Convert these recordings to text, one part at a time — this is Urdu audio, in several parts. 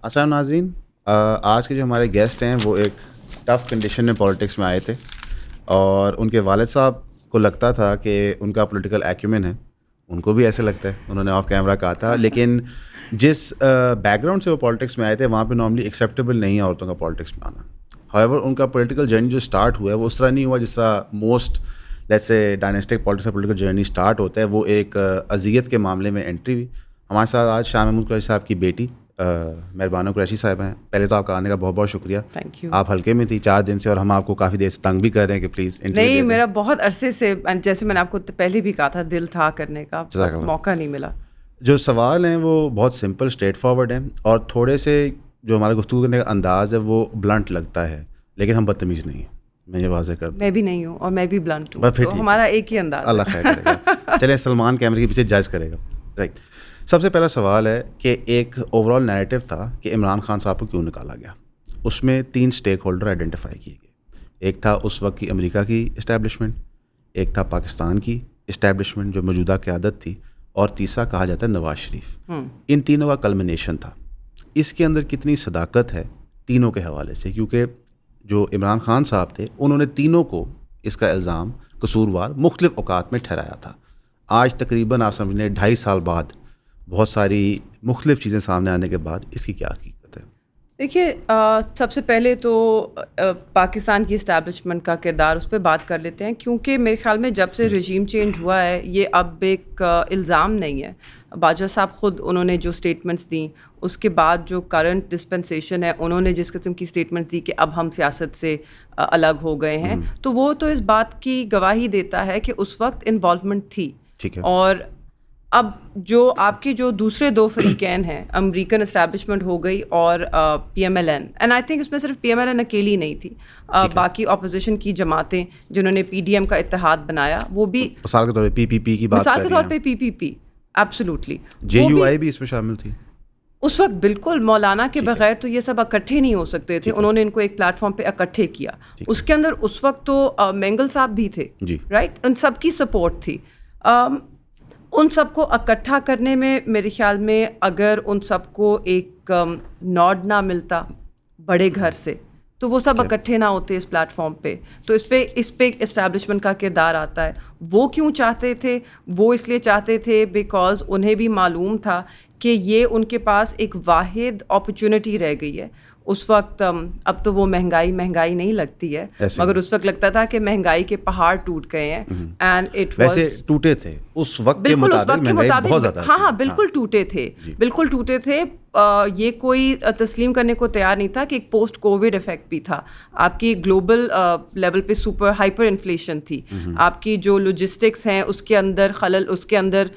السلام ناظرین، آج کے جو ہمارے گیسٹ ہیں وہ ایک ٹف کنڈیشن میں پالیٹکس میں آئے تھے اور ان کے والد صاحب کو لگتا تھا کہ ان کا پولیٹیکل ایکیومن ہے. ان کو بھی ایسے لگتا ہے، انہوں نے آف کیمرہ کہا تھا. لیکن جس بیک گراؤنڈ سے وہ پالیٹکس میں آئے تھے وہاں پہ نارملی ایکسیپٹیبل نہیں ہے عورتوں کا پالیٹکس میں آنا. ہاؤیور ان کا پولیٹیکل جرنی جو اسٹارٹ ہوا ہے وہ اس طرح نہیں ہوا جس طرح موسٹ لیٹس سے ڈائنیسٹک پالیٹکس کا پولیٹیکل جرنی اسٹارٹ ہوتا ہے. وہ ایک اذیت کے معاملے میں انٹری ہوئی. ہمارے ساتھ آج شاہ محمود قریشی صاحب کی بیٹی مہربانو قریشی صاحب ہیں. پہلے تو آپ کا آنے کا بہت بہت شکریہ. Thank you. آپ ہلکے میں تھی 4 دن سے اور ہم آپ کو کافی دیر سے تنگ بھی کر رہے ہیں کہ پلیز نہیں، میرا بہت عرصے سے، جیسے میں نے آپ کو پہلے بھی کہا تھا، دل تھا کرنے کا، موقع نہیں ملا. جو سوال ہیں وہ بہت سمپل اسٹریٹ فارورڈ ہیں اور تھوڑے سے جو ہمارا گفتگو کرنے کا انداز ہے وہ بلنٹ لگتا ہے، لیکن ہم بدتمیز نہیں ہیں. میں یہ واضح کر دوں. میں بھی نہیں ہوں اور میں بھی بلنٹ ہوں، تو ہمارا ایک ہی انداز. اللہ خیر کرے گا. چلے سلمان کیمرے کے پیچھے جج کرے گا. رائٹ. سب سے پہلا سوال ہے کہ ایک اوور آل نیریٹو تھا کہ عمران خان صاحب کو کیوں نکالا گیا. اس میں 3 اسٹیک ہولڈر آئیڈینٹیفائی کیے گئے. ایک تھا اس وقت کی امریکہ کی اسٹیبلشمنٹ، ایک تھا پاکستان کی اسٹیبلشمنٹ جو موجودہ قیادت تھی، اور تیسرا کہا جاتا ہے نواز شریف. ان تینوں کا کلمنیشن تھا. اس کے اندر کتنی صداقت ہے تینوں کے حوالے سے، کیونکہ جو عمران خان صاحب تھے انہوں نے تینوں کو اس کا الزام قصوروار مختلف اوقات میں ٹھہرایا تھا. آج تقریباً آپ سمجھ لیں 2.5 سال بعد بہت ساری مختلف چیزیں سامنے آنے کے بعد اس کی کیا حقیقت ہے؟ دیکھیے، سب سے پہلے تو پاکستان کی اسٹیبلشمنٹ کا کردار اس پہ بات کر لیتے ہیں، کیونکہ میرے خیال میں جب سے رجیم چینج ہوا ہے یہ اب ایک الزام نہیں ہے. باجوہ صاحب خود انہوں نے جو اسٹیٹمنٹس دیں، اس کے بعد جو کرنٹ ڈسپنسیشن ہے انہوں نے جس قسم کی اسٹیٹمنٹس دی کہ اب ہم سیاست سے الگ ہو گئے ہیں، تو وہ تو اس بات کی گواہی دیتا ہے کہ اس وقت انوالومنٹ تھی. ٹھیک ہے. اور اب جو آپ کے جو دوسرے 2 فریقین ہیں، امریکن اسٹیبلشمنٹ ہو گئی اور P M L N, and I think اس میں صرف پی ایم ایل این اکیلی نہیں تھی، باقی اپوزیشن کی جماعتیں جنہوں نے پی ڈی ایم کا اتحاد بنایا، وہ بھی مثال کے طور پہ پی پی کی بات مثال کے طور پہ پی ایبسولوٹلی. جے یو آئی بھی اس میں شامل تھی اس وقت. بالکل، مولانا کے بغیر تو یہ سب اکٹھے نہیں ہو سکتے تھے. انہوں نے ان کو ایک پلیٹ فارم پہ اکٹھے کیا. اس کے اندر اس وقت تو مینگل صاحب بھی تھے، رائٹ. ان سب کی سپورٹ تھی. ان سب کو اکٹھا کرنے میں میرے خیال میں اگر ان سب کو ایک نوڈ نہ ملتا بڑے گھر سے تو وہ سب اکٹھے نہ ہوتے اس پلیٹ فارم پہ. تو اس پہ اسٹیبلشمنٹ کا کردار آتا ہے. وہ کیوں چاہتے تھے؟ وہ اس لیے چاہتے تھے بیکاز انہیں بھی معلوم تھا کہ یہ ان کے پاس ایک واحد اپرچونٹی رہ گئی ہے. اس وقت اب تو وہ مہنگائی نہیں لگتی ہے، مگر اس وقت لگتا تھا کہ مہنگائی کے پہاڑ ٹوٹ گئے ہیں. اینڈ اٹ واز ویسے ٹوٹے تھے اس وقت کے مطابق، مہنگائی بہت زیادہ. ہاں بالکل ٹوٹے تھے، بالکل ٹوٹے تھے. یہ کوئی تسلیم کرنے کو تیار نہیں تھا کہ ایک پوسٹ کووڈ افیکٹ بھی تھا. آپ کی گلوبل لیول پہ سپر ہائپر انفلیشن تھی. آپ کی جو لاجسٹکس ہیں اس کے اندر خلل، اس کے اندر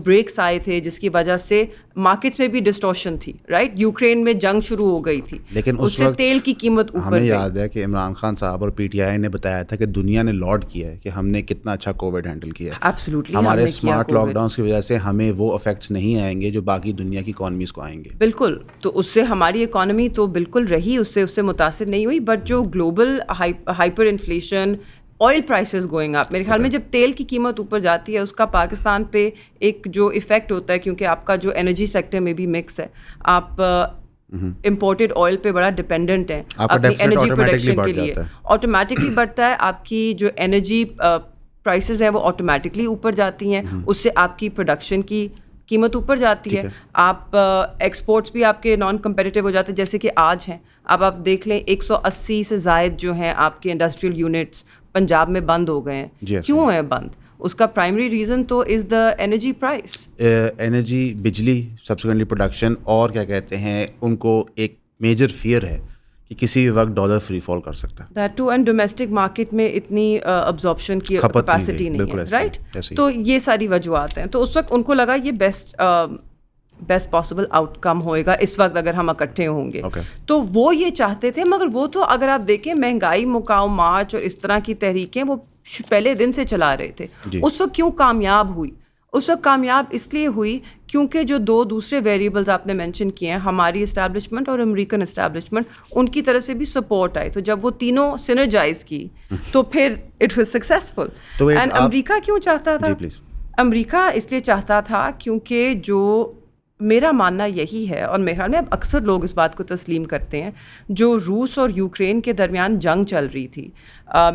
بریکس آئے تھے جس کی وجہ سے مارکیٹس میں بھی ڈسٹورشن تھی، رائٹ. یوکرین میں جنگ شروع ہو گئی تھی، لیکن اس سے تیل کی قیمت اوپر. ہمیں یاد ہے کہ عمران خان صاحب اور پی ٹی آئی نے بتایا تھا کہ دنیا نے لارڈ کیا ہے کہ ہم نے کتنا اچھا کووڈ ہینڈل کیا ہے. ایبسلیوٹلی. ہمارے اسمارٹ لاک ڈاؤن کی وجہ سے ہمیں وہ افیکٹس نہیں آئیں گے جو باقی دنیا کی اکانومیز کو آئیں گے. بالکل. تو اس سے ہماری اکانومی تو بالکل رہی، اس سے متاثر نہیں ہوئی. بٹ جو global hyper inflation, oil prices going up, میرے خیال میں جب تیل کی قیمت اوپر جاتی ہے اس کا پاکستان پہ ایک جو ایفیکٹ ہوتا ہے، کیونکہ آپ کا جو انرجی سیکٹر میں بھی مکس ہے، آپ امپورٹڈ آئل پہ بڑا ڈپینڈنٹ ہیں اپنی انرجی پروڈکشن کے لیے. آٹومیٹکلی بڑھتا ہے. آپ کی جو انرجی پرائسز ہیں وہ آٹومیٹکلی اوپر جاتی ہیں، اس سے آپ کی پروڈکشن کی قیمت اوپر جاتی ہے. آپ ایکسپورٹس بھی آپ کے نان کمپیٹیٹیو ہو جاتے ہیں، جیسے کہ آج ہیں. اب آپ دیکھ لیں 180 سے زائد جو ہیں آپ کے انڈسٹریل یونٹس پنجاب میں بند ہو گئے ہیں. کیوں ہیں بند؟ اس کا پرائمری ریزن تو از دا انرجی پرائس. انرجی، بجلی، سبسیکوینٹلی پروڈکشن، اور کیا کہتے ہیں ان کو ایک میجر فیئر ہے کہ کسی بھی وقت ڈالر فری فال کر سکتا ہے. That to and domestic market میں اتنی ابزارپشن کی کیپیسٹی نہیں ہے، رائٹ. تو یہ ساری وجوہات ہیں. تو اس وقت ان کو لگا یہ بیسٹ پاسبل آؤٹ کم ہوئے گا اس وقت اگر ہم اکٹھے ہوں گے. تو وہ یہ چاہتے تھے. مگر وہ تو اگر آپ دیکھیں مہنگائی، مقاوم مارچ اور اس طرح کی تحریکیں وہ پہلے دن سے چلا رہے تھے. اس وقت کیوں کامیاب ہوئی؟ اس وقت کامیاب اس لیے ہوئی کیونکہ جو 2 دوسرے ویریبلز آپ نے مینشن کیے ہیں، ہماری اسٹیبلشمنٹ اور امریکن اسٹیبلشمنٹ، ان کی طرف سے بھی سپورٹ آئی. تو جب وہ تینوں سینرجائز کی تو پھر اٹ واز سکسیزفل. اینڈ امریکہ کیوں چاہتا تھا؟ امریکہ اس لیے چاہتا تھا کیونکہ جو میرا ماننا یہی ہے، اور میرے خیال میں اب اکثر لوگ اس بات کو تسلیم کرتے ہیں، جو روس اور یوکرین کے درمیان جنگ چل رہی تھی،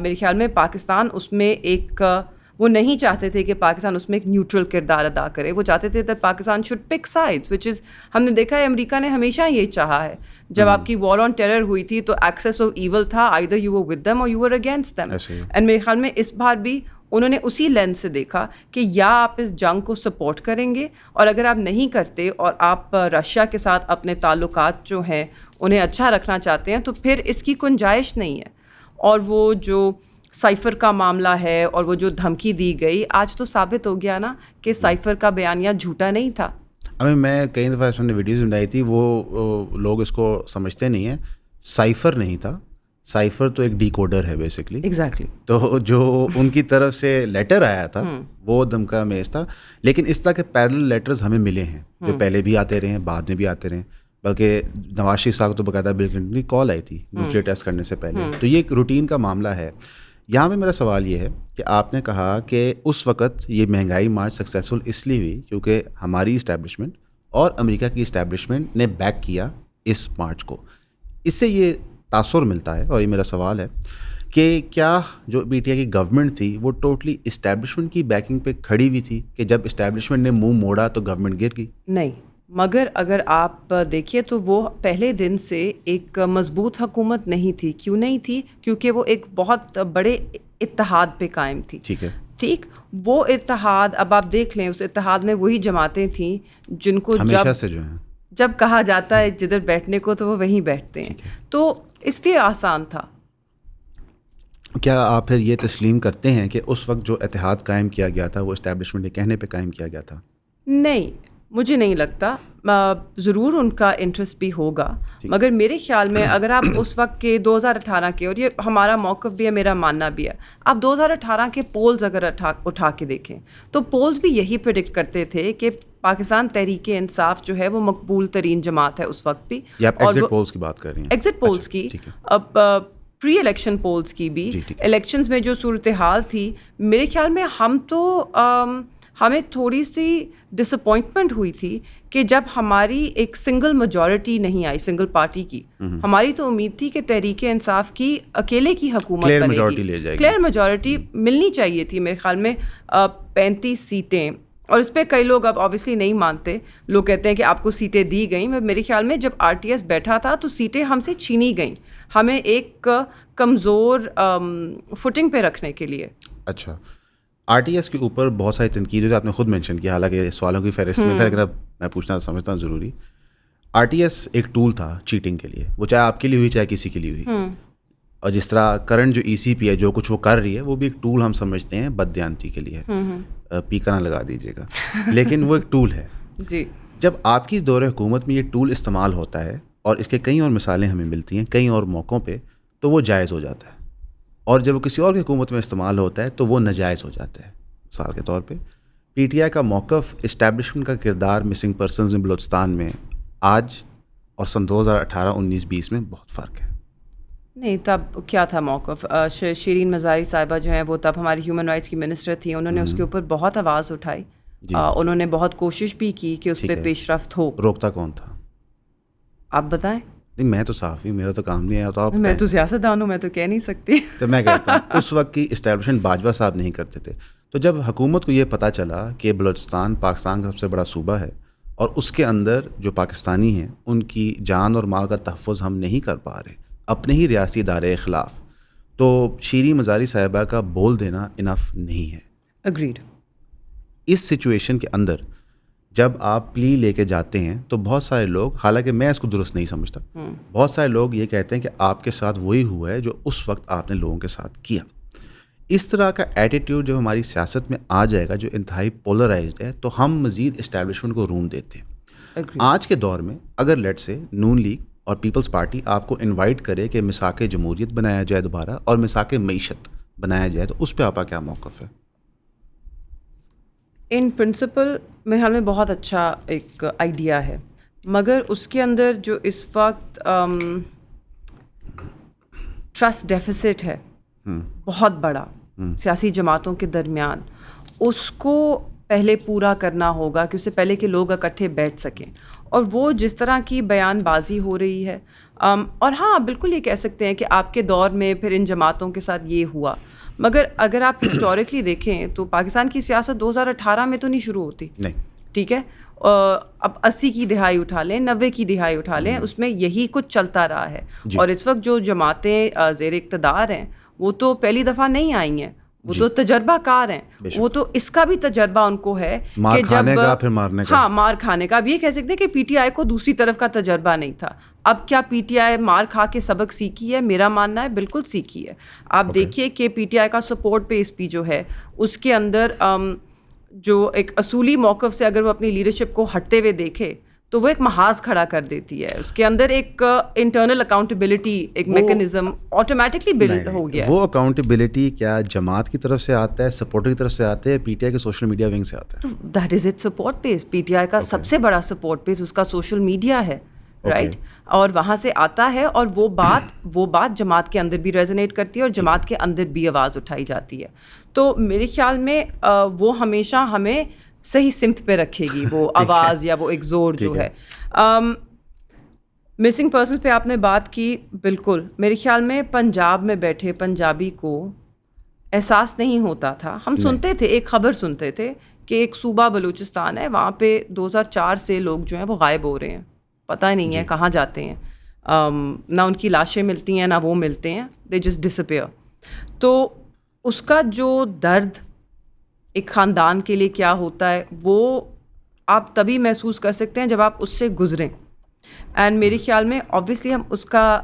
میرے خیال میں پاکستان اس میں ایک وہ نہیں چاہتے تھے کہ پاکستان اس میں ایک نیوٹرل کردار ادا کرے. وہ چاہتے تھے that Pakistan should pick sides, which is ہم نے دیکھا ہے امریکہ نے ہمیشہ یہ چاہا ہے. جب آپ کی وار آن ٹیرر ہوئی تھی تو ایکسیس آف ایول تھا, either you were with them or you were against them. And میرے خیال میں اس بار بھی انہوں نے اسی لینس سے دیکھا کہ یا آپ اس جنگ کو سپورٹ کریں گے, اور اگر آپ نہیں کرتے اور آپ رشیا کے ساتھ اپنے تعلقات جو ہیں انہیں اچھا رکھنا چاہتے ہیں, تو پھر اس کی گنجائش نہیں ہے. اور وہ جو سائفر کا معاملہ ہے اور وہ جو دھمکی دی گئی, آج تو ثابت ہو گیا نا کہ سائفر کا بیانیہ جھوٹا نہیں تھا. میں کئی دفعہ اس نے ویڈیوز بنائی تھی, وہ لوگ اس کو سمجھتے نہیں ہیں. سائفر نہیں تھا, سائفر تو ایک ڈیکوڈر ہے بیسکلی. ایگزیکٹلی. تو جو ان کی طرف سے لیٹر آیا تھا وہ دمکا میز تھا, لیکن اس طرح کے پیرل لیٹرز ہمیں ملے ہیں جو پہلے بھی آتے رہے ہیں, بعد میں بھی آتے رہے ہیں. بلکہ نواز شریف صاحب کو تو باقاعدہ بل کلنٹن کی کال آئی تھی نیوکلیئر ٹیسٹ کرنے سے پہلے. تو یہ ایک روٹین کا معاملہ ہے. یہاں پہ میرا سوال یہ ہے کہ آپ نے کہا کہ اس وقت یہ مہنگائی مارچ سکسیزفل اس لیے ہوئی کیونکہ ہماری اسٹیبلشمنٹ اور امریکہ کی اسٹیبلشمنٹ نے بیک کیا اس مارچ کو. اس سے یہ تاثر ملتا ہے, اور یہ میرا سوال ہے کہ کیا جو پی ٹی آئی کی گورنمنٹ تھی وہ ٹوٹلی اسٹیبلشمنٹ کی بیکنگ پہ کھڑی ہوئی تھی کہ جب اسٹیبلشمنٹ نے منہ موڑا تو گورنمنٹ گر گئی؟ نہیں, مگر اگر آپ دیکھیے تو وہ پہلے دن سے ایک مضبوط حکومت نہیں تھی. کیوں نہیں تھی؟ کیونکہ وہ ایک بہت بڑے اتحاد پہ قائم تھی. ٹھیک ہے, ٹھیک. وہ اتحاد اب آپ دیکھ لیں, اس اتحاد میں وہی جماعتیں تھیں جن کو ہمیشہ سے جو ہیں جب کہا جاتا ہے جدھر بیٹھنے کو تو وہ وہیں بیٹھتے ہیں. تو اس لیے آسان تھا. کیا آپ پھر یہ تسلیم کرتے ہیں کہ اس وقت جو اتحاد قائم کیا گیا تھا وہ اسٹیبلشمنٹ کے کہنے پہ قائم کیا گیا تھا؟ نہیں, مجھے نہیں لگتا. ضرور ان کا انٹرسٹ بھی ہوگا, مگر میرے خیال میں اگر آپ اس وقت کے 2018 کے, اور یہ ہمارا موقف بھی ہے, میرا ماننا بھی ہے, آپ 2018 کے پولز اگر اٹھا کے دیکھیں تو پولز بھی یہی پریڈکٹ کرتے تھے کہ پاکستان تحریک انصاف جو ہے وہ مقبول ترین جماعت ہے اس وقت بھی. آپ ایگزٹ پولز کی بات کر رہی ہیں؟ ایگزٹ پولز کی, اب پری الیکشن پولز کی بھی. الیکشنز میں جو صورتحال تھی, میرے خیال میں ہمیں تھوڑی سی ڈس اپوائنٹمنٹ ہوئی تھی کہ جب ہماری ایک سنگل میجورٹی نہیں آئی, سنگل پارٹی کی. ہماری تو امید تھی کہ تحریک انصاف کی اکیلے کی حکومت بنے گی, کلیئر میجورٹی ملنی چاہیے تھی. میرے خیال میں 35 سیٹیں, اور اس پہ کئی لوگ اب آبویسلی نہیں مانتے. لوگ کہتے ہیں کہ آپ کو سیٹیں دی گئیں. میرے خیال میں جب RTS بیٹھا تھا تو سیٹیں ہم سے چھینی گئیں, ہمیں ایک کمزور فوٹنگ پہ رکھنے کے لیے. اچھا, RTS کے اوپر بہت ساری تنقید ہوئی, آپ نے خود مینشن کیا, حالانکہ سوالوں کی فہرست میں تھا, لیکن اب میں پوچھنا سمجھتا ہوں ضروری. RTS ایک ٹول تھا چیٹنگ کے لیے, وہ چاہے آپ کے لیے ہوئی چاہے کسی کے لیے ہوئی. اور جس طرح کرنٹ جو ECP ہے جو کچھ وہ کر رہی ہے وہ بھی ایک ٹول ہم سمجھتے ہیں بددیانتی کے لیے. پیکا نہ لگا دیجیے گا, لیکن وہ ایک ٹول ہے. جی, جب آپ کی دور حکومت میں یہ ٹول استعمال ہوتا ہے, اور اس کے کئی اور مثالیں ہمیں ملتی ہیں کئی اور موقعوں پہ, تو وہ جائز ہو جاتا ہے. اور جب وہ کسی اور کی حکومت میں استعمال ہوتا ہے تو وہ ناجائز ہو جاتا ہے. مثال کے طور پہ PTI کا موقف اسٹیبلشمنٹ کا کردار مسنگ پرسنز میں بلوچستان میں آج اور سن 2018-19-20 میں بہت فرق ہے. نہیں, تب کیا تھا موقف؟ شیرین مزاری صاحبہ جو ہیں وہ تب ہماری ہیومن رائٹس کی منسٹر تھیں, انہوں نے اس کے اوپر بہت آواز اٹھائی. انہوں نے بہت کوشش بھی کی کہ اس پہ پیش رفت ہو. روکتا کون تھا آپ بتائیں؟ نہیں, میں تو صحافی, میرا تو کام نہیں ہے. تو میں تو سیاستدان ہوں, میں تو کہہ نہیں سکتی. تو میں کہتا ہوں اس وقت کی اسٹیبلشمنٹ باجوہ صاحب نہیں کرتے تھے. تو جب حکومت کو یہ پتہ چلا کہ بلوچستان پاکستان کا سب سے بڑا صوبہ ہے اور اس کے اندر جو پاکستانی ہیں ان کی جان اور مال کا تحفظ ہم نہیں کر پا رہے اپنے ہی ریاستی ادارے کے خلاف, تو شیرین مزاری صاحبہ کا بول دینا انف نہیں ہے. اگریڈ. اس سچویشن کے اندر جب آپ پلی لے کے جاتے ہیں تو بہت سارے لوگ, حالانکہ میں اس کو درست نہیں سمجھتا, بہت سارے لوگ یہ کہتے ہیں کہ آپ کے ساتھ وہی ہوا ہے جو اس وقت آپ نے لوگوں کے ساتھ کیا. اس طرح کا ایٹیٹیوڈ جب ہماری سیاست میں آ جائے گا جو انتہائی پولرائزڈ ہے, تو ہم مزید اسٹیبلشمنٹ کو روم دیتے ہیں. آج کے دور میں اگر لیٹ سے نون لیگ اور پیپلز پارٹی آپ کو انوائٹ کرے کہ مساق جمہوریت بنایا جائے دوبارہ اور مساق معیشت بنایا جائے, تو اس پہ آپ کا کیا موقف ہے؟ ان پرنسپل میرے خیال میں بہت اچھا ایک آئیڈیا ہے, مگر اس کے اندر جو اس وقت ٹرسٹ ڈیفیسٹ ہے بہت بڑا سیاسی جماعتوں کے درمیان, اس کو پہلے پورا کرنا ہوگا کہ اس سے پہلے کہ لوگ اکٹھے بیٹھ سکیں, اور وہ جس طرح کی بیان بازی ہو رہی ہے. اور ہاں بالکل یہ کہہ سکتے ہیں کہ آپ کے دور میں پھر ان جماعتوں کے ساتھ یہ ہوا, مگر اگر آپ ہسٹوریکلی دیکھیں تو پاکستان کی سیاست 2018 میں تو نہیں شروع ہوتی, ٹھیک ہے. اب 80 کی دہائی اٹھا لیں, 90 کی دہائی اٹھا لیں, اس میں یہی کچھ چلتا رہا ہے. اور اس وقت جو جماعتیں زیر اقتدار ہیں وہ تو پہلی دفعہ نہیں آئی ہیں, وہ تو تجربہ کار ہیں, وہ تو اس کا بھی تجربہ ان کو ہے کہ جب ہاں مار کھانے کا. اب یہ کہہ سکتے ہیں کہ پی ٹی آئی کو دوسری طرف کا تجربہ نہیں تھا. اب کیا پی ٹی آئی مار کھا کے سبق سیکھی ہے؟ میرا ماننا ہے بالکل سیکھی ہے. آپ دیکھیے کہ پی ٹی آئی کا سپورٹ بیس بھی جو ہے اس کے اندر جو ایک اصولی موقف سے اگر وہ اپنی لیڈرشپ کو ہٹتے ہوئے دیکھے تو وہ ایک محاذ کھڑا کر دیتی ہے. اس کے اندر ایک انٹرنل اکاؤنٹیبلٹی ایک میکنزم آٹومیٹکلی بلڈ ہو گیا ہے. وہ اکاؤنٹیبلٹی کیا جماعت کی طرف سے آتا ہے, سپورٹر کی طرف سے آتا ہے, پی ٹی آئی کے سوشل میڈیا ونگ سے آتا ہے؟ That is it support base. P T آئی کا سب سے بڑا سپورٹ بیس اس کا سوشل میڈیا ہے, رائٹ, اور وہاں سے آتا ہے. اور وہ بات جماعت کے اندر بھی ریزونیٹ کرتی ہے اور جماعت کے اندر بھی آواز اٹھائی جاتی ہے. تو میرے خیال میں وہ ہمیشہ ہمیں صحیح سمت پہ رکھے گی وہ آواز یا وہ ایک زور جو ہے. مسنگ پرسنس پہ آپ نے بات کی, بالکل میرے خیال میں پنجاب میں بیٹھے پنجابی کو احساس نہیں ہوتا تھا. ہم سنتے تھے, ایک خبر سنتے تھے کہ ایک صوبہ بلوچستان ہے, وہاں پہ 2004 سے لوگ جو ہیں وہ غائب ہو رہے ہیں, پتہ نہیں ہے کہاں جاتے ہیں, نہ ان کی لاشیں ملتی ہیں نہ وہ ملتے ہیں, دے جسٹ ڈسپیئر. تو اس کا جو درد ایک خاندان کے لیے کیا ہوتا ہے وہ آپ تبھی محسوس کر سکتے ہیں جب آپ اس سے گزریں. اینڈ میرے خیال میں آبویسلی ہم اس کا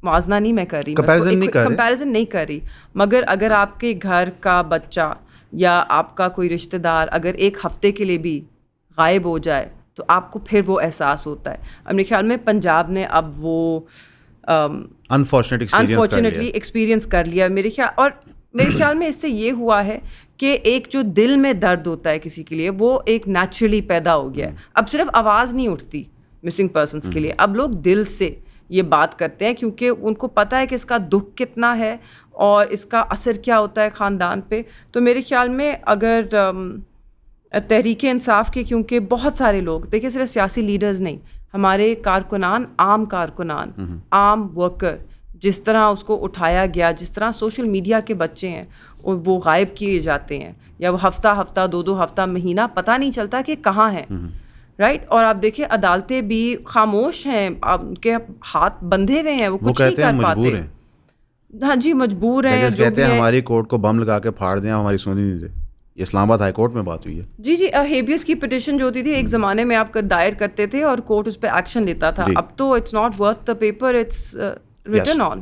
موازنہ نہیں میں کر رہی, کمپیریزن نہیں کر رہی, مگر اگر آپ کے گھر کا بچہ یا آپ کا کوئی رشتہ دار اگر ایک ہفتے کے لیے بھی غائب ہو جائے تو آپ کو پھر وہ احساس ہوتا ہے. اب میرے خیال میں پنجاب نے اب وہ انفارچونیٹلی ایکسپیرئنس کر لیا میرے خیال. اور میرے خیال میں اس سے یہ ہوا ہے کہ ایک جو دل میں درد ہوتا ہے کسی کے لیے وہ ایک نیچرلی پیدا ہو گیا ہے. اب صرف آواز نہیں اٹھتی مسنگ پرسنس کے لیے, اب لوگ دل سے یہ بات کرتے ہیں کیونکہ ان کو پتہ ہے کہ اس کا دکھ کتنا ہے اور اس کا اثر کیا ہوتا ہے خاندان پہ. تو میرے خیال میں اگر تحریک انصاف کے, کیونکہ بہت سارے لوگ دیکھیں, صرف سیاسی لیڈرز نہیں, ہمارے کارکنان, عام کارکنان, عام ورکر, جس طرح اس کو اٹھایا گیا, جس طرح سوشل میڈیا کے بچے ہیں وہ غائب کیے جاتے ہیں, یا وہ ہفتہ 2 ہفتہ مہینہ پتہ نہیں چلتا کہ کہاں ہیں, رائٹ. اور آپ دیکھیں عدالتیں بھی خاموش ہیں, ان کے ہاتھ بندھے ہوئے ہیں, وہ کچھ نہیں کر پاتے. ہاں جی, مجبور ہیں. جو کہتے ہیں ہماری کورٹ کو بم لگا کے پھاڑ دیں, ہماری سنی نہیں دے. یہ اسلام آباد ہائی کورٹ میں بات ہوئی ہے. جی, ہیبیس کی پٹیشن جو ہوتی تھی ایک زمانے میں آپ دائر کرتے تھے اور کورٹ اس پہ ایکشن لیتا تھا. اب تو it's not worth the paper it's written on.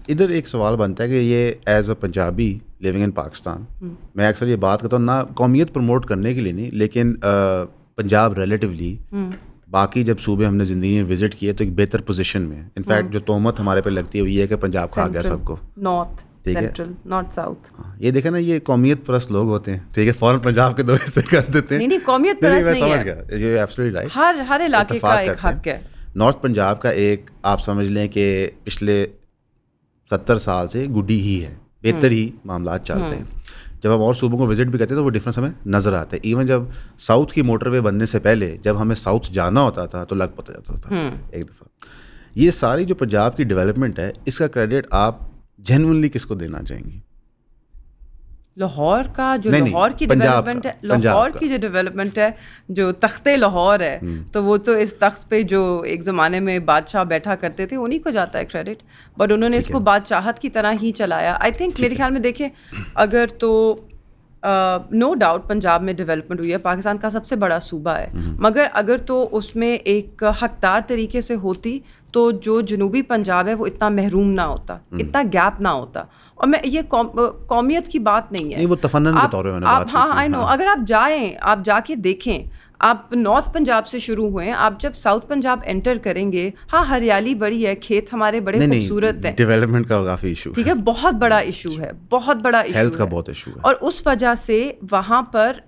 ادھر ایک سوال بنتا ہے کہ یہ as a Punjabi living in Pakistan, میں اکثر یہ بات کرتا ہوں نہ قومیت پروموٹ کرنے کے لیے نہیں, لیکن پنجاب ریلیٹیولی باقی جب صوبے ہم نے زندگی میں وزٹ کیے تو ایک بہتر پوزیشن میں. انفیکٹ جو تہمت ہمارے پہ لگتی ہے وہ یہ ہے کہ پنجاب کھا گیا سب کو, نارتھ سینٹرل نارتھ ساؤتھ. یہ دیکھیں نا, یہ قومیت پرست لوگ ہوتے ہیں, ٹھیک ہے, فوراً پنجاب کے 2 حصے کر دیتے ہیں. نہیں, قومیت پرست نہیں ہے, یہ ایبسلیٹلی رائٹ, ہر علاقے کا ایک حق ہے. نارتھ پنجاب کا ایک آپ سمجھ لیں کہ پچھلے 70 سال سے گڈی ہی ہے, بہتر ہی معاملات چل رہے ہیں. جب ہم اور صوبوں کو وزٹ بھی کرتے ہیں تو وہ ڈفرینس ہمیں نظر آتا ہے. ایون جب ساؤتھ کی موٹر وے بننے سے پہلے جب ہمیں ساؤتھ جانا ہوتا تھا تو لگ پتہ جاتا تھا ایک دفعہ. یہ ساری جو پنجاب کی ڈیولپمنٹ ہے اس کا کریڈٹ آپ جینوئنلی کس کو دینا چاہیں گی؟ لاہور کا جو لاہور کی ڈیولپمنٹ ہے, لاہور کی جو ڈیولپمنٹ ہے, جو تخت لاہور ہے, تو وہ تو اس تخت پہ جو ایک زمانے میں بادشاہ بیٹھا کرتے تھے انہیں کو جاتا ہے کریڈٹ, بٹ انہوں نے اس کو بادشاہت کی طرح ہی چلایا. آئی تھنک میرے خیال میں دیکھیں اگر تو نو ڈاؤٹ پنجاب میں ڈیولپمنٹ ہوئی ہے, پاکستان کا سب سے بڑا صوبہ ہے, مگر اگر تو اس میں ایک حقدار طریقے سے ہوتی تو جو جنوبی پنجاب ہے وہ اتنا محروم نہ ہوتا, اتنا گیپ نہ ہوتا. اور میں یہ قومیت کی بات نہیں ہے, وہ تفنن کے طور پہ آپ, ہاں آئی نو, اگر آپ جائیں, آپ جا کے دیکھیں, آپ نارتھ پنجاب سے شروع ہوئے ہیں, آپ جب ساؤتھ پنجاب انٹر کریں گے, ہاں ہریالی بڑی ہے, کھیت ہمارے بڑے خوبصورت ہیں, ڈیولپمنٹ کا کافی ایشو, ٹھیک ہے, بہت بڑا ایشو ہے, بہت بڑا ایشو, ہیلتھ کا بہت ایشو ہے, اور اس وجہ سے وہاں پر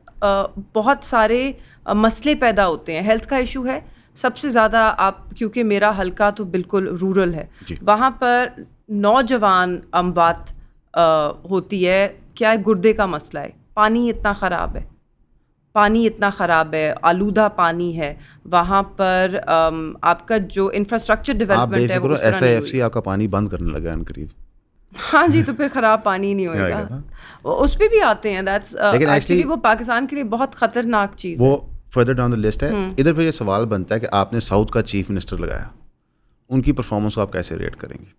بہت سارے مسئلے پیدا ہوتے ہیں. ہیلتھ کا ایشو ہے سب سے زیادہ, آپ کیونکہ میرا حلقہ تو بالکل رورل ہے, وہاں پر نوجوان اموات ہوتی ہے. کیا ہے, گردے کا مسئلہ ہے, پانی اتنا خراب ہے, پانی اتنا خراب ہے, آلودہ پانی ہے, وہاں پر آپ کا جو انفراسٹرکچر ڈیولپمنٹ ہے وہ اس طرح نہیں ہوئی. SAFC آپ کا پانی بند کرنے لگا ان قریب. ہاں جی, تو پھر خراب پانی نہیں ہوئے گا. اس پہ بھی آتے ہیں, دیٹس ایکچولی وہ پاکستان کے لیے بہت خطرناک چیز ہے. وہ فردر ڈاؤن دا لسٹ ہے. ادھر پہ یہ سوال بنتا ہے کہ آپ نے ساؤتھ کا چیف منسٹر لگایا, ان کی پرفارمنس کو آپ کیسے ریٹ کریں گے؟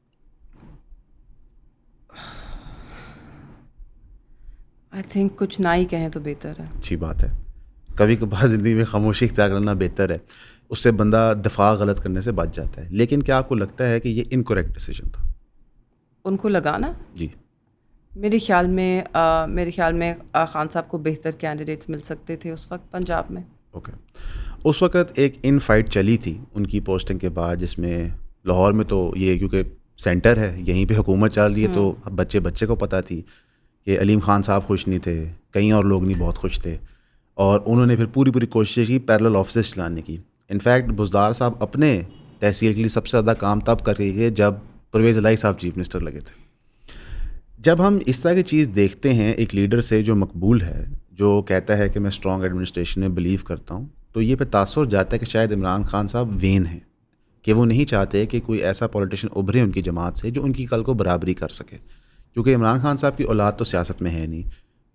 آئی تھنک کچھ نہ ہی کہیں تو بہتر ہے. اچھی بات ہے, کبھی کبھار زندگی میں خاموشی اختیار کرنا بہتر ہے, اس سے بندہ دفاع غلط کرنے سے بچ جاتا ہے. لیکن کیا آپ کو لگتا ہے کہ یہ انکریکٹ ڈیسیژن تھا ان کو لگانا؟ جی. میرے خیال میں خان صاحب کو بہتر کینڈیڈیٹس مل سکتے تھے اس وقت پنجاب میں. اوکے. اس وقت ایک ان فائٹ چلی تھی ان کی پوسٹنگ کے بعد, جس میں لاہور میں تو یہ کیونکہ سینٹر ہے یہیں پہ حکومت چل رہی ہے, تو بچے کو پتہ تھی کہ علیم خان صاحب خوش نہیں تھے, کئی اور لوگ نہیں بہت خوش تھے, اور انہوں نے پھر پوری کوشش کی پیرلل آفسز چلانے کی. انفیکٹ بزدار صاحب اپنے تحصیل کے لیے سب سے زیادہ کام تب کر رہی ہے جب پرویز الہی صاحب چیف منسٹر لگے تھے. جب ہم اس طرح کی چیز دیکھتے ہیں ایک لیڈر سے جو مقبول ہے, جو کہتا ہے کہ میں اسٹرانگ ایڈمنسٹریشن میں بلیو کرتا ہوں, تو یہ پہ تاثر جاتا ہے کہ شاید عمران خان صاحب وین ہیں, کہ وہ نہیں چاہتے کہ کوئی ایسا پولیٹیشین ابھرے ان کی جماعت سے جو ان کی کل کو برابری کر سکے. کیونکہ عمران خان صاحب کی اولاد تو سیاست میں ہے نہیں.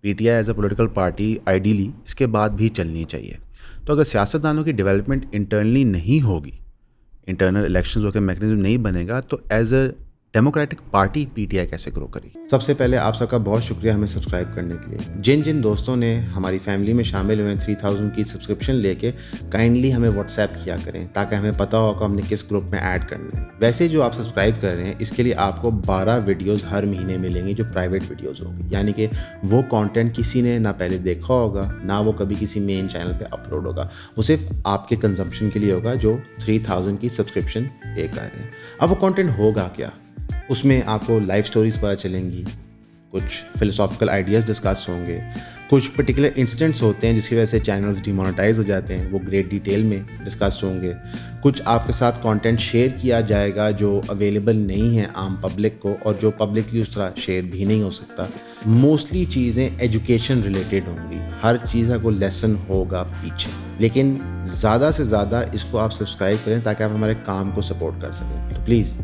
PTI as a political party ideally اس کے بعد بھی چلنی چاہیے. تو اگر سیاستدانوں کی ڈیولپمنٹ انٹرنلی نہیں ہوگی, انٹرنل الیکشنز ہو کے میکنزم نہیں بنے گا, تو as a democratic party PTI کیسے گرو کری. سب سے پہلے آپ سب کا بہت شکریہ ہمیں سبسکرائب کرنے کے لیے. جن دوستوں نے ہماری فیملی میں شامل ہوئے ہیں 3000 کی سبسکرپشن لے کے, کائنڈلی ہمیں واٹس ایپ کیا کریں تاکہ ہمیں پتہ ہو کہ ہم نے کس گروپ میں ایڈ کرنا ہے. ویسے جو آپ سبسکرائب کر رہے ہیں اس کے لیے آپ کو 12 ویڈیوز ہر مہینے ملیں گی جو پرائیویٹ ویڈیوز ہوگی, یعنی کہ وہ کانٹینٹ کسی نے نہ پہلے دیکھا ہوگا نہ وہ کبھی کسی مین چینل پہ اپلوڈ ہوگا. وہ صرف آپ کے کنزمپشن کے لیے ہوگا جو 3000 کی سبسکرپشن پے کر رہے ہیں. اب وہ کانٹینٹ ہوگا کیا؟ اس میں آپ کو لائف سٹوریز پتہ چلیں گی, کچھ فلسافیکل آئیڈیاز ڈسکس ہوں گے, کچھ پرٹیکولر انسٹنٹس ہوتے ہیں جس کی وجہ سے چینلز ڈیمونیٹائز ہو جاتے ہیں, وہ گریٹ ڈیٹیل میں ڈسکس ہوں گے. کچھ آپ کے ساتھ کانٹینٹ شیئر کیا جائے گا جو اویلیبل نہیں ہے عام پبلک کو, اور جو پبلکلی اس طرح شیئر بھی نہیں ہو سکتا. موسٹلی چیزیں ایجوکیشن ریلیٹڈ ہوں گی, ہر چیز کا کوئی لیسن ہوگا پیچھے. لیکن زیادہ سے زیادہ اس کو آپ سبسکرائب کریں تاکہ آپ ہمارے کام کو سپورٹ کر سکیں. تو پلیز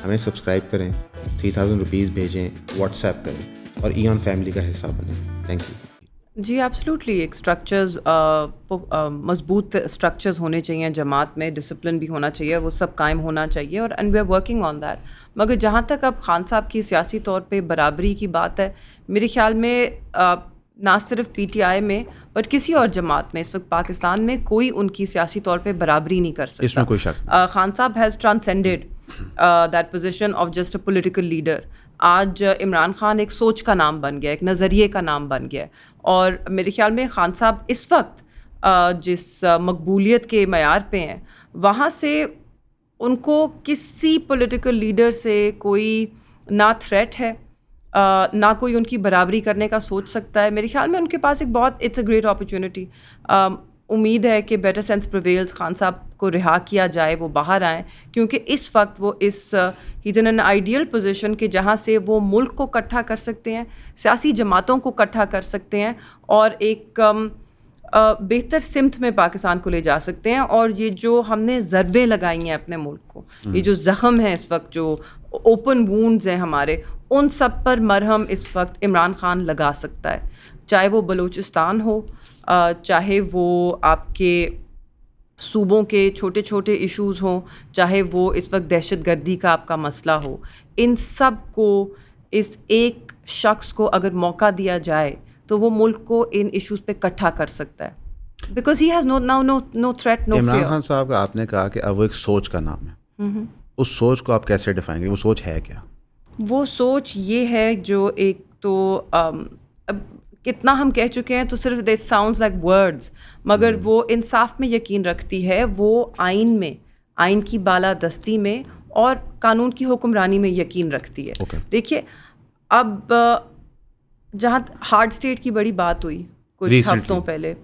ہمیں سبسکرائب کریں, 3000 روپیز بھیجیں, واٹس ایپ کریں اور ایون فیملی کا حصہ بنیں. Thank you. جی ایبسلیوٹلی, ایک اسٹرکچرز مضبوط اسٹرکچرز ہونے چاہیے جماعت میں, ڈسپلن بھی ہونا چاہیے, وہ سب قائم ہونا چاہیے, اور and we are working on that. مگر جہاں تک اب خان صاحب کی سیاسی طور پہ برابری کی بات ہے, میرے خیال میں نہ صرف PTI میں بٹ کسی اور جماعت میں اس وقت پاکستان میں کوئی ان کی سیاسی طور پہ برابری نہیں کر سکتا. اس میں کوئی شک. خان صاحب has transcended that position of just a political leader. آج عمران خان ایک سوچ کا نام بن گیا, ایک نظریے کا نام بن گیا, اور میرے خیال میں خان صاحب اس وقت جس مقبولیت کے معیار پہ ہیں, وہاں سے ان کو کسی پولیٹیکل لیڈر سے کوئی نہ تھریٹ ہے, نہ کوئی ان کی برابری کرنے کا سوچ سکتا ہے. میرے خیال میں ان کے پاس ایک بہت اٹس اے گریٹ اپرچونیٹی. امید ہے کہ بیٹر سینس پریویلز, خان صاحب کو رہا کیا جائے, وہ باہر آئیں, کیونکہ اس وقت وہ has in an ideal position کہ جہاں سے وہ ملک کو اکٹھا کر سکتے ہیں, سیاسی جماعتوں کو اکٹھا کر سکتے ہیں, اور ایک بہتر سمت میں پاکستان کو لے جا سکتے ہیں. اور یہ جو ہم نے ضربیں لگائی ہیں اپنے ملک کو, یہ جو زخم ہیں اس وقت, جو اوپن وونڈز ہیں ہمارے, ان سب پر مرہم اس وقت عمران خان لگا سکتا ہے. چاہے وہ بلوچستان ہو, چاہے وہ آپ کے صوبوں کے چھوٹے چھوٹے ایشوز ہوں, چاہے وہ اس وقت دہشت گردی کا آپ کا مسئلہ ہو, ان سب کو اس ایک شخص کو اگر موقع دیا جائے تو وہ ملک کو ان ایشوز پہ اکٹھا کر سکتا ہے. Because he has no threat, no fear. Imran Khan صاحب کا آپ نے کہا کہ اب وہ ایک سوچ کا نام ہے, اس سوچ کو آپ کیسے ڈیفائن کریں, وہ سوچ ہے کیا؟ وہ سوچ یہ ہے جو ایک تو اب کتنا ہم کہہ چکے ہیں تو صرف دیٹ ساؤنڈز لائک ورڈز, مگر وہ انصاف میں یقین رکھتی ہے, وہ آئین میں, آئین کی بالادستی میں اور قانون کی حکمرانی میں یقین رکھتی ہے. دیکھیے اب جہاں ہارڈ اسٹیٹ کی بڑی بات ہوئی کچھ ہفتوں پہلے,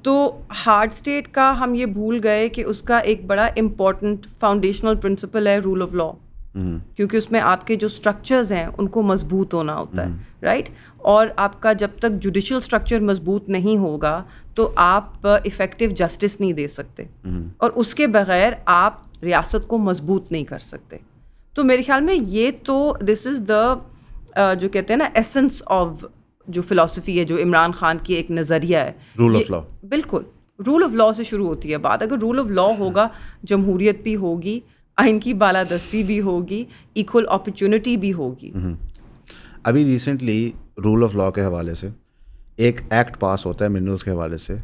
تو ہارڈ اسٹیٹ کا ہم یہ بھول گئے کہ اس کا ایک بڑا امپورٹنٹ فاؤنڈیشنل پرنسپل ہے رول آف لاء. کیونکہ اس میں آپ کے جو اسٹرکچرز ہیں ان کو مضبوط ہونا ہوتا ہے, رائٹ. اور آپ کا جب تک جوڈیشل اسٹرکچر مضبوط نہیں ہوگا تو آپ افیکٹو جسٹس نہیں دے سکتے, اور اس کے بغیر آپ ریاست کو مضبوط نہیں کر سکتے. تو میرے خیال میں یہ تو دس از دا جو کہتے ہیں نا ایسنس آف جو فلاسفی ہے, جو عمران خان کی ایک نظریہ ہے, رول آف لا. بالکل رول آف لا سے شروع ہوتی ہے بات. اگر رول آف لا ہوگا, جمہوریت بھی ہوگی, آئین کی بالادستی بھی ہوگی, ایکول اپرچونٹی بھی ہوگی. ابھی ریسنٹلی رول آف لا کے حوالے سے ایک ایکٹ پاس ہوتا ہے منرلس کے حوالے سے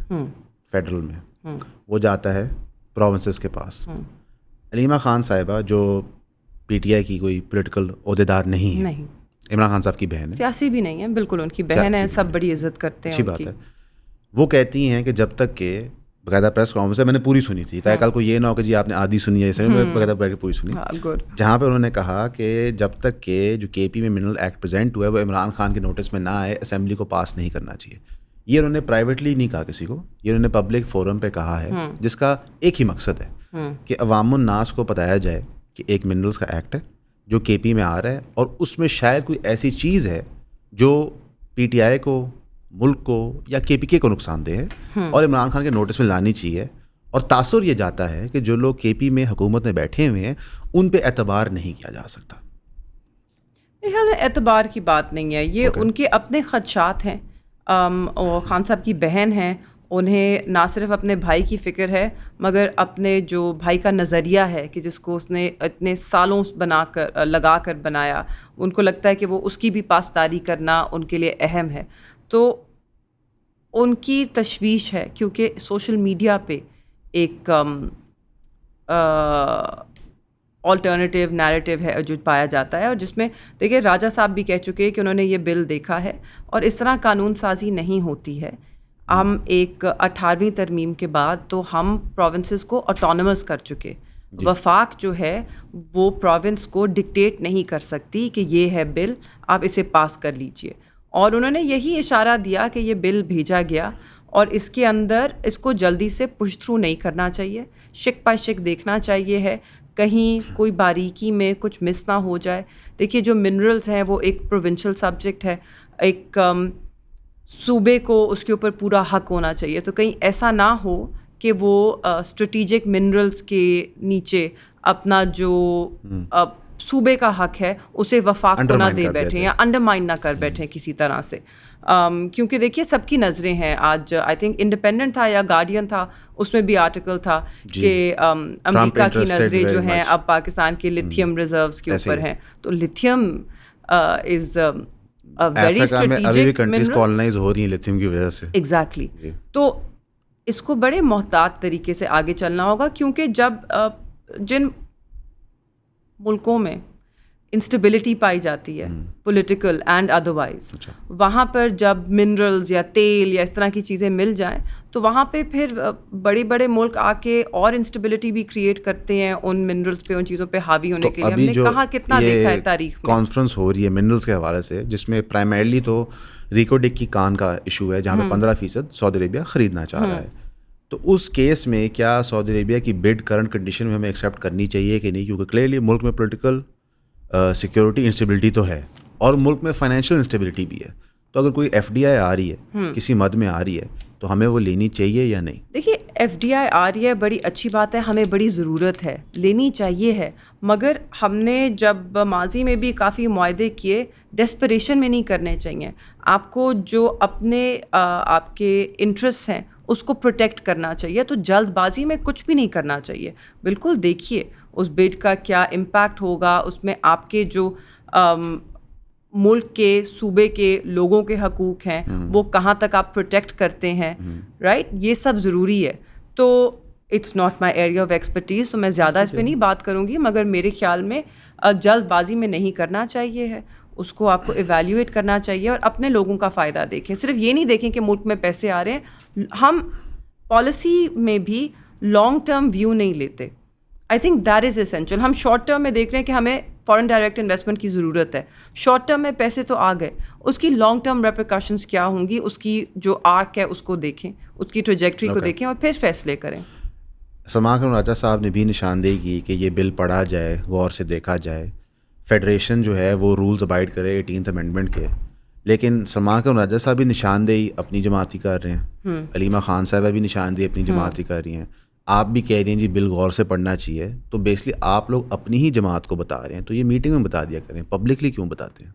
فیڈرل میں, وہ جاتا ہے پروونسز کے پاس. علیمہ خان صاحبہ جو پی ٹی آئی کی کوئی پولیٹیکل عہدیدار نہیں ہے, عمران خان صاحب کی بہن ہے, سیاسی بھی نہیں ہے, بالکل ان کی بہن ہے, سب بڑی عزت کرتے ہیں. اچھی بات ہے. وہ کہتی ہیں کہ جب تک کہ باقاعدہ پریس کانفرنس ہے, میں نے پوری سنی تھی تاکہ کل کو یہ نہ ہو کہ جی آپ نے آدھی سنی ہے, اس میں باقاعدہ بیٹھ کے پوری سنی, جہاں پہ انہوں نے کہا کہ جب تک کہ جو کے پی میں منرل ایکٹ پریزنٹ ہوا ہے وہ عمران خان کے نوٹس میں نہ آئے, اسمبلی کو پاس نہیں کرنا چاہیے. یہ انہوں نے پرائیویٹلی نہیں کہا کسی کو, یہ انہوں نے پبلک فورم پہ کہا ہے, جس کا ایک ہی مقصد ہے کہ عوام الناس کو بتایا جائے کہ ایک منرلس کا ایکٹ ہے جو کے پی میں آ رہا ہے, اور اس میں شاید کوئی ایسی چیز ہے جو پی ٹی آئی کو, ملک کو یا کے پی کے کو نقصان دہ ہے اور عمران خان کے نوٹس میں لانی چاہیے. اور تاثر یہ جاتا ہے کہ جو لوگ کے پی میں حکومت میں بیٹھے ہوئے ہیں ان پہ اعتبار نہیں کیا جا سکتا. میرے خیال میں اعتبار کی بات نہیں ہے, یہ ان کے اپنے خدشات ہیں. اور خان صاحب کی بہن ہیں, انہیں نہ صرف اپنے بھائی کی فکر ہے مگر اپنے جو بھائی کا نظریہ ہے کہ جس کو اس نے اتنے سالوں لگا کر بنایا, ان کو لگتا ہے کہ وہ اس کی بھی پاسداری کرنا ان کے لیے اہم ہے. تو ان کی تشویش ہے کیونکہ سوشل میڈیا پہ ایک آلٹرنیٹیو نیریٹیو ہے جو پایا جاتا ہے, اور جس میں دیکھیں راجہ صاحب بھی کہہ چکے کہ انہوں نے یہ بل دیکھا ہے اور اس طرح قانون سازی نہیں ہوتی ہے. ہم ایک 18ویں ترمیم کے بعد تو ہم پروونسز کو آٹونومس کر چکے. وفاق جو ہے وہ پروونس کو ڈکٹیٹ نہیں کر سکتی کہ یہ ہے بل, آپ اسے پاس کر لیجئے. اور انہوں نے یہی اشارہ دیا کہ یہ بل بھیجا گیا اور اس کے اندر اس کو جلدی سے پش تھرو نہیں کرنا چاہیے, شک بائی شک دیکھنا چاہیے ہے, کہیں کوئی باریکی میں کچھ مس نہ ہو جائے. دیکھیے جو منرلز ہیں وہ ایک پروونشل سبجیکٹ ہے, ایک صوبے کو اس کے اوپر پورا حق ہونا چاہیے, تو کہیں ایسا نہ ہو کہ وہ اسٹریٹجک منرلز کے نیچے اپنا جو صوبے کا حق ہے اسے وفاق کو نہ دے بیٹھیں یا انڈرمائن نہ کر بیٹھیں کسی طرح سے. کیونکہ دیکھیے سب کی نظریں ہیں. آج آئی تھنک انڈیپینڈنٹ تھا یا گارڈین تھا, اس میں بھی آرٹیکل تھا کہ امریکہ کی نظریں جو ہیں اب پاکستان کے لتھیم ریزروز کے اوپر ہیں. تو lithium is very strategic mineral. Exactly. تو اس کو بڑے محتاط طریقے سے آگے چلنا ہوگا, کیونکہ جب جن ملکوں میں انسٹیبلٹی پائی جاتی ہے پولیٹیکل اینڈ ادروائز, وہاں پر جب منرلز یا تیل یا اس طرح کی چیزیں مل جائیں تو وہاں پہ پھر بڑے بڑے ملک آ کے اور انسٹیبلٹی بھی کریٹ کرتے ہیں ان منرلز پہ, ان چیزوں پہ حاوی ہونے کے لیے. ہم نے کہاں کتنا دیکھا ہے تاریخ میں. کانفرنس ہو رہی ہے منرلز کے حوالے سے جس میں پرائمرلی تو ریکو ڈک کی کان کا ایشو ہے, جہاں پہ 15% سعودی عربیہ خریدنا چاہ رہا ہے. تو اس کیس میں کیا سعودی عربیہ کی بڈ کرنٹ کنڈیشن میں ہمیں ایکسیپٹ کرنی چاہیے کہ نہیں, کیونکہ کلیئرلی ملک میں پولیٹیکل سیکورٹی انسٹیبلٹی تو ہے اور ملک میں فائنینشیل انسٹیبلٹی بھی ہے. تو اگر کوئی ایف ڈی آئی آ رہی ہے کسی مد میں آ رہی ہے تو ہمیں وہ لینی چاہیے یا نہیں؟ دیکھیے ایف ڈی آئی آ رہی ہے, بڑی اچھی بات ہے, ہمیں بڑی ضرورت ہے, لینی چاہیے ہے, مگر ہم نے جب ماضی میں بھی کافی معاہدے کیے, ڈیسپریشن میں نہیں کرنے چاہیے. آپ کو جو اپنے آپ کے انٹرسٹ ہیں اس کو پروٹیکٹ کرنا چاہیے, تو جلد بازی میں کچھ بھی نہیں کرنا چاہیے. بالکل دیکھیے اس بڈ کا کیا امپیکٹ ہوگا, اس میں آپ کے جو ملک کے صوبے کے لوگوں کے حقوق ہیں وہ کہاں تک آپ پروٹیکٹ کرتے ہیں, رائٹ, یہ سب ضروری ہے. تو it's not my area of expertise, تو میں زیادہ اس پہ نہیں بات کروں گی, مگر میرے خیال میں جلد بازی میں نہیں کرنا چاہیے ہے, اس کو آپ کو ایویلیویٹ کرنا چاہیے اور اپنے لوگوں کا فائدہ دیکھیں. صرف یہ نہیں دیکھیں کہ ملک میں پیسے آ رہے ہیں. ہم پالیسی میں بھی لانگ ٹرم ویو نہیں لیتے. I think that is essential. ہم شارٹ ٹرم میں دیکھ رہے ہیں کہ ہمیں فارن ڈائریکٹ انویسٹمنٹ کی ضرورت ہے. شارٹ ٹرم میں پیسے تو آ گئے, اس کی لانگ ٹرم ریپریکاشنز کیا ہوں گی, اس کی جو آرک ہے اس کو دیکھیں, اس کی ٹریجیکٹری کو دیکھیں اور پھر فیصلے کریں. سلمان خان راجہ صاحب نے بھی نشاندہی کی کہ یہ بل پڑھا جائے, غور سے دیکھا جائے, فیڈریشن جو ہے وہ رولز ابائڈ کرے 18th امینڈمنٹ کے. لیکن سلمان خان راجہ صاحب بھی نشاندہی اپنی جماعت کی کر رہے ہیں, علیمہ خان صاحبہ بھی نشاندہی اپنی جماعت کی کر رہی ہیں, آپ بھی کہہ رہی ہیں جی بل غور سے پڑھنا چاہیے. تو بیسکلی آپ لوگ اپنی ہی جماعت کو بتا رہے ہیں, تو یہ میٹنگ میں بتا دیا کریں, پبلکلی کیوں بتاتے ہیں؟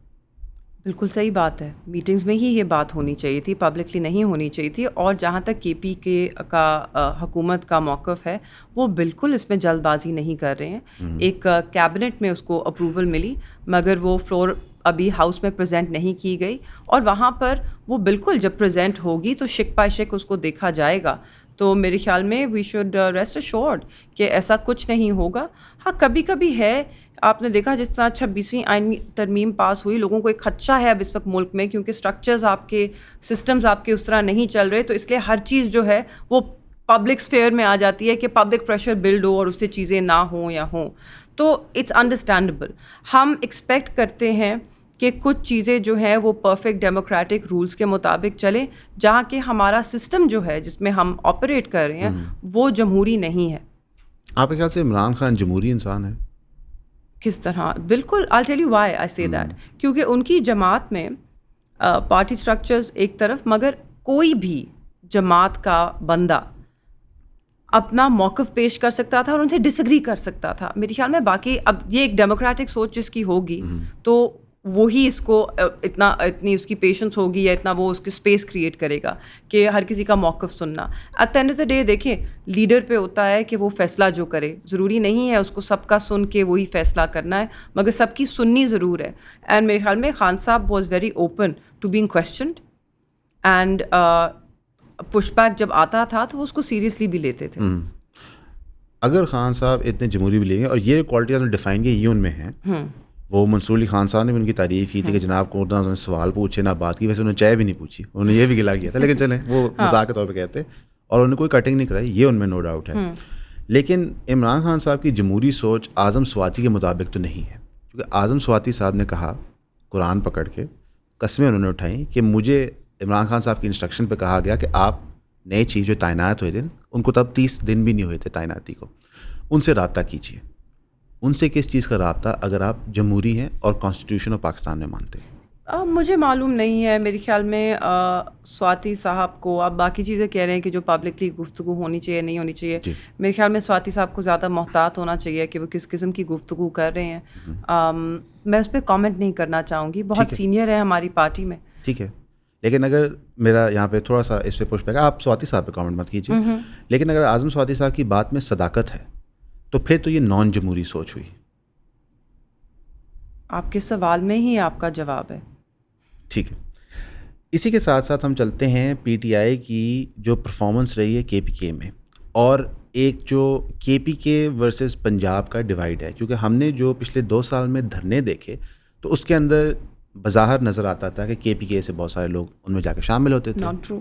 بالکل صحیح بات ہے, میٹنگز میں ہی یہ بات ہونی چاہیے تھی, پبلکلی نہیں ہونی چاہیے تھی. اور جہاں تک کے پی کے کا حکومت کا موقف ہے, وہ بالکل اس میں جلد بازی نہیں کر رہے ہیں. ایک کیبنٹ میں اس کو اپروول ملی, مگر وہ فلور ابھی ہاؤس میں پریزنٹ نہیں کی گئی, اور وہاں پر وہ بالکل جب پریزنٹ ہوگی تو شک بائی شک اس کو دیکھا جائے گا. تو میرے خیال میں وی شوڈ ریسٹ ایشورڈ کہ ایسا کچھ نہیں ہوگا. ہاں کبھی کبھی ہے, آپ نے دیکھا جس طرح 26ویں آئینی ترمیم پاس ہوئی, لوگوں کو ایک خدشہ ہے اب اس وقت ملک میں, کیونکہ اسٹرکچرز آپ کے, سسٹمز آپ کے اس طرح نہیں چل رہے, تو اس لیے ہر چیز جو ہے وہ پبلک اسفیئر میں آ جاتی ہے کہ پبلک پریشر بلڈ ہو اور اس سے چیزیں نہ ہوں یا ہوں. تو اٹس انڈرسٹینڈیبل. ہم ایکسپیکٹ کرتے ہیں کہ کچھ چیزیں جو ہیں وہ پرفیکٹ ڈیموکریٹک رولز کے مطابق چلیں, جہاں کہ ہمارا سسٹم جو ہے جس میں ہم آپریٹ کر رہے ہیں وہ جمہوری نہیں ہے. آپ کے خیال سے عمران خان جمہوری انسان ہے؟ کس طرح؟ بالکل, I'll tell you why I say that. کیونکہ ان کی جماعت میں پارٹی اسٹرکچرز ایک طرف, مگر کوئی بھی جماعت کا بندہ اپنا موقف پیش کر سکتا تھا اور ان سے ڈس ایگری کر سکتا تھا. میرے خیال میں باقی اب یہ ایک ڈیموکریٹک سوچ جس کی ہوگی تو وہی اس کو اتنی اس کی پیشنس ہوگی یا اتنا وہ اس کی اسپیس کریٹ کرے گا کہ ہر کسی کا موقف سننا. At the end of the day دیکھیں, لیڈر پہ ہوتا ہے کہ وہ فیصلہ جو کرے, ضروری نہیں ہے اس کو سب کا سن کے وہی فیصلہ کرنا ہے, مگر سب کی سننی ضرور ہے. اینڈ میرے خیال میں خان صاحب was very open to being questioned, and push back جب آتا تھا تو وہ اس کو سیریسلی بھی لیتے تھے. اگر خان صاحب اتنے جمہوری بھی لیں گے, اور یہ کوالٹی آپ نے ڈیفائن کی یہ ان میں ہیں, وہ منصور علی خان صاحب نے بھی ان کی تعریف کی تھی کہ جناب کو انہوں نے سوال پوچھے نہ بات کی, ویسے انہوں نے چائے بھی نہیں پوچھی, انہوں نے یہ بھی گلا کیا تھا, لیکن چلیں وہ مذاق کے طور پہ کہتے, اور انہوں نے کوئی کٹنگ نہیں کرائی, یہ ان میں نو ڈاؤٹ ہے. لیکن عمران خان صاحب کی جمہوری سوچ اعظم سواتی کے مطابق تو نہیں ہے, کیونکہ اعظم سواتی صاحب نے کہا, قرآن پکڑ کے قسمیں انہوں نے اٹھائیں کہ مجھے عمران خان صاحب کی انسٹرکشن پہ کہا گیا کہ آپ نئے چیز جو تعینات ہوئے تھے, ان کو تب 30 دن بھی نہیں ہوئے تھے تعیناتی کو, ان سے رابطہ کیجیے. ان سے کس چیز کا رابطہ اگر آپ جمہوری ہیں اور کانسٹیٹیوشن آف پاکستان میں مانتے ہیں؟ مجھے معلوم نہیں ہے. میرے خیال میں سواتی صاحب کو, آپ باقی چیزیں کہہ رہے ہیں کہ جو پبلکلی گفتگو ہونی چاہیے نہیں ہونی چاہیے, میرے خیال میں سواتی صاحب کو زیادہ محتاط ہونا چاہیے کہ وہ کس قسم کی گفتگو کر رہے ہیں. میں اس پہ کامنٹ نہیں کرنا چاہوں گی, بہت سینئر ہے ہماری پارٹی میں. ٹھیک ہے, لیکن اگر میرا یہاں پہ تھوڑا سا اس پہ پوچھ پائے گا, آپ سواتی صاحب پہ کامنٹ مت کیجیے, لیکن اگر اعظم سواتی صاحب کی بات میں صداقت ہے تو پھر تو یہ نان جمہوری سوچ ہوئی. آپ کے سوال میں ہی آپ کا جواب ہے. ٹھیک ہے, اسی کے ساتھ ساتھ ہم چلتے ہیں پی ٹی آئی کی جو پرفارمنس رہی ہے کے پی کے میں, اور ایک جو کے پی کے ورسز پنجاب کا ڈیوائڈ ہے, کیونکہ ہم نے جو پچھلے 2 سال میں دھرنے دیکھے تو اس کے اندر بظاہر نظر آتا تھا کہ کے پی کے سے بہت سارے لوگ ان میں جا کے شامل ہوتے تھے. Not true.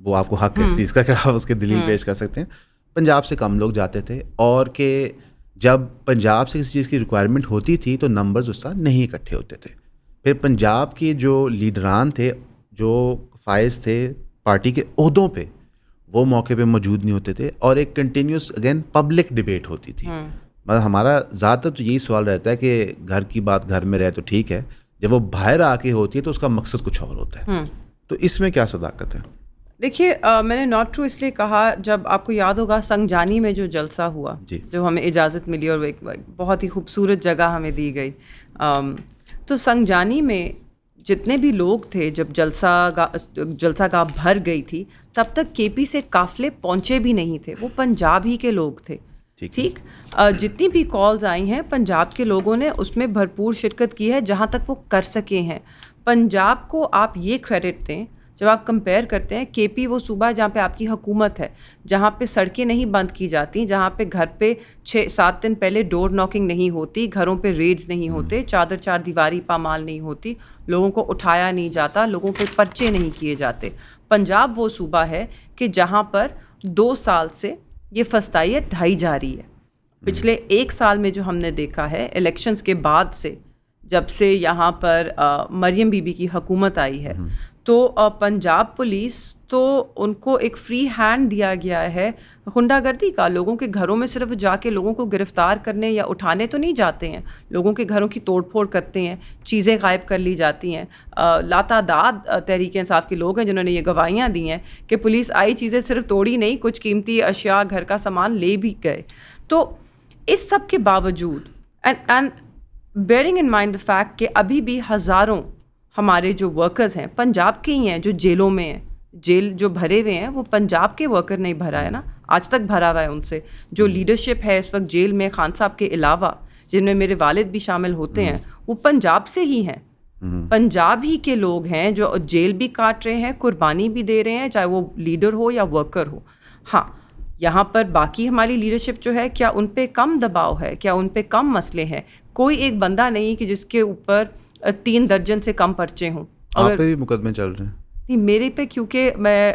وہ آپ کو حق ہے اس چیز کا کہ آپ اس کے دلیل پیش کر سکتے ہیں. پنجاب سے کم لوگ جاتے تھے, اور کہ جب پنجاب سے کسی چیز کی ریکوائرمنٹ ہوتی تھی تو نمبرز اس طرح نہیں اکٹھے ہوتے تھے. پھر پنجاب کے جو لیڈران تھے, جو فائز تھے پارٹی کے عہدوں پہ, وہ موقع پہ موجود نہیں ہوتے تھے, اور ایک کنٹینیوس اگین پبلک ڈبیٹ ہوتی تھی. مطلب ہمارا زیادہ تر تو یہی سوال رہتا ہے کہ گھر کی بات گھر میں رہے تو ٹھیک ہے, جب وہ باہر آ کے ہوتی ہے تو اس کا مقصد کچھ اور ہوتا ہے. تو اس میں کیا صداقت ہے؟ دیکھیے, میں نے ناٹ ٹرو اس لیے کہا, جب آپ کو یاد ہوگا سنگجانی میں جو جلسہ ہوا, جو ہمیں اجازت ملی اور ایک بہت ہی خوبصورت جگہ ہمیں دی گئی, تو سنگجانی میں جتنے بھی لوگ تھے, جب جلسہ گاہ بھر گئی تھی, تب تک کے پی سے قافلے پہنچے بھی نہیں تھے, وہ پنجاب ہی کے لوگ تھے. ٹھیک, جتنی بھی کالز آئی ہیں پنجاب کے لوگوں نے اس میں بھرپور شرکت کی ہے جہاں تک وہ کر سکے ہیں. پنجاب کو آپ یہ کریڈٹ دیں, جب آپ کمپیئر کرتے ہیں, کے پی وہ صوبہ ہے جہاں پہ آپ کی حکومت ہے, جہاں پہ سڑکیں نہیں بند کی جاتی, جہاں پہ گھر پہ 6-7 دن پہلے ڈور ناکنگ نہیں ہوتی, گھروں پہ ریڈز نہیں ہوتے, چار دیواری پامال نہیں ہوتی, لوگوں کو اٹھایا نہیں جاتا, لوگوں پہ پرچے نہیں کیے جاتے. پنجاب وہ صوبہ ہے کہ جہاں پر 2 سال سے یہ فسطائیت ڈھائی جا رہی ہے. پچھلے 1 سال میں جو ہم نے دیکھا ہے الیکشنز کے بعد سے, جب سے یہاں پر مریم بی بی کی حکومت آئی ہے, تو پنجاب پولیس تو ان کو ایک فری ہینڈ دیا گیا ہے غنڈہ گردی کا. لوگوں کے گھروں میں صرف جا کے لوگوں کو گرفتار کرنے یا اٹھانے تو نہیں جاتے ہیں, لوگوں کے گھروں کی توڑ پھوڑ کرتے ہیں, چیزیں غائب کر لی جاتی ہیں. لاتعداد تحریک انصاف کے لوگ ہیں جنہوں نے یہ گواہیاں دی ہیں کہ پولیس آئی, چیزیں صرف توڑی نہیں, کچھ قیمتی اشیاء گھر کا سامان لے بھی گئے. تو اس سب کے باوجود and bearing in mind the fact کہ ابھی بھی ہزاروں ہمارے جو ورکرز ہیں پنجاب کے ہی ہیں جو جیلوں میں ہیں, جیل جو بھرے ہوئے ہیں وہ پنجاب کے ورکر نہیں بھرا ہے نا, آج تک بھرا ہوا ہے ان سے. جو لیڈرشپ ہے اس وقت جیل میں خان صاحب کے علاوہ, جن میں میرے والد بھی شامل ہوتے ہیں, وہ پنجاب سے ہی ہیں, پنجاب ہی کے لوگ ہیں جو جیل بھی کاٹ رہے ہیں, قربانی بھی دے رہے ہیں, چاہے وہ لیڈر ہو یا ورکر ہو. ہاں, یہاں پر باقی ہماری لیڈرشپ جو ہے, کیا ان پہ کم دباؤ ہے, کیا ان پہ کم مسئلے ہیں؟ کوئی ایک بندہ نہیں کہ جس کے اوپر 3 درجن سے کم پرچے ہوں. آپ پہ بھی مقدمے چل رہے ہیں؟ نہیں, میرے پہ کیونکہ میں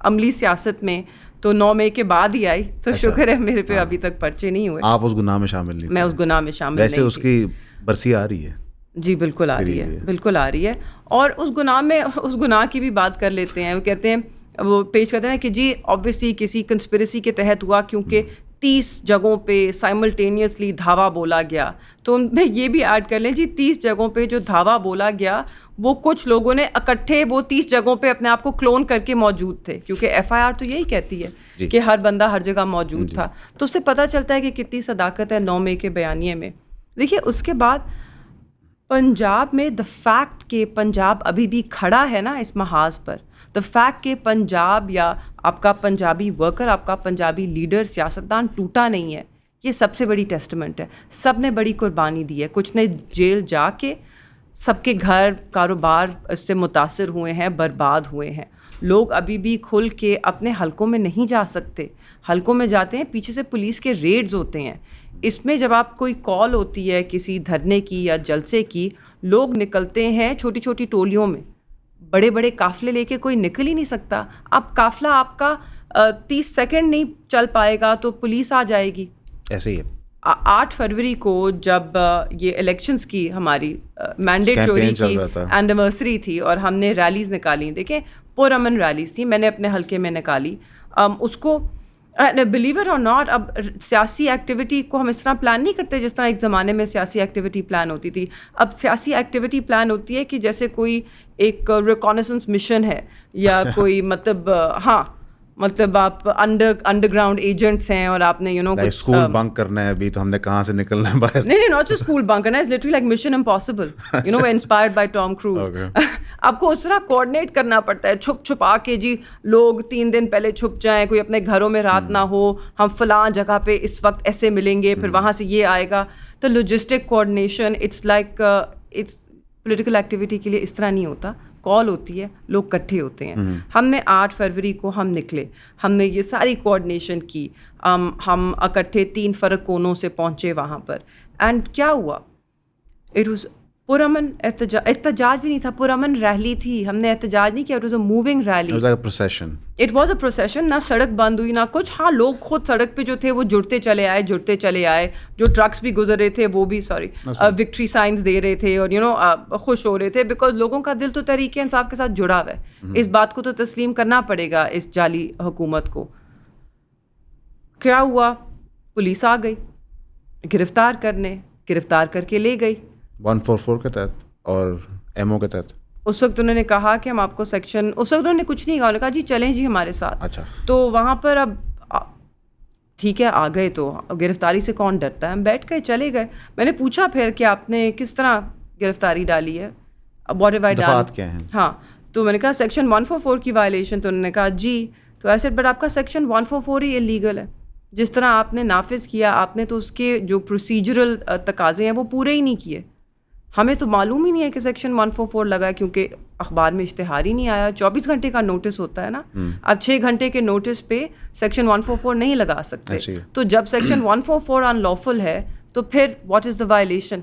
عملی سیاست میں تو 9 مئی کے بعد ہی آئی, تو شکر ہے میرے پہ ابھی تک پرچے نہیں ہوئے. آپ اس گناہ میں شامل نہیں؟ میں اس گناہ میں شامل نہیں. ویسے اس کی برسی آ رہی ہے؟ جی بالکل آ رہی ہے, بالکل آ رہی ہے. اور اس گناہ میں, اس گناہ کی بھی بات کر لیتے ہیں. وہ کہتے ہیں, وہ پیش کرتے ہیں کہ جی آبویسلی کسی کنسپریسی کے تحت ہوا کیونکہ 30 جگہوں پہ سائملٹینیسلی دھاوا بولا گیا. تو ان میں یہ بھی ایڈ کر لیں جی 30 جگہوں پہ جو دھاوا بولا گیا وہ کچھ لوگوں نے اکٹھے وہ 30 جگہوں پہ اپنے آپ کو کلون کر کے موجود تھے, کیونکہ ایف آئی آر تو یہی کہتی ہے کہ ہر بندہ ہر جگہ موجود تھا. تو اس سے پتہ چلتا ہے کہ کتنی صداقت ہے 9 مئی کے بیانیے میں. دیکھیے اس کے بعد پنجاب میں دا فیکٹ کہ پنجاب ابھی بھی کھڑا ہے نا اس محاذ پر, دا فیکٹ کہ پنجاب یا آپ کا پنجابی ورکر, آپ کا پنجابی لیڈر, سیاستدان ٹوٹا نہیں ہے, یہ سب سے بڑی ٹیسٹمنٹ ہے. سب نے بڑی قربانی دی ہے, کچھ نے جیل جا کے سب کے گھر کاروبار اس سے متاثر ہوئے ہیں, برباد ہوئے ہیں. لوگ ابھی بھی کھل کے اپنے حلقوں میں نہیں جا سکتے, حلقوں میں جاتے ہیں پیچھے سے پولیس کے ریڈز ہوتے ہیں. اس میں جب آپ کوئی کال ہوتی ہے کسی دھرنے کی یا جلسے کی, لوگ نکلتے ہیں چھوٹی چھوٹی ٹولیوں میں, بڑے بڑے قافلے لے کے کوئی نکل ہی نہیں سکتا. اب قافلہ آپ کا 30 سیکنڈ نہیں چل پائے گا تو پولیس آ جائے گی. ایسے ہی ہے. 8 فروری کو جب یہ الیکشنز کی ہماری مینڈیٹ چوری کی اینیورسری تھی اور ہم نے ریلیز نکالی, دیکھیں پرامن ریلیز تھی, میں نے اپنے حلقے میں نکالی. اس کو بلیو اٹ اور ناٹ, اب سیاسی ایکٹیویٹی کو ہم اس طرح پلان نہیں کرتے جس طرح ایک زمانے میں سیاسی ایکٹیویٹی پلان ہوتی تھی. اب سیاسی ایکٹیویٹی پلان ہوتی ہے کہ جیسے کوئی ایک ریکانیسنس مشن ہے یا کوئی مطلب, ہاں مطلب آپ انڈر گراؤنڈ ایجنٹس ہیں اور آپ نے اسکول بنک کرنا ہے ابھی, تو ہم نے کہاں سے نکلنا ہے باہر. نہیں, ناٹ جسٹ اسکول بنک کرنا, it's literally like mission impossible, inspired by Tom Cruise. آپ کو اس طرح کوآرڈینیٹ کرنا پڑتا ہے, چھپ چھپا کے جی لوگ 3 دن پہلے چھپ جائیں, کوئی اپنے گھروں میں رات نہ ہو, ہم فلاں جگہ پہ اس وقت ایسے ملیں گے, پھر وہاں سے یہ آئے گا. تو logistic coordination it's like it's political activity کے لیے اس طرح نہیں ہوتا, کال ہوتی ہے, لوگ اکٹھے ہوتے ہیں. ہم نے 8 فروری کو ہم نکلے, ہم نے یہ ساری کوآرڈینیشن کی, ہم اکٹھے 3 فرق کونوں سے پہنچے وہاں پر. اینڈ کیا ہوا, اٹ واز پرامن احتجاج بھی نہیں تھا, پرامن ریلی تھی, ہم نے احتجاج نہیں کیا, it was a moving rally, it was a procession. نہ سڑک بند ہوئی نہ کچھ. ہاں لوگ خود سڑک پہ جو تھے وہ جڑتے چلے آئے, جو ٹرکس بھی گزر رہے تھے وہ بھی وکٹری سائنس دے رہے تھے اور خوش ہو رہے تھے, بیکاز لوگوں کا دل تو تحریک انصاف کے ساتھ جڑا ہوا ہے. اس بات کو تو تسلیم کرنا پڑے گا اس جعلی حکومت کو. کیا ہوا, پولیس آ گئی گرفتار کر کے لے گئی 144 کے تحت اور ایم او کے تحت. اس وقت انہوں نے کہا کہ ہم آپ کو سیکشن, اس وقت انہوں نے کچھ نہیں کہا, انہوں نے کہا جی چلیں جی ہمارے ساتھ. اچھا. تو وہاں پر اب ٹھیک ہے آ گئے, تو گرفتاری سے کون ڈرتا ہے, ہم بیٹھ گئے, چلے گئے. میں نے پوچھا پھر کہ آپ نے کس طرح گرفتاری ڈالی ہے, واٹ ہیو آئی ڈن, دفعات کیا ہیں. ہاں, تو میں نے کہا سیکشن 144 کی وائلیشن. تو انہوں نے کہا جی, تو ایسے بٹ آپ کا سیکشن 144 ہی انلیگل ہے, جس طرح آپ نے نافذ کیا, آپ نے تو اس کے جو پروسیجرل تقاضے ہیں وہ پورے ہی نہیں کیے. ہمیں تو معلوم ہی نہیں ہے کہ سیکشن 144 لگا ہے, کیونکہ اخبار میں اشتہار ہی نہیں آیا. 24 گھنٹے کا نوٹس ہوتا ہے نا, اب 6 گھنٹے کے نوٹس پہ سیکشن 144 نہیں لگا سکتے. تو جب سیکشن 144 ان لافل ہے تو پھر واٹ از دا وائلیشن.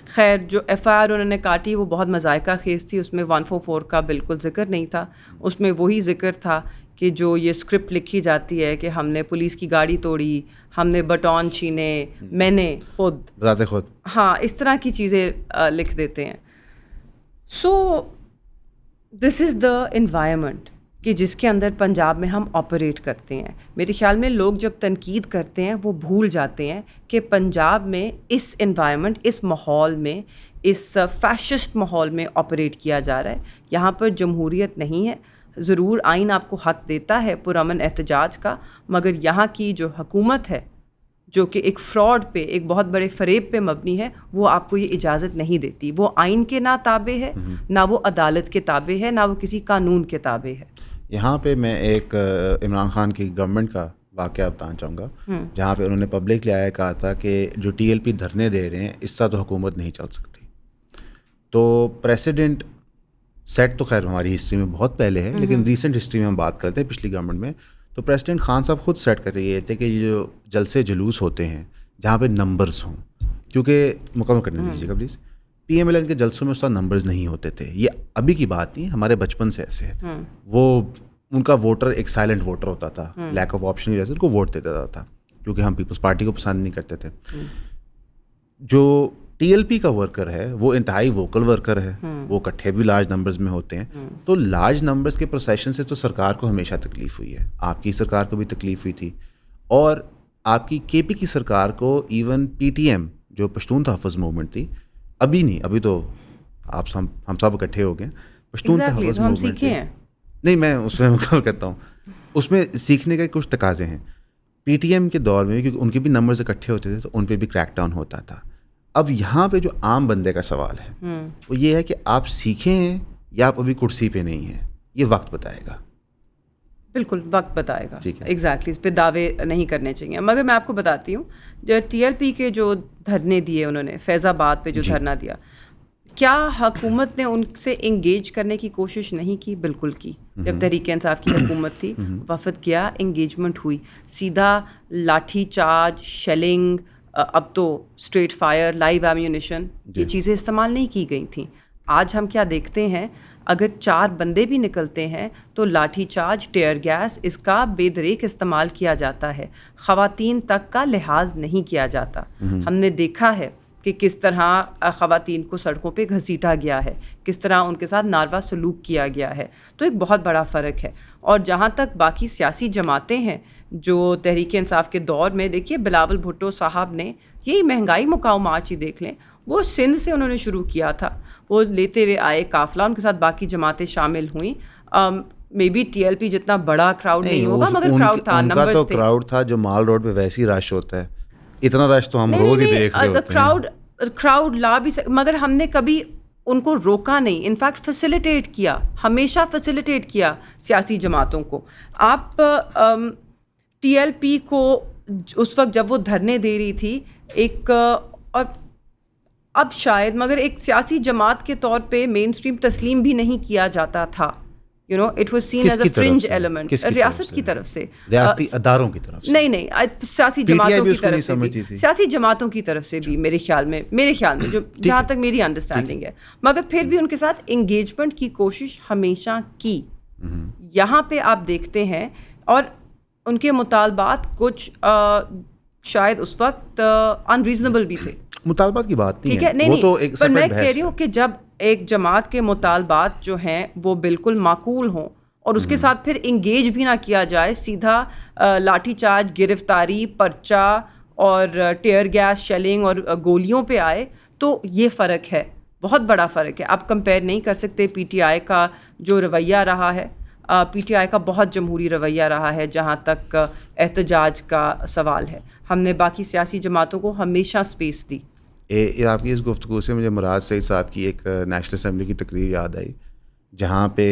خیر, جو ایف آئی آر انہوں نے کاٹی وہ بہت مذائقہ خیز تھی, اس میں 144 کا بالکل ذکر نہیں تھا. اس میں وہی ذکر تھا کہ جو یہ اسکرپٹ لکھی جاتی ہے کہ ہم نے پولیس کی گاڑی توڑی, ہم نے بٹون چھینے, میں نے خود, ذات خود, ہاں اس طرح کی چیزیں لکھ دیتے ہیں. سو دس از دا انوائرمنٹ کہ جس کے اندر پنجاب میں ہم آپریٹ کرتے ہیں. میرے خیال میں لوگ جب تنقید کرتے ہیں وہ بھول جاتے ہیں کہ پنجاب میں اس انوائرمنٹ، اس ماحول میں، اس فیشسٹ ماحول میں آپریٹ کیا جا رہا ہے. یہاں پر جمہوریت نہیں ہے. ضرور آئین آپ کو حق دیتا ہے پرامن احتجاج کا، مگر یہاں کی جو حکومت ہے جو کہ ایک فراڈ پہ، ایک بہت بڑے فریب پہ مبنی ہے، وہ آپ کو یہ اجازت نہیں دیتی. وہ آئین کے نہ تابع ہے، نہ وہ عدالت کے تابع ہے، نہ وہ کسی قانون کے تابع ہے. یہاں پہ میں ایک عمران خان کی گورنمنٹ کا واقعہ بتانا چاہوں گا، جہاں پہ انہوں نے پبلکلی آیا کہا تھا کہ جو TLP دھرنے دے رہے ہیں اس طرح تو حکومت نہیں چل سکتی. تو پریسیڈنٹ سیٹ تو خیر ہماری ہسٹری میں بہت پہلے ہے، لیکن ریسنٹ ہسٹری میں ہم بات کرتے ہیں پچھلی گورنمنٹ میں، تو پریسیڈنٹ خان صاحب خود سیٹ کر رہے تھے کہ یہ جو جلسے جلوس ہوتے ہیں جہاں پہ نمبرز ہوں، کیونکہ مکمل کرنے دیجیے گا پلیز. PMLN کے جلسوں میں اس طرح نمبرز نہیں ہوتے تھے. یہ ابھی کی بات نہیں، ہمارے بچپن سے ایسے ہے. وہ ان کا ووٹر ایک سائلنٹ ووٹر ہوتا تھا، لیک آف آپشن کی وجہ سے ان کو ووٹ دیتا تھا، کیونکہ ہم پیپلز پارٹی کو پسند نہیں کرتے تھے. جو TLP کا ورکر ہے وہ انتہائی ووکل ورکر ہے، وہ اکٹھے بھی لارج نمبرز میں ہوتے ہیں. تو لارج نمبرز کے پروسیشن سے تو سرکار کو ہمیشہ تکلیف ہوئی ہے، آپ کی سرکار کو بھی تکلیف ہوئی تھی، اور آپ کی KP کی سرکار کو ایون PTM جو پشتون تحفظ موومنٹ تھی، ابھی نہیں، ابھی تو ہم سب اکٹھے ہو گئے. پشتون تحفظ موومنٹ نہیں، میں اس میں مکمل کرتا ہوں، اس میں سیکھنے کے کچھ تقاضے ہیں. PTM کے دور میں بھی کیونکہ ان کے بھی نمبرز اکٹھے ہوتے تھے تو ان پہ بھی کریک ڈاؤن ہوتا تھا. اب یہاں پہ جو عام بندے کا سوال ہے وہ یہ ہے کہ آپ سیکھیں ہیں یا آپ ابھی کرسی پہ نہیں ہیں، یہ وقت بتائے گا. بالکل وقت بتائے گا. ایگزیکٹلی اس پہ دعوے نہیں کرنے چاہیے. مگر میں آپ کو بتاتی ہوں، جو TLP کے جو دھرنے دیے انہوں نے، فیض آباد پہ جو دھرنا دیا، کیا حکومت نے ان سے انگیج کرنے کی کوشش نہیں کی؟ بالکل کی. جب تحریک انصاف کی حکومت تھی، وفد گیا، انگیجمنٹ ہوئی. سیدھا لاٹھی چارج، شیلنگ، اب تو اسٹریٹ فائر، لائیو ایمیونیشن، یہ چیزیں استعمال نہیں کی گئی تھیں. آج ہم کیا دیکھتے ہیں، اگر 4 بندے بھی نکلتے ہیں تو لاٹھی چارج، ٹیئر گیس، اس کا بے دریک استعمال کیا جاتا ہے. خواتین تک کا لحاظ نہیں کیا جاتا. ہم نے دیکھا ہے کہ کس طرح خواتین کو سڑکوں پہ گھسیٹا گیا ہے، کس طرح ان کے ساتھ ناروا سلوک کیا گیا ہے. تو ایک بہت بڑا فرق ہے. اور جہاں تک باقی سیاسی جماعتیں ہیں جو تحریک انصاف کے دور میں، دیکھیے بلاول بھٹو صاحب نے یہی مہنگائی مکاؤ مارچ ہی دیکھ لیں، وہ سندھ سے انہوں نے شروع کیا تھا، وہ لیتے ہوئے آئے قافلہ، ان کے ساتھ باقی جماعتیں شامل ہوئیں. مے بی TLP جتنا بڑا کراؤڈ نہیں ہوگا، مگر کراؤڈ تھا، نمبرز تھے. ان کا تو کراؤڈ تھا جو مال روڈ پہ ویسے ہی رش ہوتا ہے، اتنا رش تو ہم روز ہی دیکھ رہے ہوتے ہیں. کراؤڈ لا بھی مگر ہم نے کبھی ان کو روکا نہیں، انفیکٹ فیسیلیٹیٹ کیا، ہمیشہ فیسیلیٹیٹ کیا سیاسی جماعتوں کو. آپ TLP کو اس وقت جب وہ دھرنے دے رہی تھی، ایک اور اب شاید، مگر ایک سیاسی جماعت کے طور پہ مین اسٹریم تسلیم بھی نہیں کیا جاتا تھا. It was seen as a fringe element. ریاست کی طرف سے، ریاستی اداروں کی طرف سے نہیں، سیاسی جماعتوں کی طرف سے بھی، سیاسی جماعتوں کی طرف سے بھی، میرے خیال میں جو جہاں تک میری انڈرسٹینڈنگ ہے. مگر پھر بھی ان کے ساتھ انگیجمنٹ کی کوشش ہمیشہ کی. یہاں پہ آپ دیکھتے ہیں، اور ان کے مطالبات کچھ شاید اس وقت انریزنیبل بھی تھے. مطالبات کی بات ٹھیک ہے، نہیں، پر میں کہہ رہی ہوں کہ جب ایک جماعت کے مطالبات جو ہیں وہ بالکل معقول ہوں اور اس کے ساتھ پھر انگیج بھی نہ کیا جائے، سیدھا لاٹھی چارج، گرفتاری، پرچہ اور ٹیئر گیس، شیلنگ اور گولیوں پہ آئے، تو یہ فرق ہے، بہت بڑا فرق ہے. آپ کمپیئر نہیں کر سکتے. PTI کا جو رویہ رہا ہے، PTI کا بہت جمہوری رویہ رہا ہے جہاں تک احتجاج کا سوال ہے. ہم نے باقی سیاسی جماعتوں کو ہمیشہ اسپیس دی. آپ کی اس گفتگو سے مجھے مراد سعید صاحب کی ایک نیشنل اسمبلی کی تقریر یاد آئی، جہاں پہ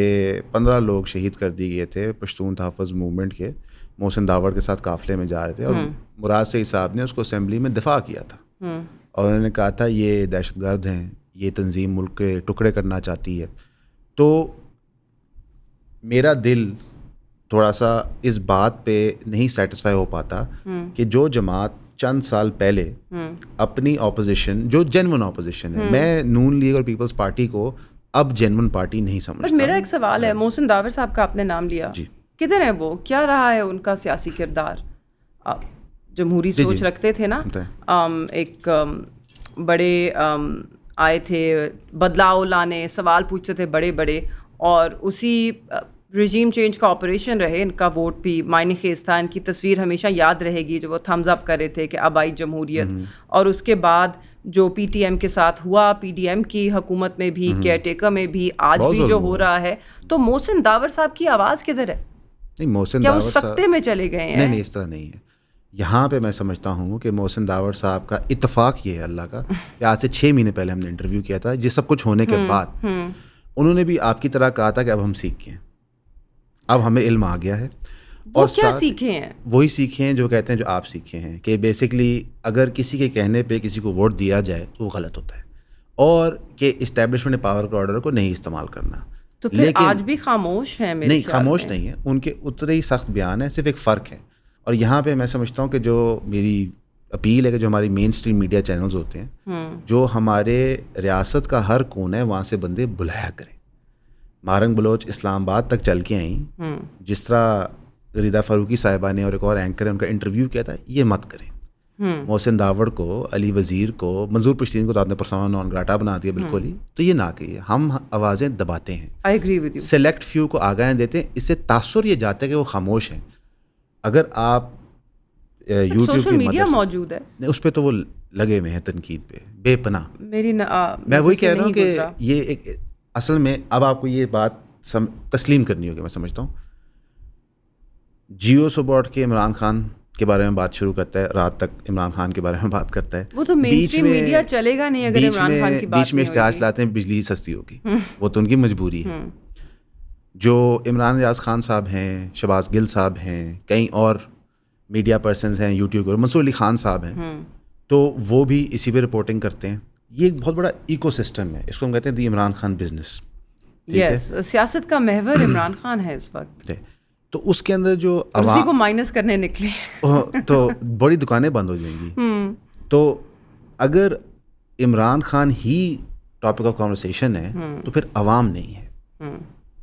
15 لوگ شہید کر دیے گئے تھے پشتون تحفظ موومنٹ کے. محسن داوڑ کے ساتھ قافلے میں جا رہے تھے، اور مراد سعید صاحب نے اس کو اسمبلی میں دفاع کیا تھا، اور انہوں نے کہا تھا یہ دہشت گرد ہیں، یہ تنظیم ملک کے ٹکڑے کرنا چاہتی ہے. تو میرا دل تھوڑا سا اس بات پہ نہیں سیٹسفائی ہو پاتا کہ جو جماعت چند سال پہلے اپنی اپوزیشن، جو جینون اپوزیشن ہے، میں نون لیگ اور پیپلز پارٹی کو اب جینون پارٹی نہیں سمجھتا. میرا ایک سوال ہے، محسن داور صاحب کا آپ نے نام لیا، کدھر ہے وہ؟ کیا رہا ہے ان کا سیاسی کردار؟ جمہوری سوچ رکھتے تھے نا، ایک بڑے آئے تھے بدلاؤ لانے، سوال پوچھتے تھے بڑے بڑے، اور اسی رجیم چینج کا آپریشن رہے. ان کا ووٹ بھی معنی خیز تھا. ان کی تصویر ہمیشہ یاد رہے گی جو وہ تھمز اپ کر رہے تھے کہ اب آئی جمہوریت. اور اس کے بعد جو پی ٹی ایم کے ساتھ ہوا, پی ڈی ایم کی حکومت میں بھی, کیئر ٹیکر میں بھی, آج بھی جو ہو رہا ہے, تو محسن داور صاحب کی آواز کدھر ہے؟ نہیں, محسن کیا داور وہ سکتے میں چلے گئے ہیں؟ نہیں, اس طرح نہیں ہے. یہاں پہ میں سمجھتا ہوں کہ محسن داور صاحب کا اتفاق یہ ہے اللہ کا کہ آج سے 6 مہینے پہلے ہم نے انٹرویو کیا تھا, جس سب کچھ ہونے کے بعد انہوں نے بھی آپ کی طرح کہا تھا کہ اب ہم سیکھ گئے, اب ہمیں علم آ گیا ہے. اور کیا سیکھے ہیں؟ وہی سیکھے ہیں جو کہتے ہیں جو آپ سیکھے ہیں, کہ بیسکلی اگر کسی کے کہنے پہ کسی کو ووٹ دیا جائے تو وہ غلط ہوتا ہے, اور کہ اسٹیبلشمنٹ پاور کے آرڈر کو نہیں استعمال کرنا. تو پھر آج بھی خاموش ہیں؟ نہیں, خاموش نہیں ہے, ان کے اتنے ہی سخت بیان ہے, صرف ایک فرق ہے. اور یہاں پہ میں سمجھتا ہوں کہ جو میری اپیل ہے کہ جو ہماری مین اسٹریم میڈیا چینلز ہوتے ہیں, جو ہمارے ریاست کا ہر کونا ہے وہاں سے بندے بلایا کریں. مارنگ بلوچ اسلام آباد تک چل کے آئیں, جس طرح ریدا فاروقی صاحبہ نے اور ایک اور اینکر ہے ان کا انٹرویو کیا تھا, یہ مت کریں. محسن داوڑ کو, علی وزیر کو, منظور پشتین کو تو آپ نے پرسونا نان گراٹا بنا دیا بالکل ہی, تو یہ نہ کہیے. ہم آوازیں دباتے ہیں, I agree with you, select few کو آگاہیں دیتے ہیں, اس سے تاثر یہ جاتا ہے کہ وہ خاموش ہیں. اگر آپ یوٹیوب سوشل میڈیا موجود ہے, اس پہ تو وہ لگے ہوئے ہیں تنقید پہ بے پناہ. میں وہی کہہ رہا ہوں کہ یہ ایک اصل میں اب آپ کو یہ بات تسلیم کرنی ہوگی. میں سمجھتا ہوں جیو سپورٹ کے عمران خان کے بارے میں بات شروع کرتا ہے, رات تک عمران خان کے بارے میں بات کرتا ہے. وہ تو مین اسٹریم میڈیا چلے گا نہیں اگر عمران خان کی بات. بیچ میں اشتہار چلاتے ہیں بجلی سستی ہوگی, وہ تو ان کی مجبوری ہے. جو عمران ریاض خان صاحب ہیں, شہباز گل صاحب ہیں, کئی اور میڈیا پرسنز ہیں یوٹیوب پر, منصور علی خان صاحب ہیں, تو وہ بھی اسی پہ رپورٹنگ کرتے ہیں. یہ ایک بہت بڑا ایکو سسٹم ہے, اس کو ہم کہتے ہیں دی عمران خان بزنس. یس, سیاست کا محور عمران خان ہے اس وقت. تو اس کے اندر جو اسی کو مائنس کرنے نکلے تو بڑی دکانیں بند ہو جائیں گی. تو اگر عمران خان ہی ٹاپک آف کانورسیشن ہے تو پھر عوام نہیں ہے.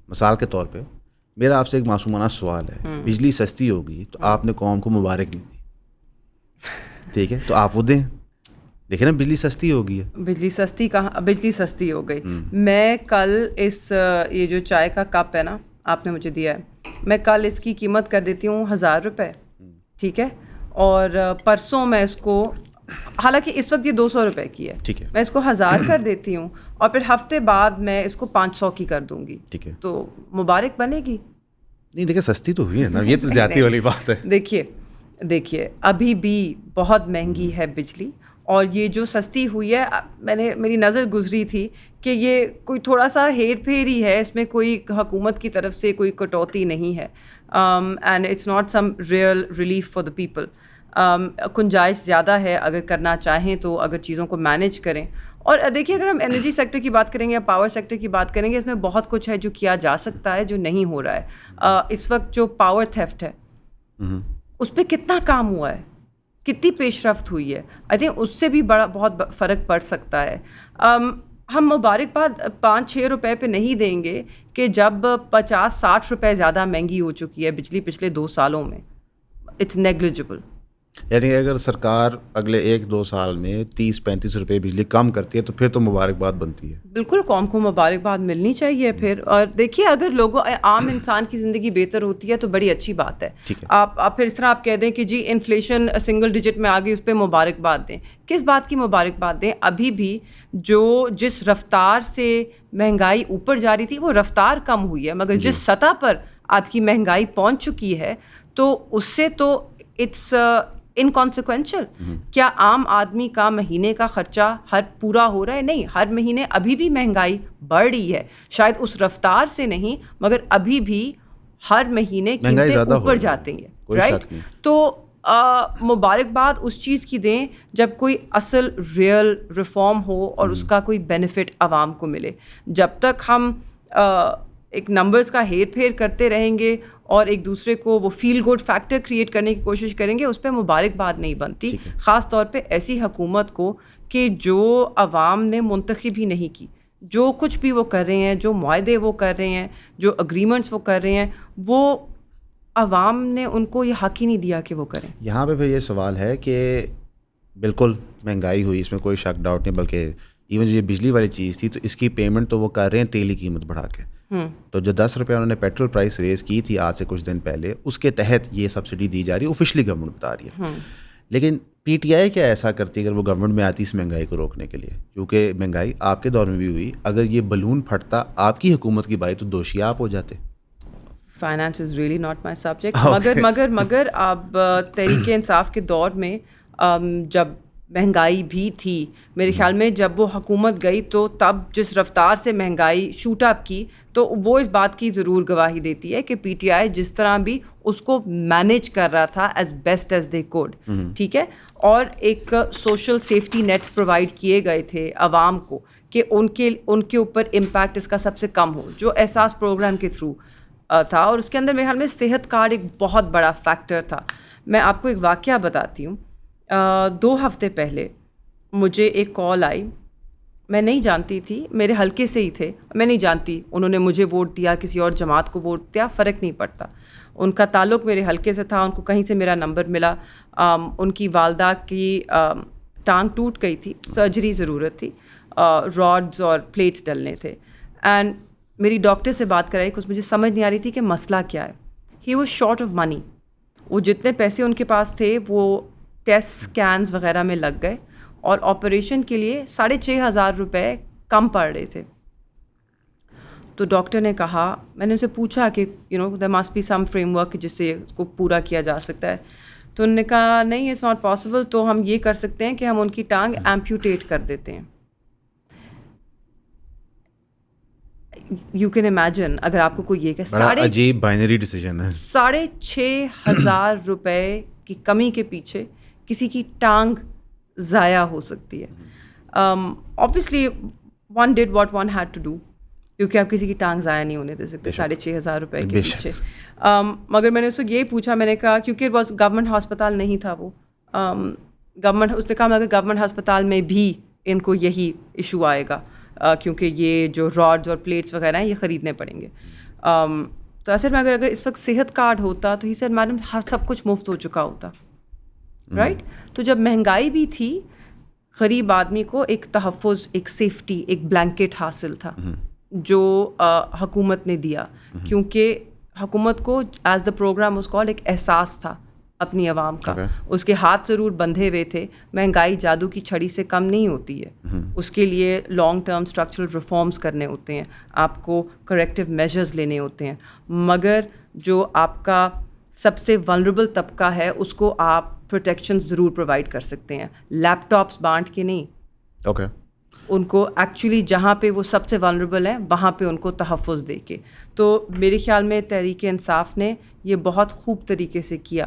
مثال کے طور پہ میرا آپ سے ایک معصومانہ سوال ہے, بجلی سستی ہوگی تو آپ نے قوم کو مبارک نہیں دی, ٹھیک ہے, تو آپ وہ دیں. دیکھیں نا, بجلی سستی ہو گئی ہے. بجلی سستی کہاں, بجلی سستی ہو گئی. میں کل یہ جو چائے کا کپ ہے نا آپ نے مجھے دیا ہے, میں کل اس کی قیمت کر دیتی ہوں 1000 روپے, ٹھیک ہے, اور پرسوں میں اس کو, حالانکہ اس وقت یہ 200 روپے کی ہے, ٹھیک ہے, میں اس کو 1000 کر دیتی ہوں, اور پھر ہفتے بعد میں اس کو 500 کی کر دوں گی, ٹھیک ہے, تو مبارک بنے گی. نہیں دیکھیں سستی تو ہوئی ہے نا, یہ تو زیادتی والی بات ہے. دیکھیے ابھی بھی بہت مہنگی ہے بجلی, اور یہ جو سستی ہوئی ہے, میری نظر گزری تھی کہ یہ کوئی تھوڑا سا ہیر پھیر ہی ہے, اس میں کوئی حکومت کی طرف سے کوئی کٹوتی نہیں ہے, and it's not some real relief for the people. گنجائش زیادہ ہے اگر کرنا چاہیں تو, اگر چیزوں کو مینیج کریں. اور دیکھیے اگر ہم انرجی سیکٹر کی بات کریں گے یا پاور سیکٹر کی بات کریں گے, اس میں بہت کچھ ہے جو کیا جا سکتا ہے جو نہیں ہو رہا ہے. اس وقت جو پاور تھیفٹ ہے اس پہ کتنا کام ہوا ہے, کتنی پیش رفت ہوئی ہے. آئی تھنک اس سے بھی بہت فرق پڑ سکتا ہے. ہم مبارکباد 5-6 روپے پہ نہیں دیں گے کہ جب 50-60 روپے زیادہ مہنگی ہو چکی ہے بجلی پچھلے 2 سالوں میں. It's negligible. یعنی اگر سرکار اگلے 1-2 سال میں 30-35 روپے بجلی کم کرتی ہے تو پھر تو مبارکباد بنتی ہے. بالکل, قوم کو مبارکباد ملنی چاہیے پھر. اور دیکھیے اگر لوگوں, عام انسان کی زندگی بہتر ہوتی ہے تو بڑی اچھی بات ہے. آپ پھر اس طرح آپ کہہ دیں کہ جی انفلیشن سنگل ڈیجٹ میں آ گئی, اس پہ مبارکباد دیں. کس بات کی مبارکباد دیں؟ ابھی بھی جس رفتار سے مہنگائی اوپر جا رہی تھی وہ رفتار کم ہوئی ہے, مگر جس سطح پر آپ کی مہنگائی پہنچ چکی ہے تو اس سے تو اٹس انکانسیکوینشل. کیا عام آدمی کا مہینے کا خرچہ پورا ہو رہا ہے؟ نہیں, ہر مہینے ابھی بھی مہنگائی بڑھ رہی ہے, شاید اس رفتار سے نہیں, مگر ابھی بھی ہر مہینے قیمتیں اوپر جاتی ہیں, رائٹ. تو مبارکباد اس چیز کی دیں جب کوئی اصل ریئل ریفارم ہو اور اس کا کوئی بینیفٹ عوام کو ملے. جب تک ہم ایک نمبرز کا ہیر پھیر کرتے رہیں گے اور ایک دوسرے کو وہ فیل گڈ فیکٹر کریٹ کرنے کی کوشش کریں گے, اس پہ مبارکباد نہیں بنتی. خاص طور پہ ایسی حکومت کو کہ جو عوام نے منتخب ہی نہیں کی. جو کچھ بھی وہ کر رہے ہیں, جو معاہدے وہ کر رہے ہیں, جو اگریمنٹس وہ کر رہے ہیں, وہ عوام نے ان کو یہ حق ہی نہیں دیا کہ وہ کریں. یہاں پہ پھر یہ سوال ہے کہ بالکل مہنگائی ہوئی, اس میں کوئی شک ڈاؤٹ نہیں, بلکہ ایون جو یہ بجلی والی چیز تھی تو اس کی پیمنٹ تو وہ کر رہے ہیں تیل کی قیمت بڑھا کے. تو جو 10 روپے انہوں نے پیٹرول پرائس ریز کی تھی آج سے کچھ دن پہلے، اس کے تحت یہ سبسڈی دی جا رہی ہے، آفیشلی گورنمنٹ بتا رہی ہے. لیکن پی ٹی آئی کیا ایسا کرتی اگر وہ گورنمنٹ میں آتی اس مہنگائی کو روکنے کے لیے؟ کیونکہ مہنگائی آپ کے دور میں بھی ہوئی، اگر یہ بلون پھٹتا آپ کی حکومت کی بات تو دوشی آپ ہو جاتے. Finance is really not my subject. مگر اب تحریک انصاف کے دور میں جب مہنگائی بھی تھی، میرے خیال میں جب وہ حکومت گئی تو تب جس رفتار سے مہنگائی شوٹ اپ کی، تو وہ اس بات کی ضرور گواہی دیتی ہے کہ پی ٹی آئی جس طرح بھی اس کو مینیج کر رہا تھا as best as they could. ٹھیک ہے، اور ایک سوشل سیفٹی نیٹس پرووائڈ کیے گئے تھے عوام کو کہ ان کے اوپر امپیکٹ اس کا سب سے کم ہو، جو احساس پروگرام کے تھرو تھا. اور اس کے اندر میرے خیال میں صحت کارڈ ایک بہت بڑا فیکٹر تھا. میں آپ کو ایک واقعہ بتاتی ہوں. 2 ہفتے پہلے مجھے ایک کال آئی. میں نہیں جانتی تھی، میرے حلقے سے ہی تھے، میں نہیں جانتی انہوں نے مجھے ووٹ دیا کسی اور جماعت کو ووٹ دیا، فرق نہیں پڑتا. ان کا تعلق میرے حلقے سے تھا، ان کو کہیں سے میرا نمبر ملا. ان کی والدہ کی ٹانگ ٹوٹ گئی تھی، سرجری ضرورت تھی، راڈز اور پلیٹس ڈلنے تھے. اینڈ میری ڈاکٹر سے بات کرائی کہ مجھے سمجھ نہیں آ رہی تھی کہ مسئلہ کیا ہے. He was short of money. وہ جتنے پیسے ان کے پاس تھے وہ ٹیسٹ اسکینز وغیرہ میں لگ گئے اور آپریشن کے لیے 6,500 روپے کم پڑ رہے تھے. تو ڈاکٹر نے کہا، میں نے ان سے پوچھا کہ there must be some framework جس سے اس کو پورا کیا جا سکتا ہے. تو انہوں نے کہا نہیں، اٹس ناٹ پاسبل. تو ہم یہ کر سکتے ہیں کہ ہم ان کی ٹانگ ایمپیوٹیٹ کر دیتے ہیں. یو کین امیجن اگر آپ کو کوئی یہ کہ عجیب بائنری ڈیسیژن ہے. 6,500 روپے کی کمی کے پیچھے کسی کی ٹانگ ضائع ہو سکتی ہے. obviously one did what one had to do, کیونکہ آپ کسی کی ٹانگ ضائع نہیں ہونے دے سکتے 6,500 روپے کے پیچھے. مگر میں نے اس کو یہی پوچھا، میں نے کہا کیونکہ وہ گورنمنٹ ہاسپتال نہیں تھا، وہ گورنمنٹ، اس نے کہا مگر گورنمنٹ ہسپتال میں بھی ان کو یہی ایشو آئے گا کیونکہ یہ جو راڈز اور پلیٹس وغیرہ ہیں یہ خریدنے پڑیں گے. تو اصل میں اگر اس وقت صحت کارڈ ہوتا تو ہی سر میڈم سب کچھ مفت ہو چکا ہوتا، رائٹ. تو جب مہنگائی بھی تھی، غریب آدمی کو ایک تحفظ، ایک سیفٹی، ایک بلینکٹ حاصل تھا جو حکومت نے دیا، کیونکہ حکومت کو ایز دا پروگرام اس کو ایک احساس تھا اپنی عوام کا. اس کے ہاتھ ضرور بندھے ہوئے تھے. مہنگائی جادو کی چھڑی سے کم نہیں ہوتی ہے. اس کے لیے لانگ ٹرم اسٹرکچرل ریفارمز کرنے ہوتے ہیں، آپ کو کریکٹیو میجرز لینے ہوتے ہیں. مگر جو آپ کا سب سے ولنریبل طبقہ ہے اس کو آپ پروٹیکشن ضرور پرووائڈ کر سکتے ہیں. لیپ ٹاپس بانٹ کے نہیں، اوکے، ان کو ایکچولی جہاں پہ وہ سب سے ولنریبل ہیں وہاں پہ ان کو تحفظ دے کے. تو میرے خیال میں تحریک انصاف نے یہ بہت خوب طریقے سے کیا.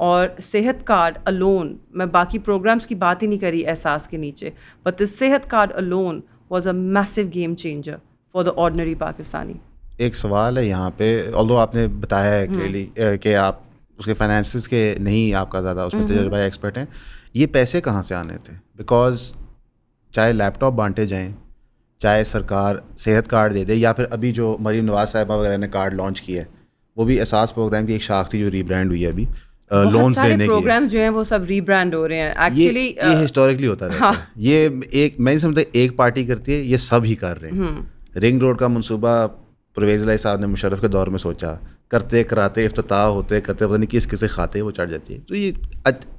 اور صحت کارڈ الون، میں باقی پروگرامز کی بات ہی نہیں کری احساس کے نیچے، but the Sehat card alone was a massive game changer for the ordinary Pakistani. ایک سوال ہے یہاں پہ، آلدو آپ نے بتایا ہے کلیئرلی کہ آپ اس کے فائنینسز کے نہیں آپ کا زیادہ اس میں تجربہ ایکسپرٹ ہیں. یہ پیسے کہاں سے آنے تھے؟ بیکاز چاہے لیپ ٹاپ بانٹے جائیں، چاہے سرکار صحت کارڈ دے دے، یا پھر ابھی جو مریم نواز صاحبہ وغیرہ نے کارڈ لانچ کیا ہے، وہ بھی احساس پروگرام کی ایک شاخ تھی جو ری برانڈ ہوئی ہے ابھی. لونز دینے کی پروگرام جو ہیں وہ سب ری برانڈ ہو رہے ہیں. ایکچولی یہ ہسٹوریکلی ہوتا رہتا ہے. یہ ایک میں نہیں سمجھتا ایک پارٹی کرتی ہے، یہ سب ہی کر رہے ہیں. رنگ روڈ کا منصوبہ پرویز الہی صاحب نے مشرف کے دور میں سوچا، کرتے کراتے افتتاح ہوتے کرتے پتہ نہیں کس کس سے کھاتے وہ چڑھ جاتی ہے. تو یہ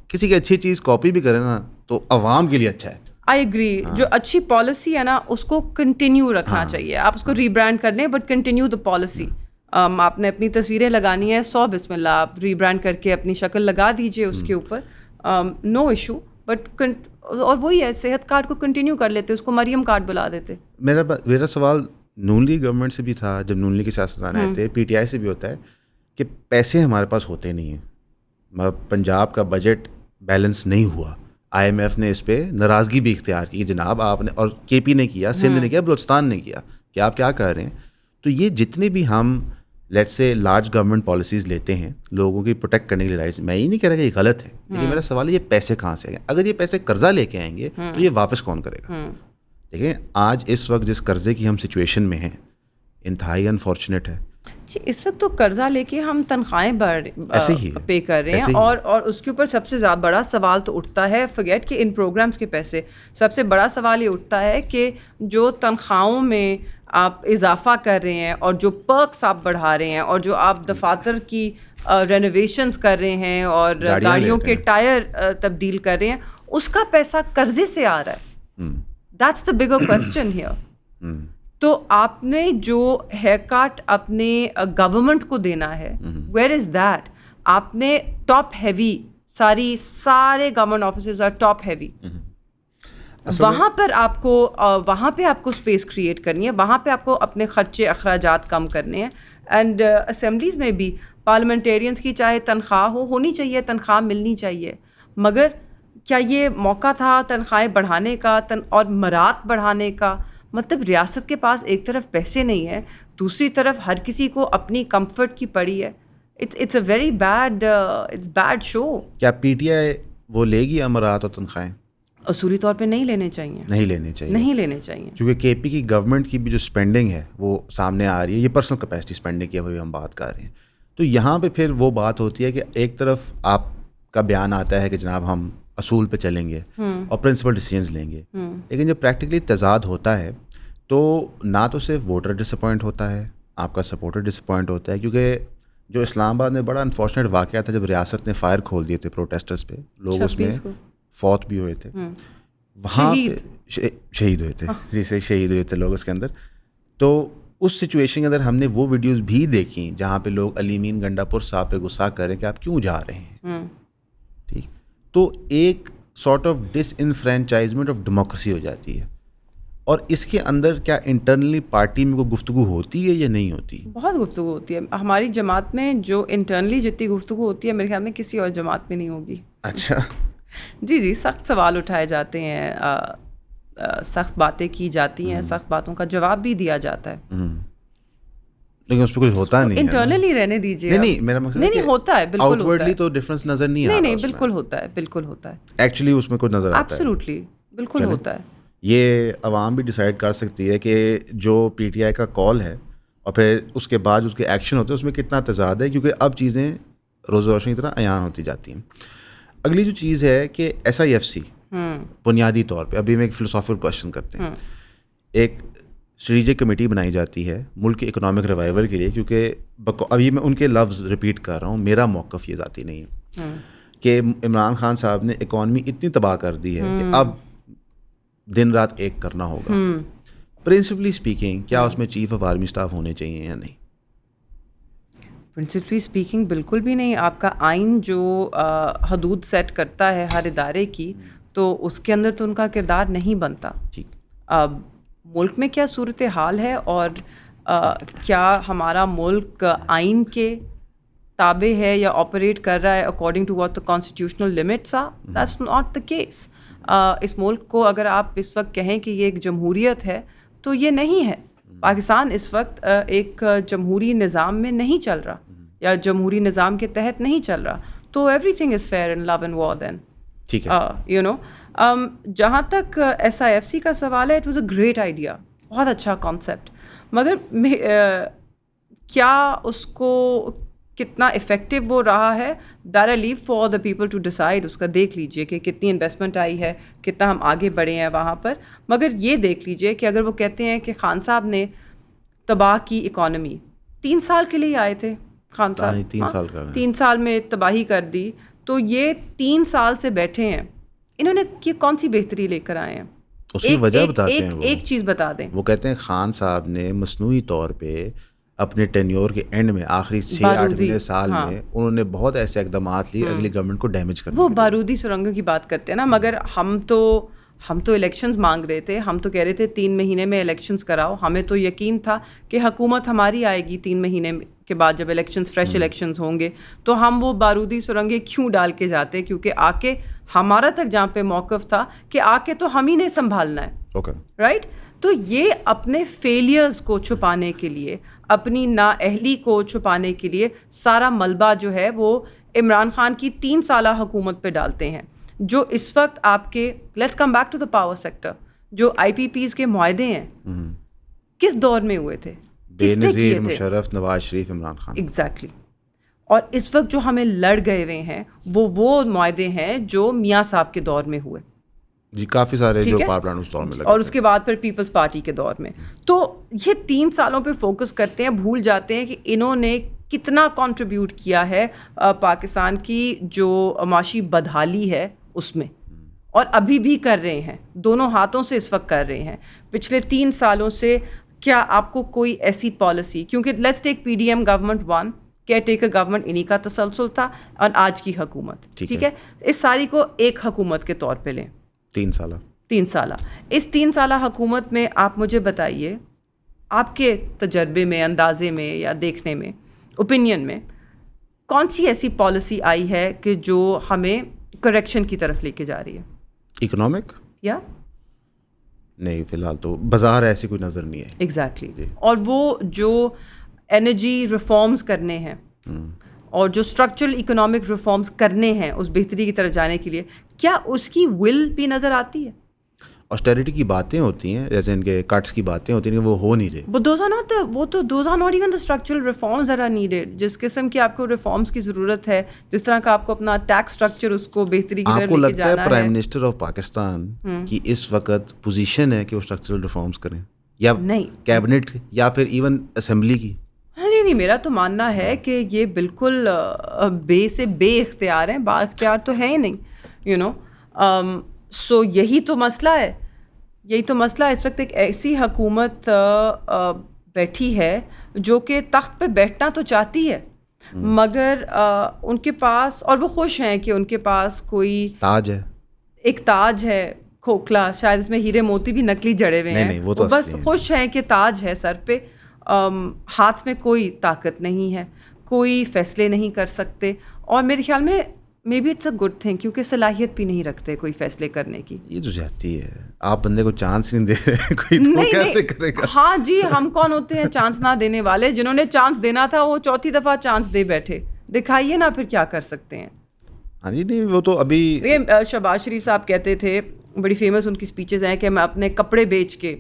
کسی کی اچھی چیز کاپی بھی کرے نا تو عوام کے لیے اچھا ہے. I agree. جو اچھی پالیسی ہے نا اس کو کنٹینیو رکھنا چاہیے. آپ اس کو ری برانڈ کر لیں بٹ کنٹینیو دا پالیسی. آپ نے اپنی تصویریں لگانی ہے 100 بسم اللہ، آپ ری برانڈ کر کے اپنی شکل لگا دیجیے اس کے اوپر، نو ایشو. بٹ اور وہی ہے، صحت کارڈ کو کنٹینیو کر لیتے، اس کو مریم کارڈ بلا دیتے. میرا سوال نون لیگ گورنمنٹ سے بھی تھا جب نون لیگ کے سیاستدان آئے تھے، پی ٹی آئی سے بھی ہوتا ہے کہ پیسے ہمارے پاس ہوتے نہیں ہیں. پنجاب کا بجٹ بیلنس نہیں ہوا، آئی ایم ایف نے اس پہ ناراضگی بھی اختیار کی کہ جناب آپ نے، اور کے پی نے کیا، سندھ نے کیا، بلوچستان نے کیا، کہ آپ کیا کر رہے ہیں. تو یہ جتنے بھی ہم لیٹ سے لارج گورنمنٹ پالیسیز لیتے ہیں لوگوں کی پروٹیکٹ کرنے کے لیے رائٹس، میں یہ نہیں کہہ رہا کہ یہ غلط ہے، لیکن میرا سوال ہے یہ پیسے کہاں سے آئیں گے؟ اگر یہ پیسے قرضہ لے کے آئیں گے تو یہ واپس کون کرے گا؟ دیکھیں آج اس وقت جس قرضے کی ہم سچویشن میں ہیں انتہائی انفارچونیٹ ہے. جی اس وقت تو قرضہ لے کے ہم تنخواہیں پے کر رہے ہیں اور اس کے اوپر سب سے زیادہ بڑا سوال تو اٹھتا ہے فورگیٹ کہ ان پروگرامز کے پیسے، سب سے بڑا سوال یہ اٹھتا ہے کہ جو تنخواہوں میں آپ اضافہ کر رہے ہیں اور جو پرکس آپ بڑھا رہے ہیں اور جو آپ دفاتر کی رینوویشنز کر رہے ہیں اور گاڑیوں کے ٹائر تبدیل کر رہے ہیں، اس کا پیسہ قرضے سے آ رہا ہے. That's the bigger question here. تو آپ نے جو ہیئر کٹ اپنے گورنمنٹ کو دینا ہے، ویئر از دیٹ؟ آپ نے ٹاپ ہیوی سارے government offices are top heavy. وہاں پہ آپ کو اسپیس کریٹ کرنی ہے، وہاں پہ آپ کو اپنے خرچے اخراجات کم کرنے ہیں. اینڈ اسمبلیز میں بھی پارلیمنٹیرینس کی چاہے تنخواہ ہونی چاہیے، تنخواہ ملنی چاہیے، مگر کیا یہ موقع تھا تنخواہیں بڑھانے کا اور مرات بڑھانے کا؟ مطلب ریاست کے پاس ایک طرف پیسے نہیں ہیں، دوسری طرف ہر کسی کو اپنی کمفرٹ کی پڑی ہے. اٹس اے ویری بیڈ شو. کیا پی ٹی آئی وہ لے گی امرات اور تنخواہیں؟ اصولی طور پہ نہیں لینے چاہیے کیونکہ کے پی کی گورنمنٹ کی بھی جو اسپینڈنگ ہے وہ سامنے آ رہی ہے. یہ پرسنل کیپیسٹی اسپینڈنگ کی ابھی ہم بات کر رہے ہیں. تو یہاں پہ پھر وہ بات ہوتی ہے کہ ایک طرف آپ کا بیان آتا ہے کہ جناب ہم اصول پہ چلیں گے اور پرنسپل ڈیسیجنز لیں گے، لیکن جب پریکٹیکلی تضاد ہوتا ہے تو نہ تو صرف ووٹر ڈس اپوائنٹ ہوتا ہے، آپ کا سپورٹر ڈس اپوائنٹ ہوتا ہے. کیونکہ جو اسلام آباد میں بڑا انفارچونیٹ واقعہ تھا جب ریاست نے فائر کھول دیے تھے پروٹیسٹرز پہ، لوگ اس میں فوت بھی ہوئے تھے، وہاں پہ شہید ہوئے تھے لوگ اس کے اندر. تو اس سچویشن کے اندر ہم نے وہ ویڈیوز بھی دیکھیں جہاں پہ لوگ علی مین گنڈا پور صاحب پہ غصہ کریں کہ آپ کیوں جا رہے ہیں. ٹھیک، تو ایک sort of disenfranchisement of democracy ہو جاتی ہے. اور اس کے اندر کیا انٹرنلی پارٹی میں کوئی گفتگو ہوتی ہے یا نہیں ہوتی؟ بہت گفتگو ہوتی ہے. ہماری جماعت میں جو انٹرنلی جتنی گفتگو ہوتی ہے میرے خیال میں کسی اور جماعت میں نہیں ہوگی. اچھا. جی سخت سوال اٹھائے جاتے ہیں، سخت باتیں کی جاتی ہیں، سخت باتوں کا جواب بھی دیا جاتا ہے، لیکن اس پہ کچھ ہوتا نہیں. انٹرنلی رہنے دیجیے. نہیں میرا مقصد نہیں ہوتا ہے، بالکل آؤٹورڈلی تو ڈفرینس نظر نہیں آتا. نہیں بالکل ہوتا ہے ایکچولی اس میں کوئی نظر آتا ہے. ایبسلیوٹلی بالکل ہوتا ہے. یہ عوام بھی ڈیسائیڈ کر سکتی ہے کہ جو پی ٹی آئی کا کال ہے اور پھر اس کے بعد اس کے ایکشن ہوتے ہیں اس میں کتنا تضاد ہے، کیونکہ اب چیزیں روز روشن کی طرح عیان ہوتی جاتی ہیں. اگلی جو چیز ہے کہ ایس آئی ایف سی بنیادی طور پہ، ابھی میں ایک فلسافیکل کوشچن کرتے ہیں، ایک اسٹریٹجک کمیٹی بنائی جاتی ہے ملک کے اکنامک ریوائول کے لیے. کیونکہ ابھی میں ان کے لفظ ریپیٹ کر رہا ہوں، میرا موقف یہ ذاتی نہیں ہے کہ عمران خان صاحب نے اکانومی اتنی تباہ کر دی ہے کہ اب دن رات ایک کرنا ہوگا. پرنسپلی اسپیکنگ کیا اس میں چیف آف آرمی اسٹاف ہونے چاہیے یا نہیں؟ پرنسپلی اسپیکنگ بالکل بھی نہیں. آپ کا آئین جو حدود سیٹ کرتا ہے ہر ادارے کی، تو اس کے اندر تو ان کا کردار نہیں بنتا. ملک میں کیا صورت حال ہے اور کیا ہمارا ملک آئین کے تابع ہے یا آپریٹ کر رہا ہے according to what the constitutional limits are? That's not the case. اس ملک کو اگر آپ اس وقت کہیں کہ یہ ایک جمہوریت ہے تو یہ نہیں ہے. پاکستان اس وقت ایک جمہوری نظام میں نہیں چل رہا یا جمہوری نظام کے تحت نہیں چل رہا. تو everything is fair in love and war then. ٹھیک ہے. جہاں تک ایس آئی ایف سی کا سوال ہے، it was a great idea, بہت اچھا کانسیپٹ، مگر کیا اس کو کتنا افیکٹو وہ رہا ہے، that I leave for the people to decide. اس کا دیکھ لیجئے کہ کتنی انویسٹمنٹ آئی ہے، کتنا ہم آگے بڑھے ہیں وہاں پر. مگر یہ دیکھ لیجئے کہ اگر وہ کہتے ہیں کہ خان صاحب نے تباہ کی اکانومی، 3 سال کے لیے آئے تھے خان صاحب، 3 سال میں تباہی کر دی، تو یہ 3 سال سے بیٹھے ہیں، انہوں نے یہ کون سی بہتری لے کر آئے ہیں؟ اس کی وجہ بتاتے ہیں. ایک چیز بتا دیں. وہ کہتے ہیں خان صاحب نے مصنوعی طور پہ اپنے ٹینیور کے اینڈ میں آخری 6-8 سال میں انہوں نے بہت ایسے اقدامات لیے اگلی گورنمنٹ کو ڈیمیج کرنے. وہ بارودی سرنگوں کی بات کرتے ہیں نا، مگر ہم تو الیکشنز مانگ رہے تھے، ہم تو کہہ رہے تھے 3 مہینے میں الیکشنز کراؤ. ہمیں تو یقین تھا کہ حکومت ہماری آئے گی 3 مہینے کے بعد جب الیکشنز فریش الیکشنز ہوں گے. تو ہم وہ بارودی سرنگیں کیوں ڈال کے جاتے؟ کیونکہ آ کے ہمارا تک جہاں پہ موقف تھا کہ آ کے تو ہم ہی نے سنبھالنا ہے، رائٹ. تو یہ اپنے فیلیئرز کو چھپانے کے لیے، اپنی نااہلی کو چھپانے کے لیے سارا ملبہ جو ہے وہ عمران خان کی 3 سالہ حکومت پہ ڈالتے ہیں. جو اس وقت آپ کے let's come back to the power sector, جو آئی پی پیز کے معاہدے ہیں کس دور میں ہوئے تھے؟ کس نے کیے بے تھے؟ مشرف، نواز شریف، عمران خان. ایگزیکٹلی. اور اس وقت جو ہمیں لڑ گئے ہوئے ہیں وہ معاہدے ہیں جو میاں صاحب کے دور میں ہوئے. جی کافی سارے جو پاور پلانٹ اس دور میں لگے اور اس کے بعد پھر پیپلز پارٹی کے دور میں. تو یہ 3 سالوں پہ فوکس کرتے ہیں, بھول جاتے ہیں کہ انہوں نے کتنا کنٹریبیوٹ کیا ہے پاکستان کی جو معاشی بدحالی ہے اس میں, اور ابھی بھی کر رہے ہیں, دونوں ہاتھوں سے اس وقت کر رہے ہیں. پچھلے 3 سالوں سے کیا آپ کو کوئی ایسی پالیسی, کیونکہ let's take P D M government 1, caretaker government انہی کا تسلسل تھا, اور آج کی حکومت, ٹھیک ہے, اس ساری کو ایک حکومت کے طور پہ لیں. 3 سالہ. اس 3 سالہ حکومت میں آپ مجھے بتائیے, آپ کے تجربے میں, اندازے میں, یا دیکھنے میں, اوپینین میں, کون سی ایسی پالیسی آئی ہے کہ جو ہمیں کریکشن کی طرف لے کے جا رہی ہے؟ اکنامک یا نہیں, فی الحال تو بازار ایسی کوئی نظر نہیں ہے. ایگزیکٹلی. اور وہ جو انرجی ریفارمز کرنے ہیں اور جو اسٹرکچرل اکنامک ریفارمز کرنے ہیں اس بہتری کی طرف جانے کے لیے, کیا اس کی ول بھی نظر آتی ہے؟ آسٹیرٹی کی باتیں ہوتی ہیں, جیسے ان کے کٹس کی باتیں ہوتی ہیں, وہ ہو نہیں رہے. Those are not even the structural reforms that are needed. جس قسم کی آپ کو ریفارمز کی ضرورت ہے, جس طرح کا آپ کو اپنا ٹیکس اسٹرکچر اس کو بہتری کی طرف لے کے جانا ہے. آپ کو لگتا ہے پرائم منسٹر آف پاکستان کی اس وقت پوزیشن ہے کہ وہ اسٹرکچرل ریفارمز کریں, یا نہیں کیبنٹ, یا پھر ایون اسمبلی کی؟ نہیں, میرا تو ماننا ہے کہ یہ بالکل بے اختیار ہیں, با اختیار تو ہے ہی نہیں, یو نو. سو یہی تو مسئلہ ہے. اس وقت ایک ایسی حکومت بیٹھی ہے جو کہ تخت پہ بیٹھنا تو چاہتی ہے, مگر ان کے پاس, اور وہ خوش ہیں کہ ان کے پاس کوئی تاج ہے, ایک تاج ہے کھوکھلا, شاید اس میں ہیرے موتی بھی نکلی جڑے ہوئے ہیں, وہ بس خوش ہیں کہ تاج ہے سر پہ. ہاتھ میں کوئی طاقت نہیں ہے, کوئی فیصلے نہیں کر سکتے, اور میرے خیال میں maybe it's a good thing, کیونکہ صلاحیت بھی نہیں رکھتے کوئی فیصلے کرنے کی. یہ جو جاتی ہے, آپ بندے کو چانس نہیں دے رہے, کوئی تو کیسے کرے گا؟ ہاں جی, ہم کون ہوتے ہیں چانس نہ دینے والے؟ جنہوں نے چانس دینا تھا وہ 4تھی دفعہ چانس دے بیٹھے. دکھائیے نا پھر کیا کر سکتے ہیں. ہاں جی, نہیں وہ تو ابھی شہباز شریف صاحب کہتے تھے, بڑی فیمس ان کی اسپیچز ہیں, کہ میں اپنے کپڑے بیچ کے,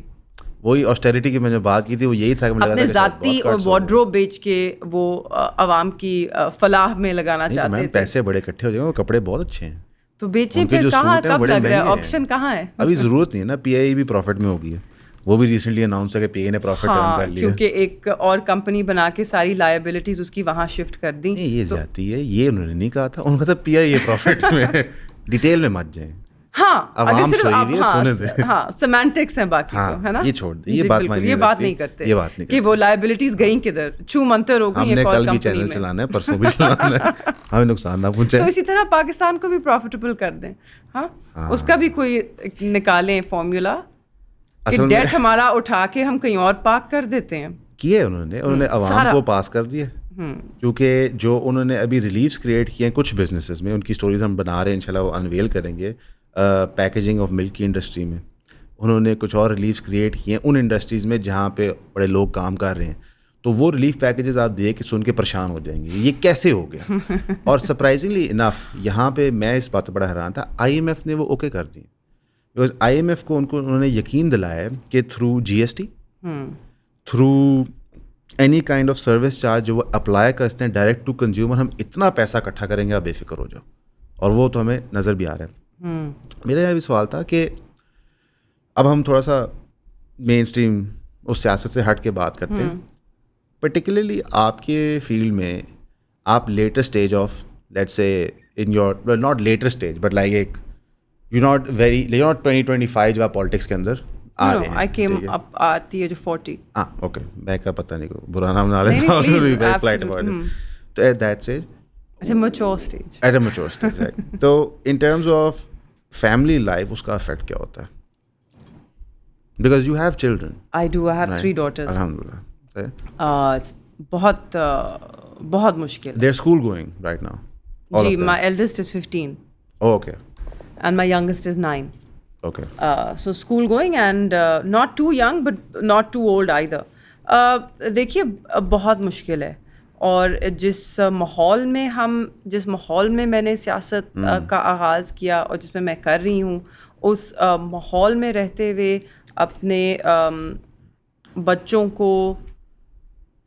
وہی آسٹیرٹی کی میں جو بات کی تھی وہ یہی تھا کہ اپنے ذاتی وارڈروب بیچ کے وہ عوام کی فلاح میں لگانا چاہتے تھے. پیسے بڑے اکٹھے ہو جائیں, وہ کپڑے بہت اچھے ہیں تو بیچیں. پھر کہاں کب لگ رہا ہے آپشن, کہاں ہے ابھی؟ ضرورت نہیں ہے نا, پی آئی بھی پروفٹ میں ہو گئی ہے, وہ بھی ریسنٹلی اناؤنس ہے کہ پی آئی نے پروفٹ ارن کر لیا, کیونکہ ایک اور کمپنی بنا کے ساری لائبلٹیز اس کی وہاں شفٹ کر دیں. یہ زیادتی ہے, یہ انہوں نے نہیں کہا تھا, انہوں نے کہا پی آئی یہ پروفٹ میں ہے. ڈیٹیل میں مت جائیں, سیمانٹکس ہیں باقی تو, ہے نا, یہ چھوڑ دیں, یہ بات نہیں کرتے کہ وہ لائبلٹیز گئیں کدھر, چھو منتر ہو گئی. ہم نے کل بھی چینل چلانا ہے, پرسوں بھی چلانا ہے, ہمیں نقصان نہ پہنچے. تو اسی طرح پاکستان کو بھی پروفیٹیبل کر دیں. ہاں, اس کا بھی کوئی نکالیں فارمولا, کہ ڈیٹ ہمارا اٹھا کے ہم کہیں اور پارک کر دیتے ہیں. کیے انہوں نے عوام کو پاس کر دیا, کیونکہ جو انہوں نے ابھی ریلیفس کریٹ کیے ہیں کچھ بزنسز میں, ان کی سٹوریز ہم بنا رہے ہیں, انشاءاللہ وہ انویل کریں گے. پیکیجنگ آف ملک کی انڈسٹری میں انہوں نے کچھ اور ریلیفس کریٹ کیے ہیں ان انڈسٹریز میں جہاں پہ بڑے لوگ کام کر رہے ہیں. تو وہ ریلیف پیکیجز آپ دیکھ کے سن کے پریشان ہو جائیں گے, یہ کیسے ہو گیا. اور سرپرائزنگلی انف یہاں پہ میں اس بات پہ بڑا حیران تھا, آئی ایم ایف نے وہ اوکے کر دی, بیکاز آئی ایم ایف کو انہوں نے یقین دلایا کہ through G S T, through any kind of service charge جو وہ اپلائی کرتے ہیں ڈائریکٹ ٹو کنزیومر, ہم اتنا پیسہ اکٹھا کریں گے, آپ بے فکر ہو جاؤ. اور وہ تو ہمیں نظر بھی آ رہا ہے. میرا یہ بھی سوال تھا کہ اب ہم تھوڑا سا مین اسٹریم اس سیاست سے ہٹ کے بات کرتے ہیں, پرٹیکولرلی آپ کے فیلڈ میں آپ لیٹر اسٹیج آف لیٹ سے in your not later stage but like ایک یو ناٹ 2025 جو آپ پالیٹکس کے اندر آ رہے ہیں. I came up آتی ہے جو 40. ہاں اوکے, میں کا پتہ نہیں کو برا نام نہ لے فلائٹ اباؤٹ اٹ. تو at that stage, at a mature stage, at a mature stage right. تو in terms of family life اس کا افیکٹ کیا ہوتا ہے؟ Because you have children. I do, I have 3 daughters. الحمدللہ. بہت مشکل. They're school going right now. G, my eldest is 15. Oh, okay. And my youngest is 9. Okay. So school going and not too young but not too old either. دیکھیے بہت مشکل ہے, اور جس ماحول میں میں نے سیاست کا آغاز کیا اور جس میں میں کر رہی ہوں, اس ماحول میں رہتے ہوئے اپنے بچوں کو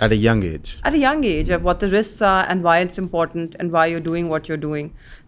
At a young age. at a young age of what the risks are and why it's important and why you're doing what you're doing.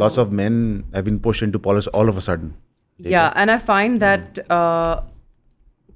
Lots of men have been pushed into politics all of a sudden. Yeah, and I find that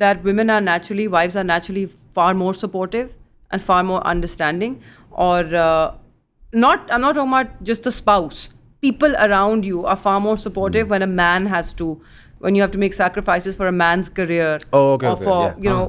that women are naturally, wives are naturally far more supportive and far more understanding. Or I'm not talking about just the spouse. People around you are far more supportive when a man has to, when you have to make sacrifices for a man's career. Oh, okay, or okay, for, yeah. you know,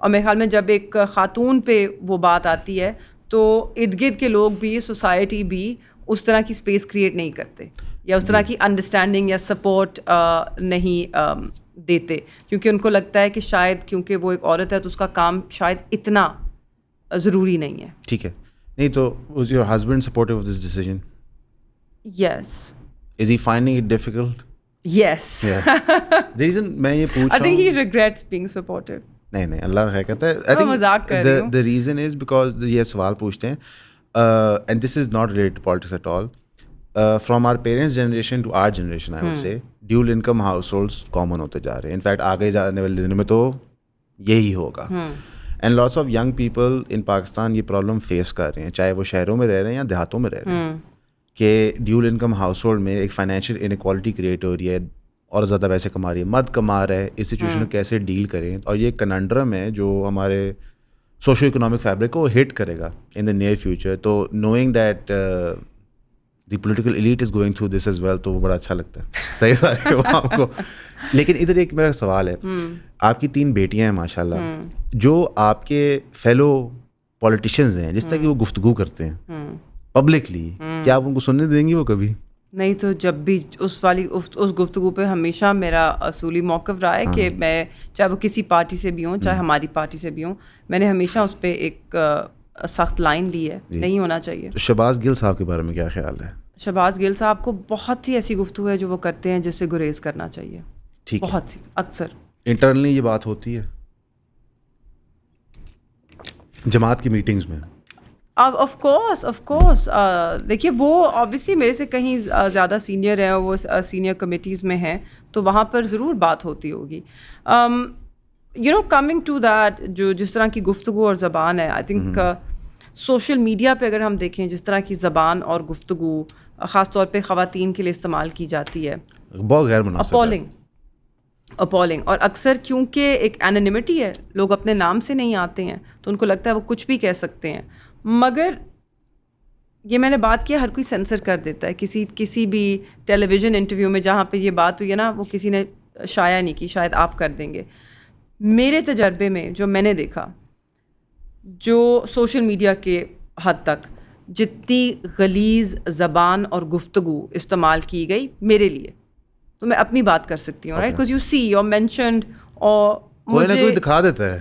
اور میرے خیال میں جب ایک خاتون پہ وہ بات آتی ہے تو ارد گرد کے لوگ بھی، سوسائٹی بھی اس طرح کی اسپیس کریٹ نہیں کرتے یا اس طرح کی انڈرسٹینڈنگ یا سپورٹ نہیں دیتے، کیونکہ ان کو لگتا ہے کہ شاید کیونکہ وہ ایک عورت ہے تو اس کا کام شاید اتنا ضروری نہیں ہے. ٹھیک ہے. نہیں تو was your husband supportive of this decision? Yes. Is he finding it difficult? Yes. Yes. The reason میں یہ پوچھ رہا ہوں, I think he regrets being supportive. نہیں اللہ خیر کرتا ہے. مذاق کر رہی ہوں. The reason is because یہ سوال پوچھتے ہیں, and this is not related to politics at all. From our parents' generation to our generation, I would say, dual income households common ہوتے جا رہے ہیں. In fact, آگے جانے والے دنوں میں تو یہی ہوگا. And lots of young people in Pakistan یہ پرابلم فیس کر رہے ہیں, چاہے وہ شہروں میں رہ رہے ہیں یا دیہاتوں میں رہ رہے ہیں, کہ ڈیول انکم ہاؤس ہولڈ میں ایک فائنینشیل انیکوالٹی کریٹ ہو رہی ہے, اور زیادہ پیسے کما رہی ہے, مد کما رہا ہے. اس سچویشن کو کیسے ڈیل کریں, اور یہ کننڈرم ہے جو ہمارے سوشو اکنامک فیبرک کو ہٹ کرے گا ان دا نیئر فیوچر. تو knowing that the political elite is going through this as well, تو وہ بڑا اچھا لگتا ہے. صحیح سارے آپ کو. لیکن ادھر ایک میرا سوال ہے, آپ کی 3 بیٹیاں ہیں ماشاء اللہ, جو آپ کے فیلو پولیٹیشینز ہیں, جس طرح کی وہ گفتگو کرتے ہیں پبلکلی, کیا آپ ان کو سننے دیں گی وہ کبھی؟ نہیں, تو جب بھی اس گفتگو پہ ہمیشہ میرا اصولی موقف رہا ہے کہ میں, چاہے وہ کسی پارٹی سے بھی ہوں, چاہے ہماری پارٹی سے بھی ہوں, میں نے ہمیشہ اس پہ ایک سخت لائن لی ہے, نہیں ہونا چاہیے. شہباز گل صاحب کے بارے میں کیا خیال ہے؟ شہباز گل صاحب کو بہت سی ایسی گفتگو ہے جو وہ کرتے ہیں جس سے گریز کرنا چاہیے. ٹھیک ہے, بہت سی, اکثر انٹرنلی یہ بات ہوتی ہے جماعت کی میٹنگز میں. آف کورس دیکھیے, وہ آبویسلی میرے سے کہیں زیادہ سینئر ہیں, وہ سینئر کمیٹیز میں ہیں, تو وہاں پر ضرور بات ہوتی ہوگی. You know, coming to that, جو جس طرح کی گفتگو اور زبان ہے, آئی تھنک سوشل میڈیا پہ اگر ہم دیکھیں جس طرح کی زبان اور گفتگو خاص طور پہ خواتین کے لیے استعمال کی جاتی ہے, بہت غیر مناسب, اپولنگ. اور اکثر کیونکہ ایک اینونیمٹی ہے, لوگ اپنے نام سے نہیں آتے ہیں, تو ان کو لگتا ہے وہ کچھ بھی کہہ سکتے ہیں. مگر یہ میں نے بات کیا, ہر کوئی سینسر کر دیتا ہے. کسی بھی ٹیلی ویژن انٹرویو میں جہاں پہ یہ بات ہوئی ہے نا, وہ کسی نے شائع نہیں کی, شاید آپ کر دیں گے. میرے تجربے میں جو میں نے دیکھا, جو سوشل میڈیا کے حد تک جتنی غلیظ زبان اور گفتگو استعمال کی گئی میرے لیے, تو میں اپنی بات کر سکتی ہوں, right, because you see you mentioned, اور کوئی نہ کوئی دکھا دیتا ہے,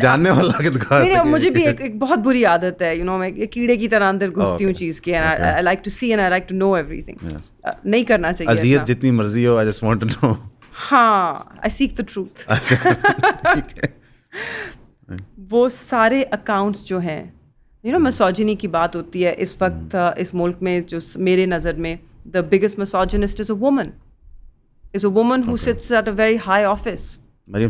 جاننے والا کے دکھا دیتا ہے. مجھے بھی ایک بہت بری عادت ہے, یو نو, میں کیڑے کی طرح اندر گھستی ہوں چیز کی, I like to see and I like to know everything. نہیں کرنا چاہیے, اذیت جتنی مرضی ہو, I just want to know. ہاں, آئی سیک دا ٹروتھ. وہ سارے اکاؤنٹس جو ہیں, یو نو, مسوجنی کی بات ہوتی ہے اس وقت اس ملک میں, جو میرے نظر میں the biggest misogynist is a woman who sits at a very high office. Maryam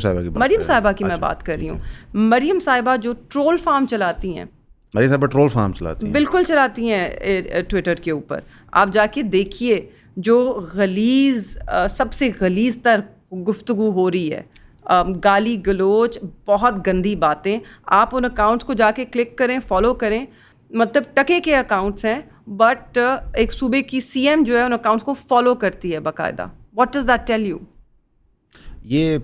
صاحبہ کی میں بات کر رہی ہوں. مریم صاحبہ جو ٹرول فارم چلاتی ہیں, مریم صاحبہ ٹرول فارم چلاتی ہیں, بالکل چلاتی ہیں ٹویٹر کے اوپر. آپ جا کے دیکھیے جو غلیظ, سب سے غلیظ تر گفتگو ہو رہی ہے, گالی گلوچ, بہت گندی باتیں. آپ ان اکاؤنٹس کو جا کے کلک کریں, فالو کریں, مطلب ٹکے کے اکاؤنٹس ہیں, بٹ ایک صوبے کی سی ایم جو ہے ان اکاؤنٹس کو فالو کرتی ہے باقاعدہ. What does that tell you? یہ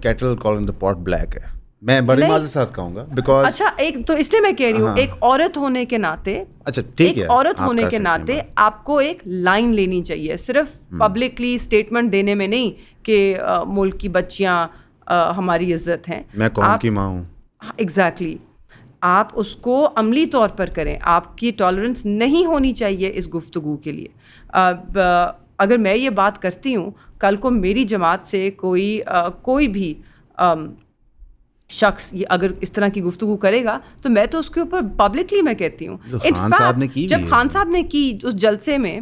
کیٹل کالنگ دا پاٹ بلیک ہے, میں بڑی ماں کے ساتھ کہوں گا بیکاز اچھا ایک تو اس لیے میں کہہ رہی ہوں ایک عورت ہونے کے ناطے, اچھا ٹھیک ہے, ایک عورت ہونے کے ناطے آپ کو ایک لائن لینی چاہیے, صرف پبلکلی اسٹیٹمنٹ دینے میں نہیں کہ ملک کی بچیاں ہماری عزت ہیں, میں قوم کی ماں ہوں. ایگزیکٹلی, آپ اس کو عملی طور پر کریں. آپ کی ٹالرنس نہیں ہونی چاہیے اس گفتگو کے لیے. اگر میں یہ بات کرتی ہوں, کل کو میری جماعت سے کوئی بھی شخص اگر اس طرح کی گفتگو کرے گا تو میں تو اس کے اوپر پبلکلی میں کہتی ہوں, جب خان صاحب نے کی اس جلسے میں,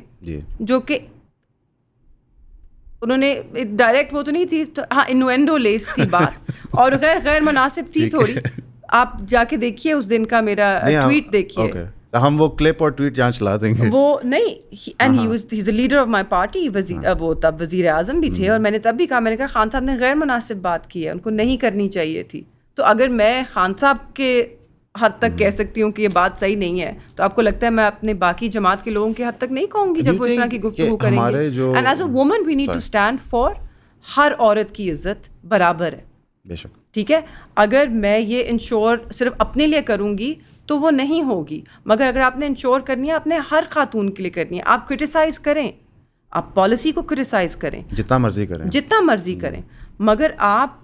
جو کہ انہوں نے ڈائریکٹ وہ تو نہیں تھی, ہاں انوینڈو لیس تھی بات اور غیر مناسب تھی تھوڑی. آپ جا کے دیکھیے اس دن کا میرا ٹویٹ دیکھیے, ہم وہ کلپ اور ٹویٹ جہاں چلا دیں گے. وہ نہیں, and he is leader of my party, وہ تب وزیر اعظم بھی تھے, اور میں نے تب بھی کہا, میں نے کہا خان صاحب نے غیر مناسب بات کی ہے, ان کو نہیں کرنی چاہیے تھی. تو اگر میں خان صاحب کے حد تک کہہ سکتی ہوں کہ یہ بات صحیح نہیں ہے, تو آپ کو لگتا ہے میں اپنے باقی جماعت کے لوگوں کے حد تک نہیں کہوں گی جب وہ اس طرح کی گفتگو کریں گے. And as a woman we need to stand for ہر عورت کی عزت برابر ہے. بے شک, ٹھیک ہے, اگر میں یہ انشور صرف اپنے لیے کروں گی تو وہ نہیں ہوگی, مگر اگر آپ نے انشور کرنی ہے آپ نے ہر خاتون کے لیے کرنی ہے. آپ کرٹیسائز کریں, آپ پالیسی کو کرٹیسائز کریں, جتنا مرضی کریں, مگر آپ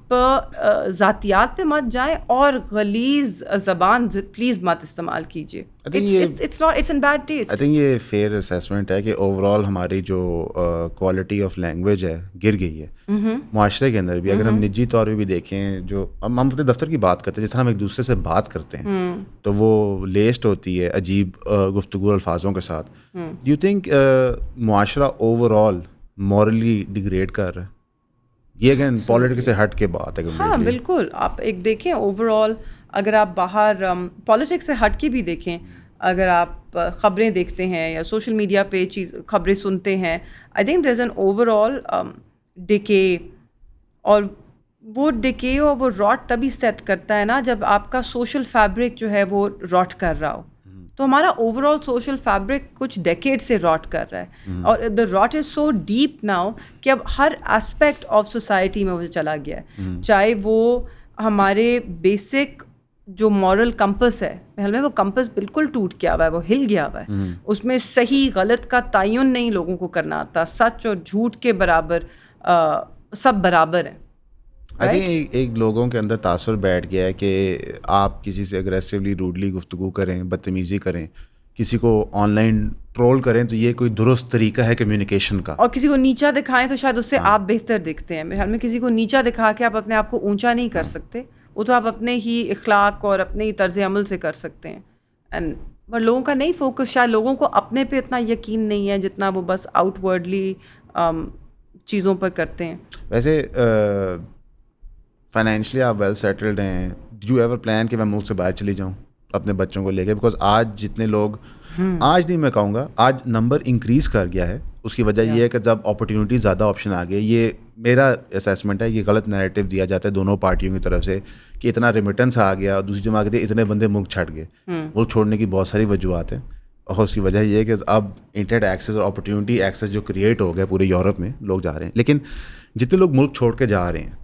ذاتیات پہ مت جائیں اور غلیظ زبان پلیز مت استعمال کیجیے. It's in bad taste. I think یہ فیئر اسیسمنٹ ہے کہ اوور آل ہماری جو کوالٹی آف لینگویج ہے گر گئی ہے معاشرے کے اندر بھی. اگر ہم نجی طور پہ بھی دیکھیں, جو ہم اپنے دفتر کی بات کرتے ہیں, جس طرح ہم ایک دوسرے سے بات کرتے ہیں تو وہ لیسڈ ہوتی ہے عجیب گفتگو الفاظوں کے ساتھ. ڈو یو تھنک معاشرہ اوور آل مورلی ڈیگریڈ کر رہا ہے؟ یہ اگین پالیٹکس سے ہٹ کے بات ہے. ہاں بالکل, آپ ایک دیکھیں اوور آل, اگر آپ باہر پالیٹکس سے ہٹ کے بھی دیکھیں, اگر آپ خبریں دیکھتے ہیں یا سوشل میڈیا پہ خبریں سنتے ہیں, I think there is an overall decay, اور وہ ڈکے اور وہ راٹ تبھی سیٹ کرتا ہے نا جب آپ کا سوشل فیبرک جو ہے وہ راٹ کر رہا ہو. تو ہمارا اوور آل سوشل فیبرک کچھ ڈیکیڈ سے راٹ کر رہا ہے, اور دا راٹ از سو ڈیپ ناؤ کہ اب ہر اسپیکٹ آف سوسائٹی میں وہ چلا گیا ہے. چاہے وہ ہمارے بیسک جو مورل کمپس ہے, میں وہ کمپس بالکل ٹوٹ گیا ہوا ہے, وہ ہل گیا ہوا ہے. اس میں صحیح غلط کا تعین نہیں لوگوں کو کرنا آتا, سچ اور جھوٹ کے برابر سب برابر ہیں. آئی تھنک ایک لوگوں کے اندر تاثر بیٹھ گیا ہے کہ آپ کسی سے اگریسولی روڈلی گفتگو کریں, بدتمیزی کریں, کسی کو آن لائن ٹرول کریں, تو یہ کوئی درست طریقہ ہے کمیونیکیشن کا. اور کسی کو نیچا دکھائیں تو شاید اس سے آپ بہتر دکھتے ہیں. میرے خیال میں کسی کو نیچا دکھا کے آپ اپنے آپ کو اونچا نہیں کر سکتے, وہ تو آپ اپنے ہی اخلاق اور اپنے ہی طرز عمل سے کر سکتے ہیں. اینڈ پر لوگوں کا نہیں فوکس, شاید لوگوں کو اپنے پہ اتنا یقین نہیں ہے جتنا وہ بس آؤٹ ورڈلی چیزوں پر کرتے ہیں. ویسے فائنینشلی آپ ویل سیٹلڈ ہیں, ڈو یو ایور پلان کہ میں ملک سے باہر چلی جاؤں اپنے بچوں کو لے کے؟ بیکاز آج جتنے لوگ, آج نہیں میں کہوں گا, آج نمبر انکریز کر گیا ہے. اس کی وجہ یہ ہے کہ جب اپرچونیٹی زیادہ آپشن آ گئے, یہ میرا اسیسمنٹ ہے, یہ غلط نیریٹو دیا جاتا ہے دونوں پارٹیوں کی طرف سے کہ اتنا ریمیٹنس آ گیا, اور دوسری جمع کہتے ہیں اتنے بندے ملک چھٹ گئے. ملک چھوڑنے کی بہت ساری وجوہات ہیں, اور اس کی وجہ یہ ہے کہ اب انٹرنیٹ ایکسیس اور اپرچونیٹی ایکسیس جو کریٹ ہو گیا پورے یورپ میں, لوگ جا رہے ہیں. لیکن جتنے لوگ ملک چھوڑ کے جا رہے ہیں,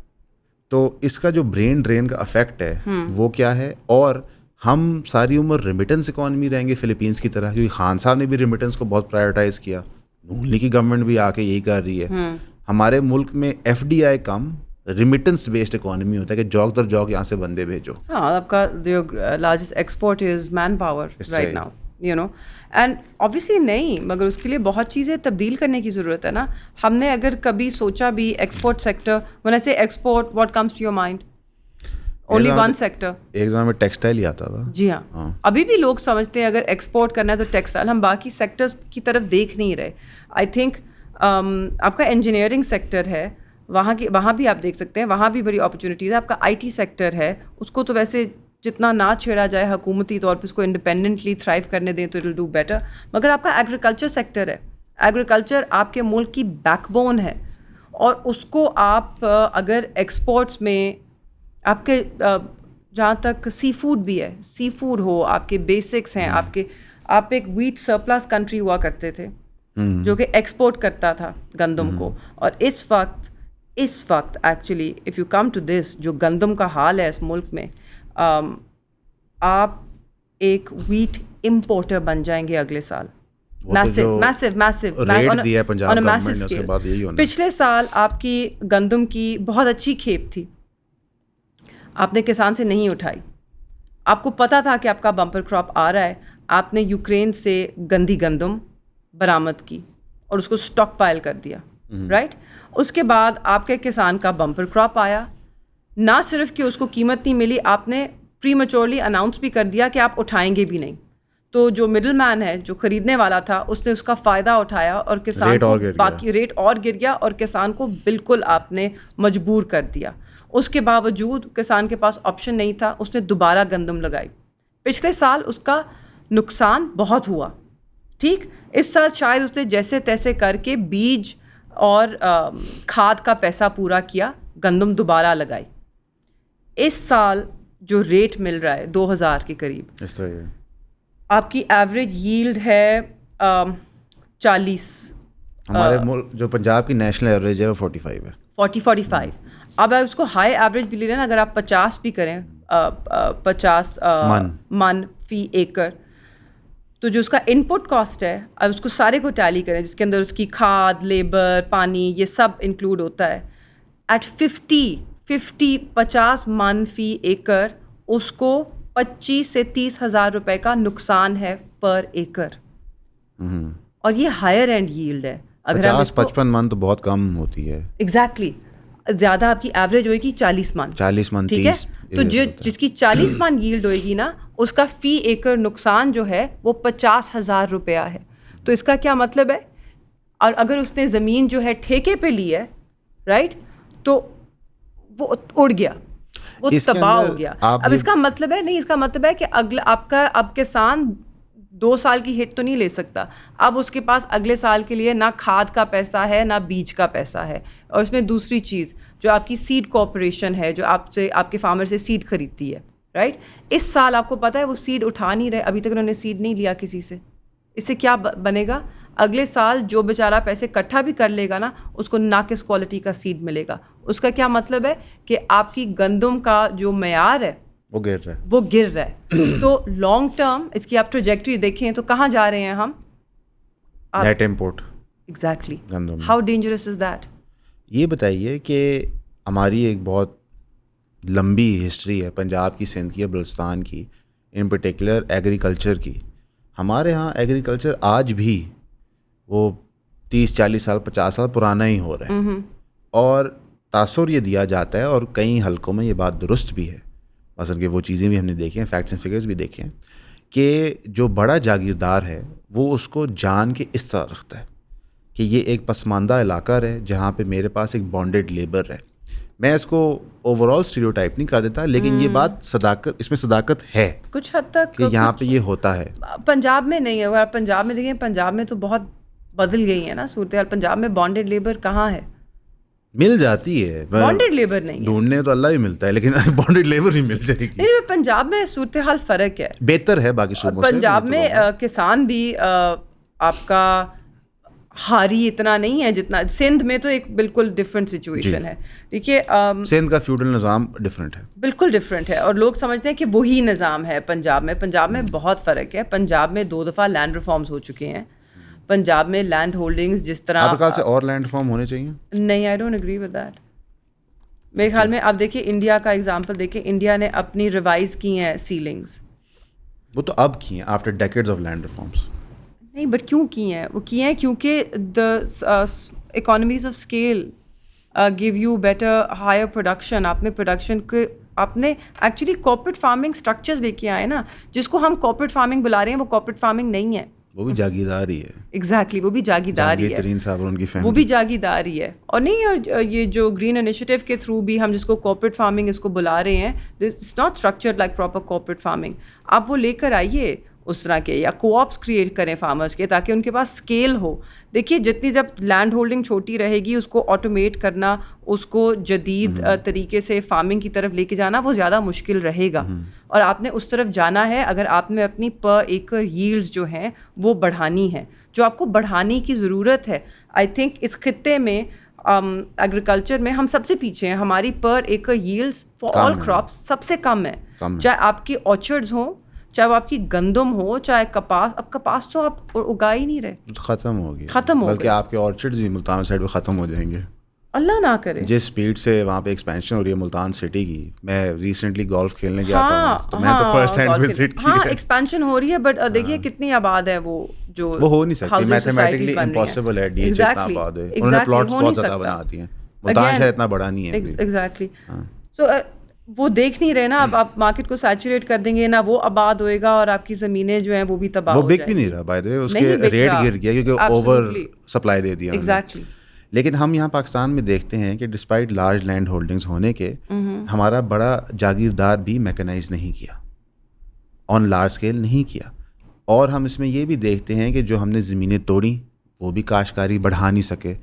تو اس کا جو برین ڈرین کا افیکٹ ہے وہ کیا ہے؟ اور ہم ساری عمر ریمیٹنس اکانومی رہیں گے فلپینس کی طرح, کیونکہ خان صاحب نے بھی ریمیٹنس کو بہت پرائیورٹائز کیا, نون لیگ کی گورنمنٹ بھی آ کے یہی کر رہی ہے. ہمارے ملک میں FDI کم ریمیٹنس بیسڈ اکانومی ہوتا ہے کہ جاگ در جاگ یہاں سے بندے بھیجو. ہاں, آپ کا جو largest export is manpower right now, you know. And obviously نہیں, مگر اس کے لیے بہت چیزیں تبدیل کرنے کی ضرورت ہے نا. ہم نے اگر کبھی سوچا بھی export sector, when I say export, what comes to your mind? Only one sector. ایک زمانے میں ٹیکسٹائل ہی آتا تھا. جی ہاں, ابھی بھی لوگ سمجھتے ہیں اگر ایکسپورٹ کرنا ہے تو ٹیکسٹائل. ہم باقی سیکٹرز کی طرف دیکھ نہیں رہے. آئی تھنک آپ کا انجینئرنگ سیکٹر ہے, وہاں بھی آپ دیکھ سکتے ہیں, وہاں بھی بڑی اپرچونیٹیز ہے. آپ کا IT سیکٹر ہے, اس کو تو ویسے جتنا نہ چھیڑا جائے حکومتی طور پہ, اس کو انڈیپینڈنٹلی تھرائیو کرنے دیں تو اٹ ول ڈو بیٹر. مگر آپ کا ایگریکلچر سیکٹر ہے, ایگریکلچر آپ کے ملک کی بیک بون ہے, اور اس کو آپ اگر ایکسپورٹس میں آپ کے جہاں تک سی فوڈ بھی ہے, سی فوڈ ہو, آپ کے بیسکس ہیں, آپ ایک ویٹ سرپلس کنٹری ہوا کرتے تھے جو کہ ایکسپورٹ کرتا تھا گندم کو, اور اس وقت اس وقت actually if you come to this جو گندم کا حال ہے اس ملک میں, آپ ایک ویٹ امپورٹر بن جائیں گے اگلے سال. پچھلے سال آپ کی گندم کی بہت اچھی کھیپ تھی, آپ نے کسان سے نہیں اٹھائی, آپ کو پتا تھا کہ آپ کا بمپر کراپ آ رہا ہے, آپ نے یوکرین سے گندی گندم برآمد کی اور اس کو اسٹاک پائل کر دیا, رائٹ. اس کے بعد آپ کے کسان کا بمپر کراپ آیا, نہ صرف کہ اس کو قیمت نہیں ملی, آپ نے پری میچورلی اناؤنس بھی کر دیا کہ آپ اٹھائیں گے بھی نہیں. تو جو مڈل مین ہے, جو خریدنے والا تھا, اس نے اس کا فائدہ اٹھایا اور کسان کو باقی ریٹ اور گر گیا اور کسان کو بالکل آپ نے مجبور کر دیا. اس کے باوجود کسان کے پاس آپشن نہیں تھا, اس نے دوبارہ گندم لگائی. پچھلے سال اس کا نقصان بہت ہوا, ٹھیک. اس سال شاید اس نے جیسے تیسے کر کے بیج اور کھاد کا پیسہ پورا کیا, گندم دوبارہ لگائی. اس سال جو ریٹ مل رہا ہے 2000 کے قریب, اس طرح آپ کی ایوریج ییلڈ ہے 40. ہمارے ملک جو پنجاب کی نیشنل ایوریج ہے وہ 45 ہے. 45. اب آپ اس کو ہائی ایوریج بھی لے رہے ہیں, اگر آپ 50 بھی کریں, 50 من فی ایکڑ, تو جو اس کا ان پٹ کاسٹ ہے, اب اس کو سارے کو ٹیلی کریں, جس کے اندر اس کی کھاد, لیبر, پانی, یہ سب انکلوڈ ہوتا ہے, ایٹ 50 من فی ایکڑ, اس کو 25 سے 30 ہزار روپے کا نقصان ہے پر ایکڑ. اور یہ ہائر اینڈ ییلڈ ہے. اگر 50-55 من تو بہت کم ہوتی ہے. ایگزیکٹلی, زیادہ آپ کی ایوریج ہوئے گی 40 من, ٹھیک ہے. تو جس کی 40 من ییلڈ ہوئے گی نا, اس کا فی ایکڑ نقصان جو ہے وہ 50,000 روپیہ ہے. تو اس کا کیا مطلب ہے, اور اگر اس نے زمین جو ہے ٹھیکے پہ لی ہے, رائٹ, تو وہ اڑ گیا, وہ تباہ ہو گیا. اب اس کا مطلب ہے نہیں, اس کا مطلب ہے کہ آپ کا اب کسان 2 سال کی ہٹ تو نہیں لے سکتا. اب اس کے پاس اگلے سال کے لیے نہ کھاد کا پیسہ ہے, نہ بیج کا پیسہ ہے. اور اس میں دوسری چیز, جو آپ کی سیڈ کارپوریشن ہے, جو آپ کے فارمر سے سیڈ خریدتی ہے, رائٹ, اس سال آپ کو پتہ ہے وہ سیڈ اٹھا نہیں رہے, ابھی تک انہوں نے سیڈ نہیں لیا کسی سے. اس سے کیا بنے گا, اگلے سال جو بیچارہ پیسے اکٹھا بھی کر لے گا نا, اس کو ناقص کوالٹی کا سیڈ ملے گا. اس کا کیا مطلب ہے کہ آپ کی گندم کا جو معیار ہے وہ گر رہا ہے. تو لانگ ٹرم اس کی آپ ٹریجیکٹری دیکھیں تو کہاں جا رہے ہیں ہم, net import. Exactly, how dangerous is that. یہ بتائیے کہ ہماری ایک بہت لمبی ہسٹری ہے پنجاب کی, سندھ کی, بلوچستان کی, ان پرٹیکولر ایگریکلچر کی. ہمارے ہاں ایگریکلچر آج بھی وہ 30-40 سال 50 سال پرانا ہی ہو رہا ہے. اور تاثر یہ دیا جاتا ہے, اور کئی حلقوں میں یہ بات درست بھی ہے, مثلا کہ وہ چیزیں بھی ہم نے دیکھی ہیں, فیکٹس اینڈ فگرز بھی دیکھے ہیں, کہ جو بڑا جاگیردار ہے وہ اس کو جان کے اس طرح رکھتا ہے کہ یہ ایک پسماندہ علاقہ ہے جہاں پہ میرے پاس ایک بانڈڈ لیبر ہے. میں اس کو اوور آل اسٹیریوٹائپ نہیں کر دیتا, لیکن یہ بات صداقت, اس میں صداقت ہے کچھ حد تک کہ یہاں پہ یہ ہوتا ہے. پنجاب میں نہیں ہے. اگر پنجاب میں دیکھیں, پنجاب میں تو بہت بدل گئی ہے نا صورتحال. پنجاب میں بانڈڈ لیبر کہاں ہے, مل جاتی ہے, بانڈڈ لیبر نہیں, ڈھونڈنے تو اللہ ہی ملتا ہے, لیکن بانڈڈ لیبر ہی مل جائے گی. نہیں, پنجاب میں صورتحال فرق ہے, بہتر ہے باقی صوبوں سے. پنجاب میں کسان بھی آپ کا ہاری اتنا نہیں ہے جتنا سندھ میں. تو ایک بالکل ڈفرینٹ سچویشن ہے. دیکھیے, سندھ کا فیوڈل نظام ڈفرینٹ ہے, بالکل ڈفرینٹ ہے, اور لوگ سمجھتے ہیں کہ وہی نظام ہے پنجاب میں. پنجاب میں بہت فرق ہے. پنجاب میں 2 دفعہ لینڈ ریفارمز ہو چکے ہیں. پنجاب میں لینڈ ہولڈنگز جس طرح, آپ کے خیال سے اور لینڈ ریفارم ہونے چاہیے؟ نہیں, I don't agree with that. میرے خیال میں آپ دیکھیے انڈیا کا ایگزامپل دیکھیں, انڈیا نے اپنی ریوائز کی ہیں سیلنگز. وہ تو اب کی ہیں after decades of land reforms. نہیں, بٹ کیوں کی ہیں وہ؟ کی ہیں کیونکہ the economies of scale give you better higher production. آپ نے پروڈکشن کے, آپ نے ایکچولی کارپوریٹ فارمنگ اسٹرکچرز لے کے آئے نا, جس کو ہم کارپوریٹ فارمنگ بلا رہے ہیں, وہ کارپوریٹ فارمنگ نہیں ہے, وہ بھی جاگیرداری ہے. ایگزیکٹلی, وہ بھی جاگیرداری ہے, صاحب ان کی فیملی, وہ بھی جاگیرداری ہے. اور نہیں, اور یہ جو گرین انیشیٹو کے تھرو بھی ہم جس کو کارپوریٹ فارمنگ اس کو بلا رہے ہیں, it's not structured like proper corporate farming. آپ وہ لے کر آئیے اس طرح کے, یا کوآپس کریٹ کریں فارمرس کے, تاکہ ان کے پاس اسکیل ہو. دیکھیے, جتنی جب لینڈ ہولڈنگ چھوٹی رہے گی, اس کو آٹومیٹ کرنا, اس کو جدید طریقے سے فارمنگ کی طرف لے کے جانا وہ زیادہ مشکل رہے گا. اور آپ نے اس طرف جانا ہے اگر آپ نے اپنی پر ایکر ییلڈز جو ہیں وہ بڑھانی ہیں, جو آپ کو بڑھانے کی ضرورت ہے. آئی تھنک اس خطے میں ایگریکلچر میں ہم سب سے پیچھے ہیں. ہماری per acre yields for all crops سب سے کم ہے, چاہے آپ کی آرچرڈز ہوں, چاہے وہ آپ کی گندم ہو, چاہے کپاس. اب کپاس تو آپ اگا ہی نہیں رہے, ختم ہو گیا, ختم ہو بلکہ آپ کے آرچرڈز بھی ملتان سائڈ پہ ختم ہو جائیں گے, اللہ نہ کرے. جس اسپیڈ سے وہاں پہ ایکسپینشن ہو رہی ہے ملتان سٹی کی. میں ریسنٹلی گولف کھیلنے گیا تھا, تو میں تو فرسٹ ہینڈ وزٹ کی. ہاں ایکسپینشن ہو رہی ہے, بٹ دیکھیے کتنی آباد ہے وہ, جو وہ ہو نہیں سکتی, میتھمیٹکلی امپاسبل ہے ڈی ایچ اتنا آباد ہے. انہوں نے پلاٹس بہت زیادہ بناتی ہیں, ملتان شہر اتنا بڑا نہیں ہے. ایگزیکٹلی. سو وہ دیکھ نہیں رہے نا, اب آپ مارکیٹ کو سیچوریٹ کر دیں گے نہ, وہ آباد ہوئے گا اور آپ کی زمینیں جو ہیں وہ بھی تباہ ہو جائیں گی. وہ بک بھی نہیں رہا بائی دی وے, اس کے ریٹ گر گیا کیونکہ اوور سپلائی دے دیا. ایگزیکٹلی. لیکن ہم یہاں پاکستان میں دیکھتے ہیں کہ ڈسپائٹ لارج لینڈ ہولڈنگز ہونے کے, ہمارا بڑا جاگیردار بھی میکنائز نہیں کیا, آن لارج اسکیل نہیں کیا. اور ہم اس میں یہ بھی دیکھتے ہیں کہ جو ہم نے زمینیں توڑیں وہ بھی کاشتکاری بڑھا نہیں سکے.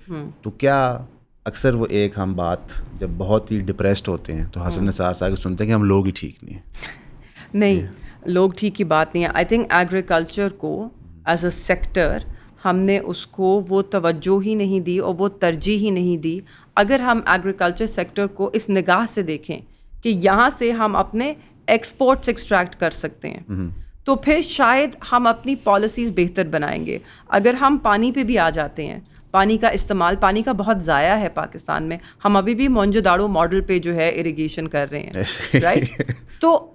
تو کیا اکثر وہ ایک ہم بات جب بہت ہی ڈپریسڈ ہوتے ہیں تو حسن نثار صاحب کو سنتے ہیں کہ ہم لوگ ہی ٹھیک نہیں ہیں. نہیں, لوگ ٹھیک کی بات نہیں ہے. آئی تھنک ایگریکلچر کو ایز اے سیکٹر ہم نے اس کو وہ توجہ ہی نہیں دی اور وہ ترجیح ہی نہیں دی. اگر ہم ایگریکلچر سیکٹر کو اس نگاہ سے دیکھیں کہ یہاں سے ہم اپنے ایکسپورٹس ایکسٹریکٹ کر سکتے ہیں, تو پھر شاید ہم اپنی پالیسیز بہتر بنائیں گے. اگر ہم پانی پہ بھی آ جاتے ہیں, پانی کا استعمال, پانی کا بہت ضائع ہے پاکستان میں, ہم ابھی بھی مونجو داڑو ماڈل پہ جو ہے اریگیشن کر رہے ہیں, رائٹ. تو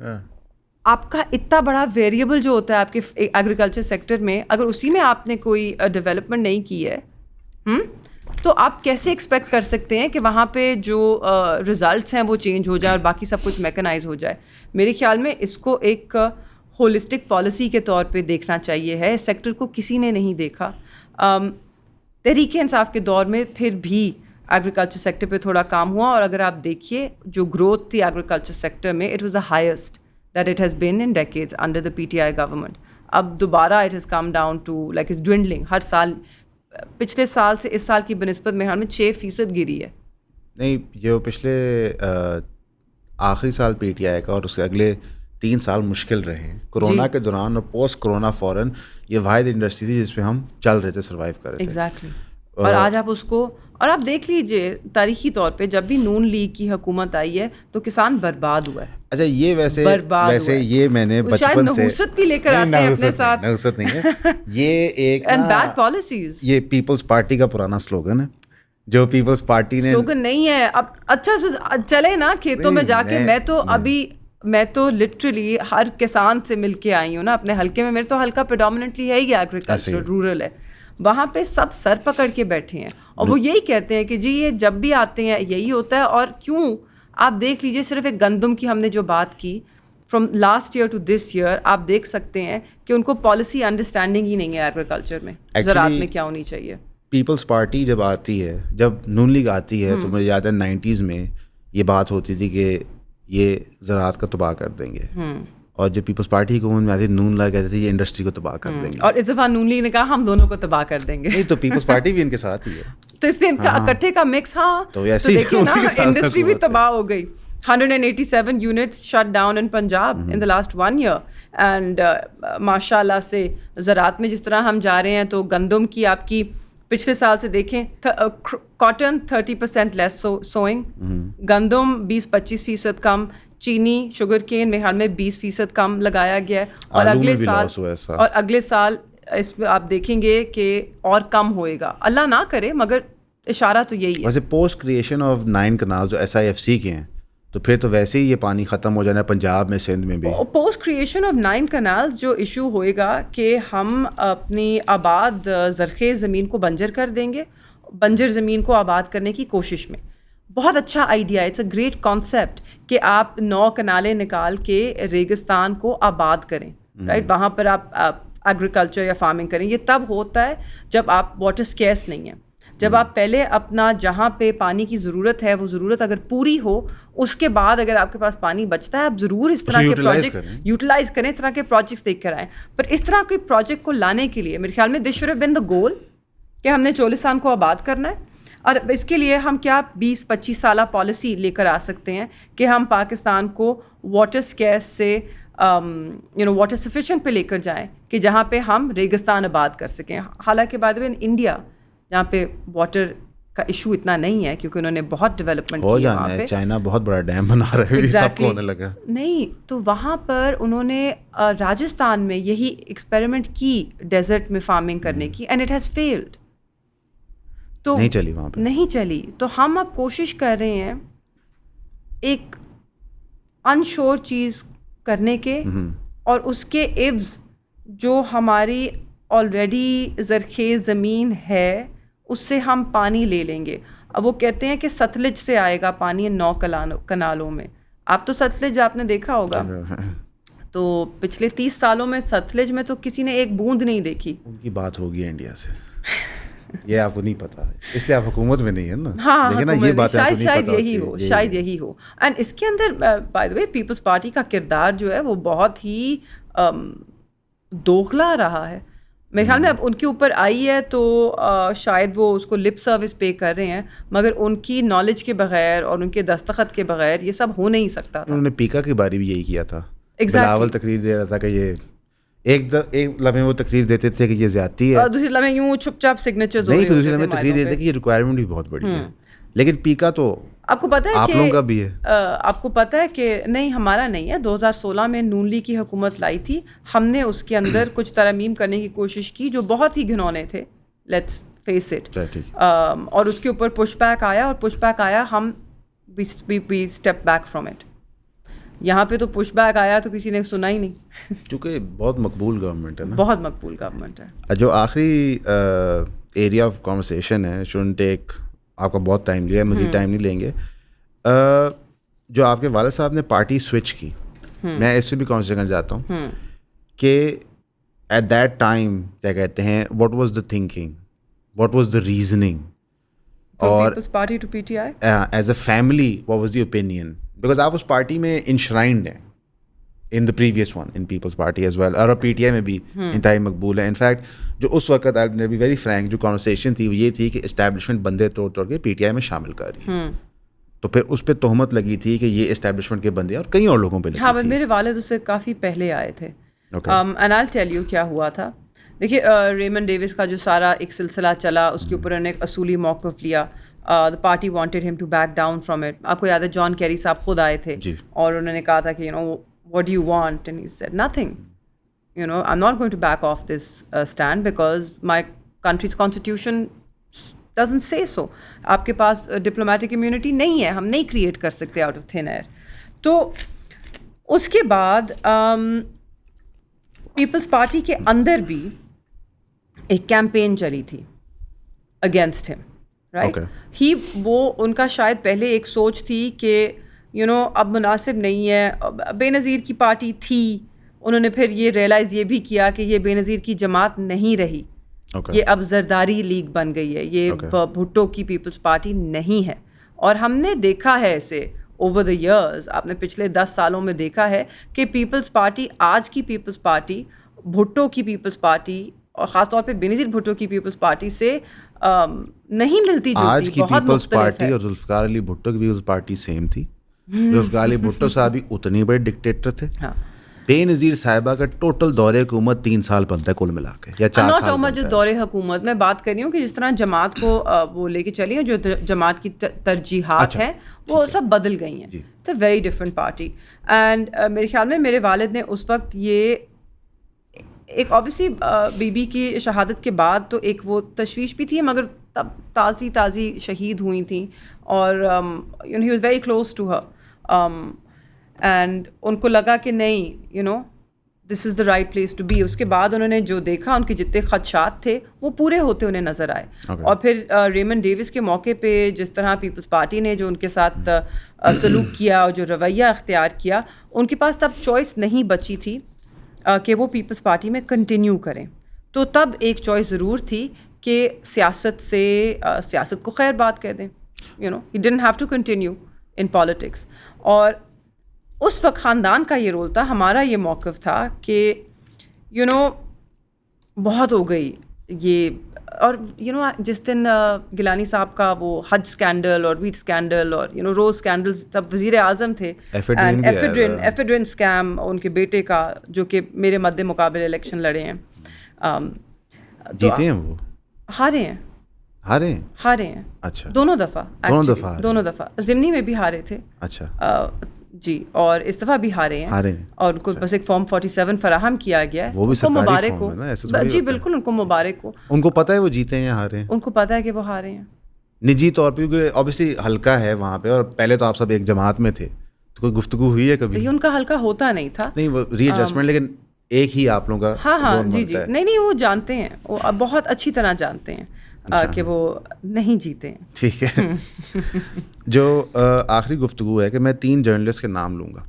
آپ کا اتنا بڑا ویریبل جو ہوتا ہے آپ کے ایگریکلچر سیکٹر میں, اگر اسی میں آپ نے کوئی ڈیولپمنٹ نہیں کی ہے, تو آپ کیسے ایکسپیکٹ کر سکتے ہیں کہ وہاں پہ جو ریزلٹس ہیں وہ چینج ہو جائے اور باقی سب کچھ میکنائز ہو جائے. میرے خیال میں اس کو ایک ہولسٹک پالیسی کے طور پہ دیکھنا چاہیے ہے. سیکٹر کو کسی نے نہیں دیکھا. تحریک انصاف کے دور میں پھر بھی ایگریکلچر سیکٹر پہ تھوڑا کام ہوا, اور اگر آپ دیکھیے جو گروتھ تھی ایگریکلچر سیکٹر میں, it was the highest that it has been in decades under the PTI government. اب دوبارہ it has come down to like it's dwindling. ہر سال, پچھلے سال سے اس سال کی بنسبت میں ہمیں 6% گری ہے. نہیں, جو پچھلے آخری سال پی ٹی آئی کا اور اس کے اگلے 3 سال مشکل رہے ہیں. کرونا کے دوران اور پوسٹ کرونا فوراً یہ واحد انڈسٹری تھی جس پہ ہم چل رہے تھے, سروائیو کر رہے تھے. ایگزیکٹلی. اور آج آپ اس کو, اور آپ دیکھ لیجئے تاریخی طور پہ جب بھی نون لیگ کی حکومت آئی ہے تو کسان برباد ہوا ہے. اچھا, یہ ویسے یہ میں نے بچپن سے نحوست بھی لے کر آتے ہیں اپنے ساتھ. نحوست نہیں ہے یہ, ایک اینڈ بیڈ پالیسیز. یہ پیپلز پارٹی کا پرانا سلوگن ہے, جو پیپلز پارٹی نے. سلوگن نہیں ہے اب. اچھا چلے نا کھیتوں میں جا کے, میں تو لٹرلی ہر کسان سے مل کے آئی ہوں نا اپنے حلقے میں. میرے تو حلقہ پریڈومیننٹلی ہے ہی ایگریکلچر, رورل ہے. وہاں پہ سب سر پکڑ کے بیٹھے ہیں اور وہ یہی کہتے ہیں کہ جی یہ جب بھی آتے ہیں یہی ہوتا ہے. اور کیوں, آپ دیکھ لیجئے, صرف ایک گندم کی ہم نے جو بات کی from last year to this year, آپ دیکھ سکتے ہیں کہ ان کو پالیسی انڈرسٹینڈنگ ہی نہیں ہے ایگریکلچر میں, زراعت میں کیا ہونی چاہیے. پیپلز پارٹی جب آتی ہے, جب نون لیگ آتی ہے, تو مجھے یاد ہے 90s میں یہ بات ہوتی تھی کہ یہ زراعت کا تباہ کر دیں گے, اور جب پیپلز پارٹی حکومت میں آتی تھی نون لیگ کہتے تھے یہ انڈسٹری کو تباہ کر دیں گے, اور اس دفعہ نون لیگ نے کہا ہم دونوں کو تباہ کر دیں گے. نہیں تو پیپلز پارٹی بھی ان کے ساتھ ہی ہے, تو اس سے ان کا اکٹھے کا مکس. ہاں تو دیکھیے نا, انڈسٹری بھی تباہ ہو گئی. 187 units shut down in Punjab in the last 1 year. And ماشاء اللہ سے زراعت میں جس طرح ہم جا رہے ہیں, تو گندم کی آپ کی پچھلے سال سے دیکھیں, کاٹن 30% لیس سوئنگ, گندم 20-25% کم, چینی شوگر کین میرے خیال میں 20% کم لگایا گیا ہے, اور اگلے سال اس پہ آپ دیکھیں گے کہ اور کم ہوئے گا, اللہ نہ کرے, مگر اشارہ تو یہی ہے. ویسے پوسٹ کریشن آف 9 کنال جو SIFC کے ہیں, تو پھر تو ویسے ہی یہ پانی ختم ہو جانا ہے پنجاب میں, سندھ میں بھی. پوسٹ کریشن آف 9 کنالز جو ایشو ہوئے گا کہ ہم اپنی آباد زرخیز زمین کو بنجر کر دیں گے, بنجر زمین کو آباد کرنے کی کوشش میں. بہت اچھا آئیڈیا ہے, اٹس اے گریٹ کانسیپٹ کہ آپ 9 کنالیں نکال کے ریگستان کو آباد کریں, رائٹ. وہاں پر آپ ایگریکلچر یا فارمنگ کریں. یہ تب ہوتا ہے جب آپ واٹر اسکیئرس نہیں ہیں, جب آپ پہلے اپنا جہاں پہ پانی کی ضرورت ہے وہ ضرورت اگر پوری ہو, اس کے بعد اگر آپ کے پاس پانی بچتا ہے آپ ضرور اس طرح کے پروجیکٹ یوٹیلائز کریں, اس طرح کے پروجیکٹس دیکھ کر آئیں. پر اس طرح کے پروجیکٹ کو لانے کے لیے میرے خیال میں دس شوڈ ہیو بین دا گول کہ ہم نے چولستان کو آباد کرنا ہے. اور اس کے لیے ہم کیا 20-25 سالہ پالیسی لے کر آ سکتے ہیں کہ ہم پاکستان کو واٹر اسکیئرس سے واٹر سفیشینٹ پہ لے کر جائیں, کہ جہاں پہ ہم ریگستان آباد کر سکیں. حالانکہ بعد میں انڈیا جہاں پہ واٹر کا ایشو اتنا نہیں ہے کیونکہ انہوں نے بہت ڈیولپمنٹ ہو کی جانا ہے. چائنا بہت بڑا ڈیم بنا رہا ہے, سب کو ہونے لگا. نہیں تو وہاں پر انہوں نے راجستھان میں یہی ایکسپیریمنٹ کی ڈیزرٹ میں فارمنگ کرنے کی, اینڈ اٹ ہیز فیلڈ. تو نہیں چلی وہاں پہ, نہیں چلی. تو ہم اب کوشش کر رہے ہیں ایک انشور چیز کرنے کے, اور اس کے عوض جو ہماری آلریڈی زرخیز زمین ہے اس سے ہم پانی لے لیں گے. اب وہ کہتے ہیں کہ ستلج سے آئے گا پانی 9 کنالوں میں. آپ تو ستلج آپ نے دیکھا ہوگا, تو پچھلے 30 سالوں میں ستلج میں تو کسی نے ایک بوند نہیں دیکھی. ان کی بات ہوگی انڈیا سے, یہ آپ کو نہیں پتا ہے اس لیے آپ حکومت میں نہیں ہے نا. ہاں نا یہ بات شاید یہی ہو. اینڈ اس کے اندر by the way Peoples Party کا کردار جو ہے وہ بہت ہی دوغلا رہا ہے. میرے خیال میں اب ان کے اوپر آئی ہے تو شاید وہ اس کو لپ سروس پے کر رہے ہیں, مگر ان کی نالج کے بغیر اور ان کے دستخط کے بغیر یہ سب ہو نہیں سکتا. انہوں نے پیکا کی باری بھی یہی کیا تھا. بلاول تقریر دے رہا تھا کہ یہ ایک لمحے وہ تقریر دیتے تھے کہ یہ زیادتی ہے, اور دوسری لمحے یوں چھپ چاپ سگنیچرز نہیں, دوسری لمحے تقریر دیتے کہ یہ ریکوائرمنٹ بھی بہت بڑی ہے. لیکن پیکا تو آپ کو پتہ ہے آپ لوگوں کا بھی ہے. آپ کو پتہ ہے کہ نہیں, ہمارا نہیں ہے. 2016 میں نون لیگ کی حکومت لائی تھی, ہم نے اس کے اندر کچھ ترمیم کرنے کی کوشش کی جو بہت ہی گھنونے تھے, لیٹس فیس اٹ. اور اس کے اوپر پش بیک آیا, اور پش بیک آیا, ہم وی اسٹیپ بیک فرام اٹ. یہاں پہ تو پش بیک آیا تو کسی نے سنا ہی نہیں, کیونکہ بہت مقبول گورنمنٹ ہے نا, بہت مقبول گورنمنٹ ہے. جو آخری ایریا آف کانورسیشن ہے, شوڈنٹ ٹیک آپ کا بہت ٹائم لیا, مزید ٹائم نہیں لیں گے. جو آپ کے والد صاحب نے پارٹی سوئچ کی, میں اس سے بھی کانورسیشن کرنا چاہتا ہوں کہ ایٹ دیٹ ٹائم کیا کہتے ہیں, what was the thinking, what was the reasoning, اور party to P T I as a family what was the opinion, because آپ اس پارٹی میں انشرائنڈ ہیں in the previous one, in Peoples Party as well, اور پی ٹی آئی میں بھی انتہائی مقبول ہے. انفیکٹ جو اس وقت آئی بی ویری فرینک, جو کانورسیشن تھی وہ یہ تھی کہ اسٹیبلشمنٹ بندے توڑ کے پی ٹی آئی میں شامل کر رہی ہے, تو پھر اس پہ تہمت لگی تھی کہ یہ اسٹیبلشمنٹ کے بندے, اور کئی اور لوگوں پہ لگی تھی. ہاں, میرے والد اس سے کافی پہلے آئے تھے. اینڈ آئی ٹیل یو کیا ہوا تھا. دیکھیے, ریمنڈ ڈیوس کا جو سارا ایک سلسلہ چلا, اس کے اوپر انہوں نے ایک اصولی موقف لیا. The party wanted him to back down from it. آپ کو یاد ہے جان کیری صاحب خود آئے تھے اور انہوں نے کہا تھا کہ what do you want, and he said nothing, I'm not going to back off this stand because my country's constitution doesn't say so. آپ کے پاس ڈپلومیٹک امیونٹی نہیں ہے, ہم نہیں کریٹ کر سکتے آؤٹ آف تھن ایئر. تو اس کے بعد پیپلز پارٹی کے اندر بھی ایک کیمپین چلی تھی اگینسٹ ہم, رائٹ. وہ ان کا شاید پہلے ایک سوچ تھی کہ اب مناسب نہیں ہے, بے نظیر کی پارٹی تھی, انہوں نے پھر یہ ریئلائز یہ بھی کیا کہ یہ بے نظیر کی جماعت نہیں رہی, یہ اب زرداری لیگ بن گئی ہے, یہ بھٹو کی پیپلز پارٹی نہیں ہے. اور ہم نے دیکھا ہے اسے اوور دا ایئرز, آپ نے پچھلے 10 سالوں میں دیکھا ہے کہ پیپلز پارٹی, آج کی پیپلز پارٹی بھٹو کی پیپلز پارٹی اور خاص طور پہ بے نظیر بھٹو کی پیپلز پارٹی سے نہیں ملتی جلتی. آج کی پیپلز پارٹی اور ذوالفقار علی بھٹو کی پیپلز پارٹی سیم تھی. ذوالفقار علی بھٹو صاحب بھی اتنے بڑے ڈکٹیٹر تھے. بے نظیر صاحبہ کا ٹوٹل دور حکومت 3 سال بنتا ہے کل ملا کے, یا 4 سال. ناٹ مچ دور حکومت میں بات کر رہی ہوں کہ جس طرح جماعت کو وہ لے کے چلی ہیں, جو جماعت کی ترجیحات ہیں وہ سب بدل گئی ہیں. It's a very different party. And میرے خیال میں میرے والد نے اس وقت یہ ایک آبویسلی بی بی کی شہادت کے بعد تو ایک وہ تشویش بھی تھی, مگر تب تازی شہید ہوئی تھیں, اور he was very close to her, and ان کو لگا کہ نہیں this is the right place to be. اس کے بعد انہوں نے جو دیکھا, ان کے جتنے خدشات تھے وہ پورے ہوتے انہیں نظر آئے. اور پھر ریمنڈ ڈیوس کے موقع پہ جس طرح پیپلز پارٹی نے جو ان کے ساتھ سلوک کیا اور جو رویہ اختیار کیا, ان کے پاس تب چوائس نہیں بچی تھی کہ وہ پیپلز پارٹی میں کنٹینیو کریں. تو تب ایک چوائس ضرور تھی کہ سیاست کو خیر بات کہہ دیں, he didn't have to continue in politics. اور اس وقت خاندان کا یہ رول تھا, ہمارا یہ موقف تھا کہ بہت ہو گئی یہ. اور جس دن گیلانی صاحب کا وہ حج اسکینڈل اور ویٹ اسکینڈل اور روز اسکینڈل, تب وزیر اعظم تھے, ایفیڈرن اسکیم ان کے بیٹے کا, جو کہ میرے مد مقابل الیکشن لڑے ہیں, جیتے ہیں وہ, ہارے ہیں. ہارے ہیں؟ ہارے ہیں اچھا، دونوں دفعہ دونوں دفعہ ضمنی میں بھی ہارے تھے. اچھا جی, اور اس دفعہ بھی ہارے ہیں, اور ان کو بس ایک فارم 47 فراہم کیا گیا ہے. وہ بھی سرکاری مبارک ہو. جی بالکل, ان کو مبارک ہو. ان کو پتہ ہے وہ جیتے ہیں یا ہارے ہیں؟ ان کو پتہ ہے کہ وہ ہارے ہیں نجی طور پہ, کیونکہ اوبیسلی حلقہ ہے وہاں پہ, اور پہلے تو آپ سب ایک جماعت میں تھے, تو کوئی گفتگو ہوئی ہے کبھی؟ ان کا حلقہ ہوتا نہیں تھا. نہیں, وہ ری ایڈجسٹمنٹ, لیکن ایک ہی آپ لوگوں کا. ہاں جی, نہیں وہ جانتے ہیں, وہ بہت اچھی طرح جانتے ہیں کہ وہ نہیں جیتے ہیں. ٹھیک ہے. جو آخری گفتگو ہے کہ میں 3 جرنلسٹ کے نام لوں گا,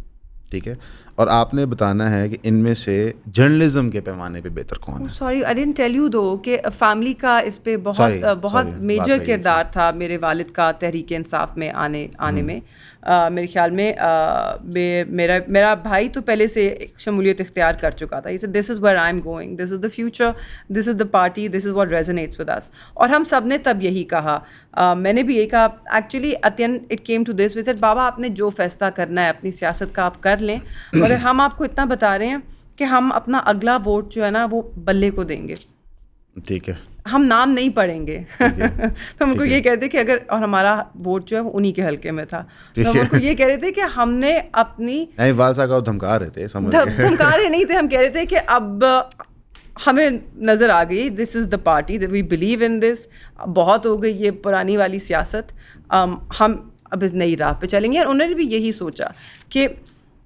ٹھیک ہے, اور آپ نے بتانا ہے کہ ان میں سے جرنلزم کے پیمانے پہ بہتر کون ہے. Sorry I didn't tell you though کہ فیملی کا اس پہ بہت میجر کردار تھا میرے والد کا تحریک انصاف میں آنے میں. میرے خیال میں میرا بھائی تو پہلے سے شمولیت اختیار کر چکا تھا. This is where I am going, this is the future, this is the party, this is what resonates with us. اور ہم سب نے تب یہی کہا, میں نے بھی یہی کہا actually at the end it came to this which بابا آپ نے جو فیصلہ کرنا ہے اپنی سیاست کا آپ کر لیں, مگر ہم آپ کو اتنا بتا رہے ہیں کہ ہم اپنا اگلا ووٹ جو ہے نا وہ بلے کو دیں گے. ٹھیک ہے, ہم نام نہیں پڑھیں گے. تو ہم کو یہ کہتے کہ اگر, اور ہمارا ووٹ جو ہے وہ انہی کے حلقے میں تھا, تو ہم ان کو یہ کہہ رہے تھے کہ ہم نے اپنی دھمکا رہے تھے, دھمکا رہے نہیں تھے, ہم کہہ رہے تھے کہ اب ہمیں نظر آ گئی, دس is the party, we believe in دس, بہت ہو گئی یہ پرانی والی سیاست, ہم اب اس نئی راہ پہ چلیں گے. اور انہوں نے بھی یہی سوچا کہ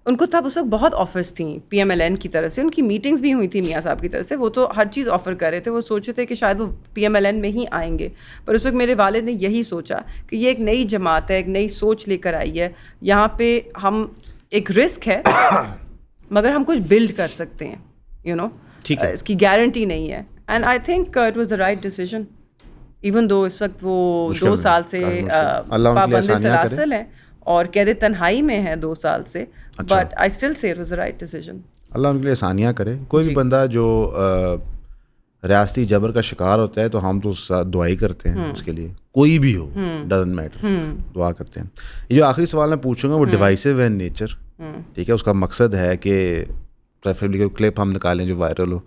ان کو تب اس وقت بہت آفرز تھیں پی ایم ایل این کی طرف سے, ان کی میٹنگز بھی ہوئی تھیں میاں صاحب کی طرف سے, وہ تو ہر چیز آفر کر رہے تھے, وہ سوچ رہے تھے کہ شاید وہ پی ایم ایل این میں ہی آئیں گے. پر اس وقت میرے والد نے یہی سوچا کہ یہ ایک نئی جماعت ہے, ایک نئی سوچ لے کر آئی ہے, یہاں پہ ہم ایک رسک ہے مگر ہم کچھ بلڈ کر سکتے ہیں, یو نو, اس کی گارنٹی نہیں ہے. And I think it was the right decision, even though اس وقت وہ 2 سال سے پابند سلاسل ہیں اور قید تنہائی میں ہے 2 سال سے, but I still say it was the right decision. اللہ ان کے لیے آسانیاں کرے. کوئی بھی بندہ جو ریاستی جبر کا شکار ہوتا ہے تو ہم تو دعائی کرتے ہیں اس کے لیے, کوئی بھی ہو, ڈزنٹ میٹر, دعا کرتے ہیں. یہ جو آخری سوال میں پوچھوں گا وہ ڈیوائسو ہے ان نیچر, ٹھیک ہے, اس کا مقصد ہے کہ پریفریبلی کلپ ہم نکالیں جو وائرل ہو.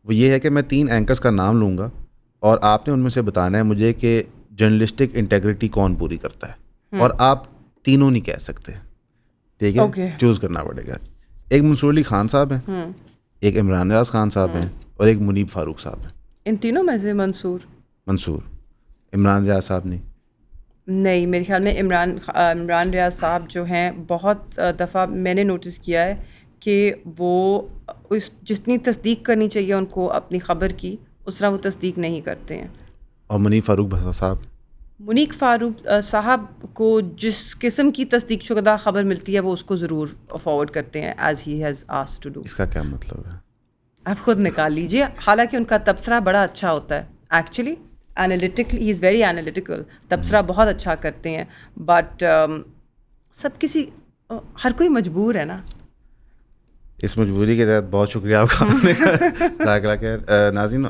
وہ یہ ہے کہ میں 3 اینکرز کا نام لوں گا اور آپ نے ان میں سے بتانا ہے مجھے کہ جرنلسٹک انٹیگریٹی کون پوری کرتا ہے, اور آپ تینوں نہیں کہہ سکتے, ٹھیک ہے, چوز کرنا پڑے گا. ایک منصور علی خان صاحب ہیں, ایک عمران ریاض خان صاحب ہیں, اور ایک منیب فاروق صاحب ہیں. ان تینوں میں سے منصور, عمران ریاض صاحب نہیں, میرے خیال میں عمران ریاض صاحب جو ہیں بہت دفعہ میں نے نوٹس کیا ہے کہ وہ جتنی تصدیق کرنی چاہیے ان کو اپنی خبر کی, اس طرح وہ تصدیق نہیں کرتے ہیں. اور منیب فاروق صاحب کو جس قسم کی تصدیق شدہ خبر ملتی ہے وہ اس کو ضرور فارورڈ کرتے ہیں as he has asked to do. اس کا کیا مطلب ہے آپ خود نکال لیجیے. حالانکہ ان کا تبصرہ بڑا اچھا ہوتا ہے, actually analytically he is very analytical, تبصرہ بہت اچھا کرتے ہیں, بٹ ہر کوئی مجبور ہے نا. اس مجبوری کے تحت بہت شکریہ آپ کا آنے کا. جزاک اللہ خیر. ناظرین,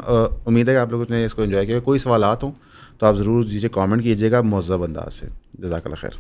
امید ہے کہ آپ لوگوں نے اس کو انجوائے کیا. کوئی سوالات ہوں تو آپ ضرور دیجیے, کامنٹ کیجیے گا معذب انداز سے. جزاک اللہ خیر.